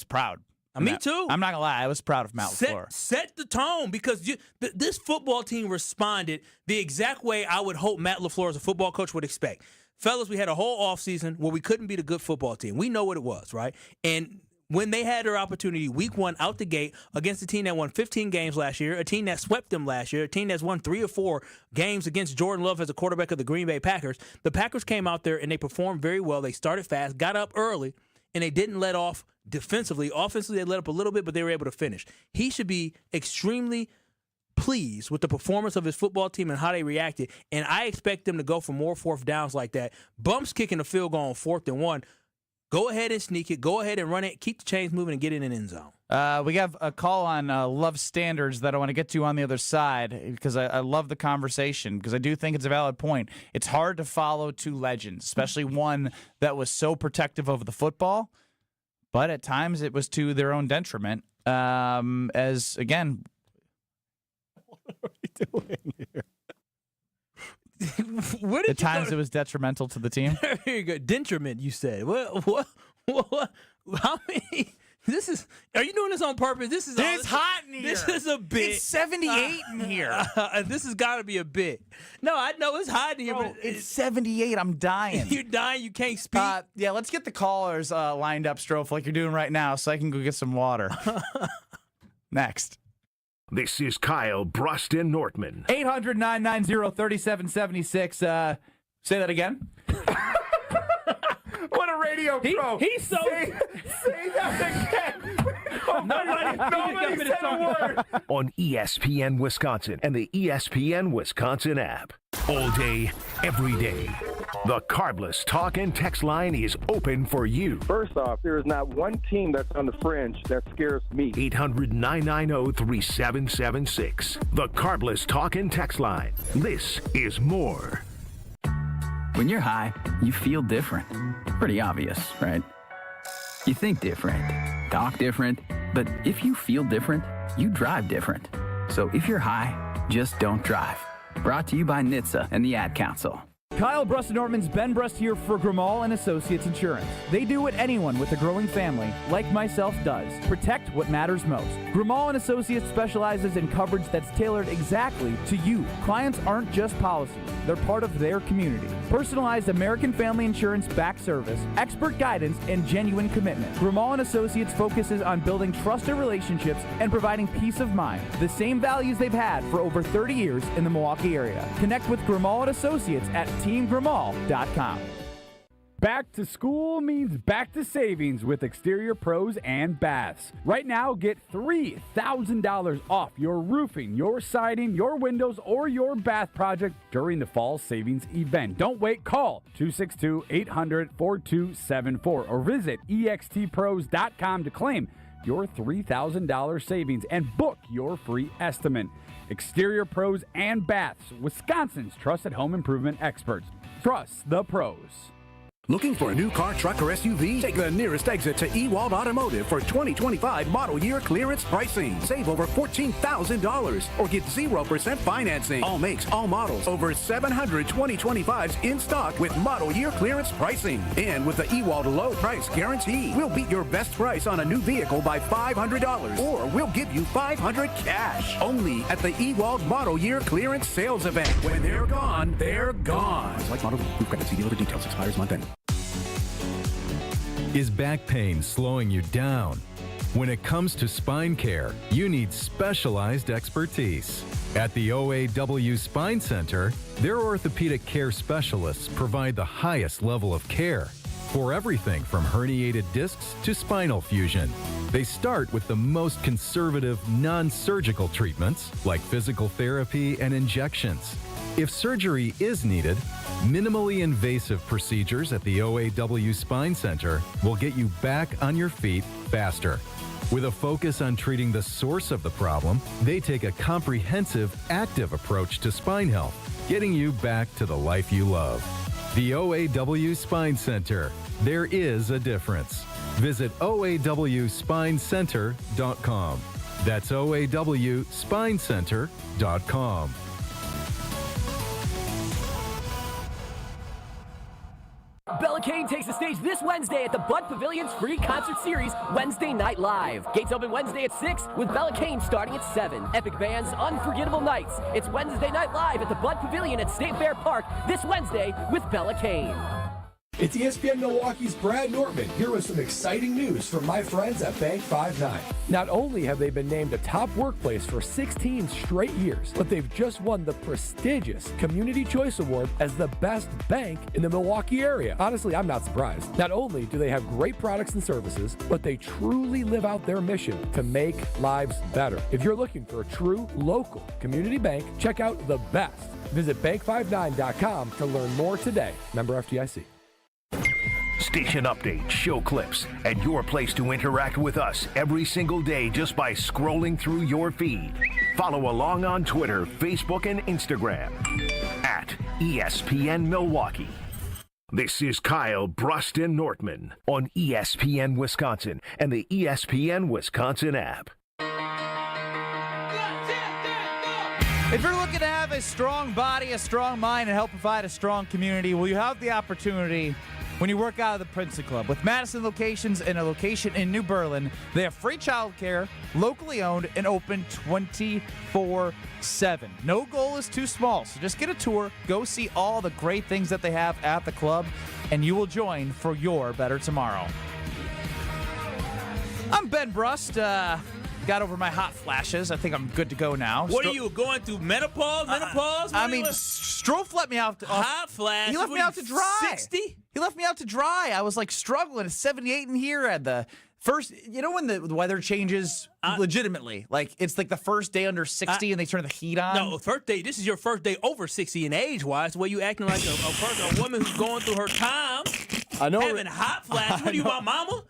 proud. Me too. I'm not gonna lie, I was proud of Matt LaFleur. Set the tone, because this football team responded the exact way I would hope Matt LaFleur as a football coach would expect. Fellas, we had a whole offseason where we couldn't beat a good football team. We know what it was, right? And when they had their opportunity, week 1 out the gate against a team that won 15 games last year, a team that swept them last year, a team that's won 3 or 4 games against Jordan Love as a quarterback of the Green Bay Packers, the Packers came out there and they performed very well. They started fast, got up early, and they didn't let off defensively. Offensively, they let up a little bit, but they were able to finish. He should be extremely pleased with the performance of his football team and how they reacted, and I expect them to go for more fourth downs like that. Bumps kicking the field goal on 4th and 1. Go ahead and sneak it. Go ahead and run it. Keep the chains moving and get in an end zone. We have a call on love standards that I want to get to on the other side, because I love the conversation, because I do think it's a valid point. It's hard to follow 2 legends, especially one that was so protective of the football, but at times it was to their own detriment. As, again... What are we doing here? At times it was detrimental to the team. Here you go. Detriment, you said. What? How many? Are you doing this on purpose? It's hot in here. This is a bit. It's 78 in here. This has got to be a bit. No, I know it's hot in here, Bro, but it's 78. I'm dying. You're dying. You can't speak. Yeah, let's get the callers lined up, Strofe, like you're doing right now, so I can go get some water. Next. This is Kyle Bruston Nortman. 800-990-3776. Say that again. What a radio pro. He's so... Say that again. Nobody said a word. On ESPN Wisconsin and the ESPN Wisconsin app. All day, every day. The Carbless talk and text line is open for you. First off, there is not one team that's on the fringe that scares me. 800-990-3776. The Carbless talk and text line. This is more. When you're high, you feel different. Pretty obvious, right? You think different, talk different, but if you feel different, you drive different. So if you're high, just don't drive. Brought to you by NHTSA and the Ad Council. Kyle Brust-Nortman's Ben Brust here for Grimal & Associates Insurance. They do what anyone with a growing family, like myself, does. Protect what matters most. Grimal & Associates specializes in coverage that's tailored exactly to you. Clients aren't just policies. They're part of their community. Personalized American Family Insurance back service, expert guidance, and genuine commitment. Grimal & Associates focuses on building trusted relationships and providing peace of mind. The same values they've had for over 30 years in the Milwaukee area. Connect with Grimal & Associates at teamgrimal.com. Back to school means back to savings with Exterior Pros and Baths. Right now, get $3,000 off your roofing, your siding, your windows, or your bath project during the fall savings event. Don't wait. Call 262-800-4274 or visit extpros.com to claim your $3,000 savings and book your free estimate. Exterior Pros and Baths, Wisconsin's trusted home improvement experts. Trust the pros. Looking for a new car, truck, or SUV? Take the nearest exit to Ewald Automotive for 2025 model year clearance pricing. Save over $14,000 or get 0% financing. All makes, all models. Over 700 2025s in stock with model year clearance pricing. And with the Ewald low price guarantee, we'll beat your best price on a new vehicle by $500 or we'll give you $500 cash. Only at the Ewald model year clearance sales event. When they're gone, they're gone. Select model, proof credit, see dealer for details. Expires month end. Is back pain slowing you down? When it comes to spine care, you need specialized expertise. At the OAW Spine Center, their orthopedic care specialists provide the highest level of care for everything from herniated discs to spinal fusion. They start with the most conservative, non-surgical treatments like physical therapy and injections. If surgery is needed, minimally invasive procedures at the OAW Spine Center will get you back on your feet faster. With a focus on treating the source of the problem, they take a comprehensive, active approach to spine health, getting you back to the life you love. The OAW Spine Center. There is a difference. Visit OAWspinecenter.com. That's OAWspinecenter.com. Bella Kane takes the stage this Wednesday at the Bud Pavilion's free concert series, Wednesday Night Live. Gates open Wednesday at 6 with Bella Kane starting at 7. Epic bands, unforgettable nights. It's Wednesday Night Live at the Bud Pavilion at State Fair Park this Wednesday with Bella Kane. It's ESPN Milwaukee's Brad Nortman here with some exciting news from my friends at Bank 5-9. Not only have they been named a top workplace for 16 straight years, but they've just won the prestigious Community Choice Award as the best bank in the Milwaukee area. Honestly, I'm not surprised. Not only do they have great products and services, but they truly live out their mission to make lives better. If you're looking for a true local community bank, check out the best. Visit bank59.com to learn more today. Member FDIC. Station updates, show clips, and your place to interact with us every single day just by scrolling through your feed. Follow along on Twitter, Facebook, and Instagram at ESPN Milwaukee. This is Kyle Bruston Nortman on ESPN Wisconsin and the ESPN Wisconsin app. If you're looking to have a strong body, a strong mind, and help provide a strong community, well, you have the opportunity when you work out of the Princeton Club. With Madison locations and a location in New Berlin, they have free childcare, locally owned, and open 24/7. No goal is too small, so just get a tour, go see all the great things that they have at the club, and you will join for your better tomorrow. I'm Ben Brust. Got over my hot flashes. I think I'm good to go now. What are you going through? Menopause? Strofe let me out. Hot flash. He left me out to dry. 60? He left me out to dry. I was like struggling. It's 78 in here at the first. You know when the weather changes legitimately? Like it's like the first day under 60 and they turn the heat on? No, first day. This is your first day over 60 in age-wise. The way you acting like a woman who's going through her time. I know. Having hot flashes. What are you, my mama?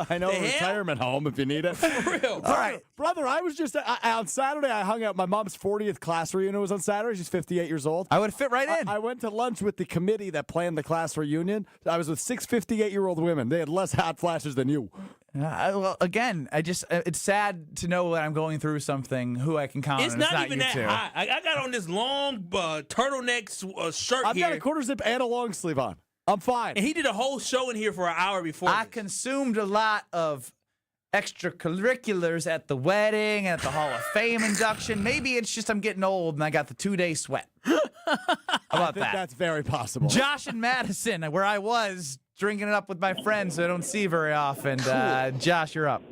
I know a retirement home if you need it. For real. All right, brother, I was just on Saturday. I hung out. My mom's 40th class reunion was on Saturday. She's 58 years old. I would fit right in. I went to lunch with the committee that planned the class reunion. I was with 6 58-year-old women. They had less hot flashes than you. Well, again, it's sad to know that I'm going through something who I can count on. It's not even that hot. I got on this long turtleneck shirt I've here. got a quarter zip and a long sleeve on. I'm fine. And he did a whole show in here for an hour before. I consumed a lot of extracurriculars at the wedding, at the Hall of Fame induction. Maybe it's just I'm getting old and I got the 2-day sweat. How about that? That's very possible. Josh and Madison, where I was drinking it up with my friends who I don't see very often. Josh, you're up.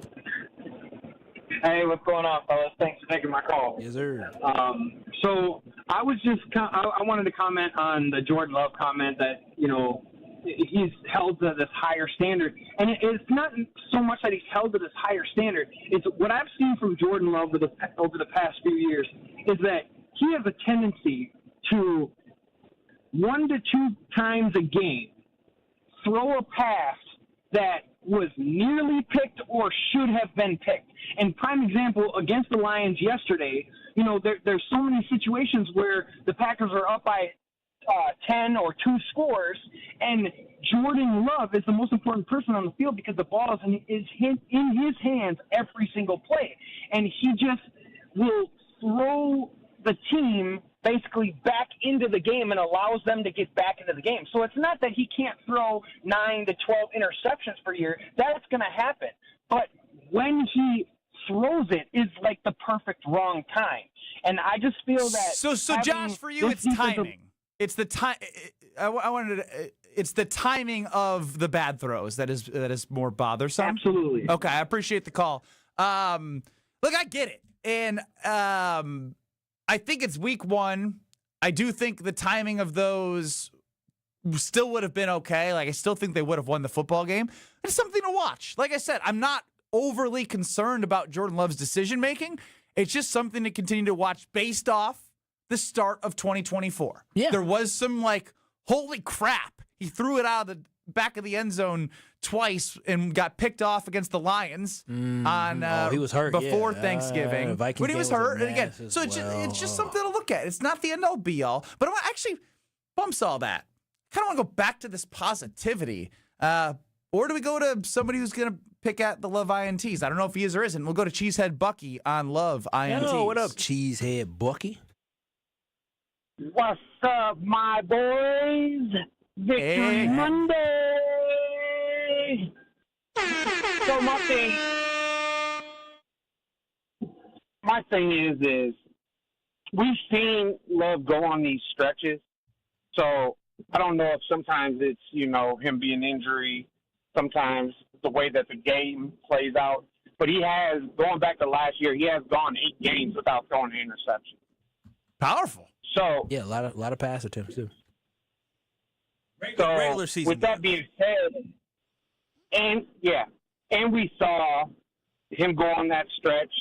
Hey, what's going on, fellas? Thanks for taking my call. Yes, sir. So I was just I wanted to comment on the Jordan Love comment that, you know, he's held to this higher standard. And it's not so much that he's held to this higher standard. It's what I've seen from Jordan Love over the past few years is that he has a tendency to 1 to 2 times a game throw a pass that was nearly picked or should have been picked. And prime example, against the Lions yesterday, you know, there's so many situations where the Packers are up by 10 or 2 scores, and Jordan Love is the most important person on the field because the ball is in his hands every single play. And he just will throw the team basically back into the game and allows them to get back into the game. So it's not that he can't throw 9 to 12 interceptions per year. That's going to happen. But when he throws it is like the perfect wrong time. And I just feel that. So Josh, for you, it's timing. It's the time. It's the timing of the bad throws that is more bothersome. Absolutely. Okay, I appreciate the call. Look, I get it, and I think it's week 1. I do think the timing of those still would have been okay. Like, I still think they would have won the football game. It's something to watch. Like I said, I'm not overly concerned about Jordan Love's decision making. It's just something to continue to watch based off the start of 2024. Yeah. There was some like, holy crap, he threw it out of the back of the end zone twice and got picked off against the Lions on he was hurt before Thanksgiving when he was hurt. And again, so it's just something to look at. It's not the end all be all, but I'm actually bumps all that. Kind of want to go back to this positivity. Or do we go to somebody who's going to pick at the Love INTs? I don't know if he is or isn't. We'll go to Cheesehead Bucky on Love INTs. Yo, what up, Cheesehead Bucky? What's up, my boys? Victory Monday. So my thing is we've seen Love go on these stretches. So I don't know if sometimes it's, him being injury, sometimes the way that the game plays out. But he has, going back to last year, he has gone 8 games without throwing an interception. Powerful. So yeah, a lot of pass attempts too. Regular season. With that being said, and we saw him go on that stretch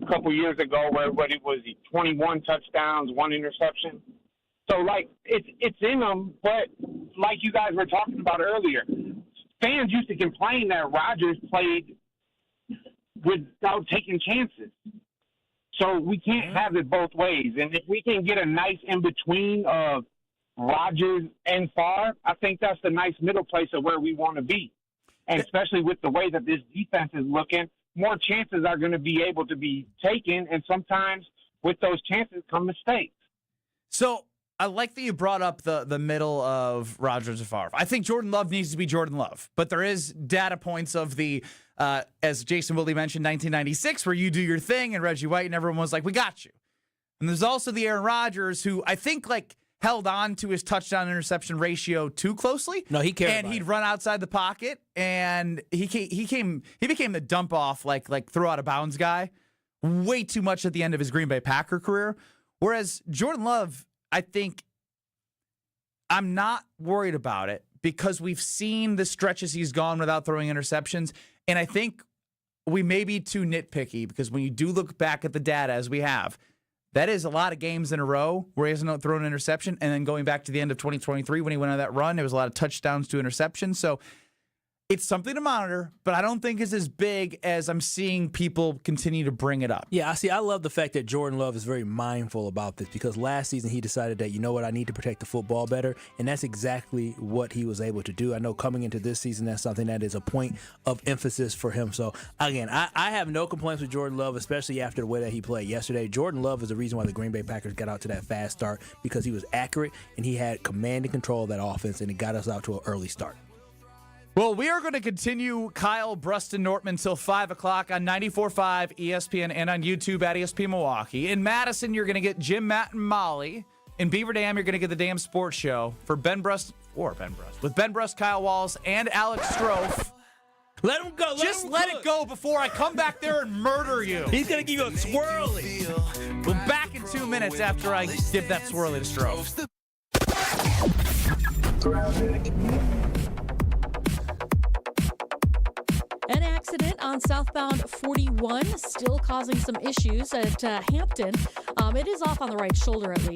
a couple years ago where it was 21 touchdowns, 1 interception. So like it's in him, but like you guys were talking about earlier, fans used to complain that Rodgers played without taking chances. So we can't have it both ways. And if we can get a nice in-between of Rodgers and Favre, I think that's the nice middle place of where we want to be. And especially with the way that this defense is looking, more chances are going to be able to be taken. And sometimes with those chances come mistakes. So I like that you brought up the middle of Rodgers and Favre. I think Jordan Love needs to be Jordan Love. But there is data points of the as Jason Willie mentioned, 1996, where you do your thing and Reggie White and everyone was like, we got you. And there's also the Aaron Rodgers who I think held on to his touchdown interception ratio too closely. No, he cared. And he'd run outside the pocket and he became the dump off, like throw out of bounds guy way too much at the end of his Green Bay Packer career. Whereas Jordan Love, I think I'm not worried about it because we've seen the stretches he's gone without throwing interceptions. And I think we may be too nitpicky because when you do look back at the data as we have, that is a lot of games in a row where he hasn't thrown an interception. And then going back to the end of 2023 when he went on that run, there was a lot of touchdowns to interceptions. So it's something to monitor, but I don't think it's as big as I'm seeing people continue to bring it up. Yeah, I love the fact that Jordan Love is very mindful about this because last season he decided that, I need to protect the football better, and that's exactly what he was able to do. I know coming into this season, that's something that is a point of emphasis for him. So, again, I have no complaints with Jordan Love, especially after the way that he played yesterday. Jordan Love is the reason why the Green Bay Packers got out to that fast start because he was accurate and he had command and control of that offense, and it got us out to an early start. Well, we are going to continue Kyle Bruston Nortman till 5 o'clock on 94.5 ESPN and on YouTube at ESPN Milwaukee. In Madison, you're going to get Jim, Matt, and Molly. In Beaver Dam, you're going to get the Damn Sports Show with Ben Brust, Kyle Walls, and Alex Strofe. Let him go. Just let it go before I come back there and murder you. He's going to give you a swirly. We'll back in 2 minutes after I give that swirly to Strofe. An accident on southbound 41 still causing some issues at Hampton. It is off on the right shoulder at least.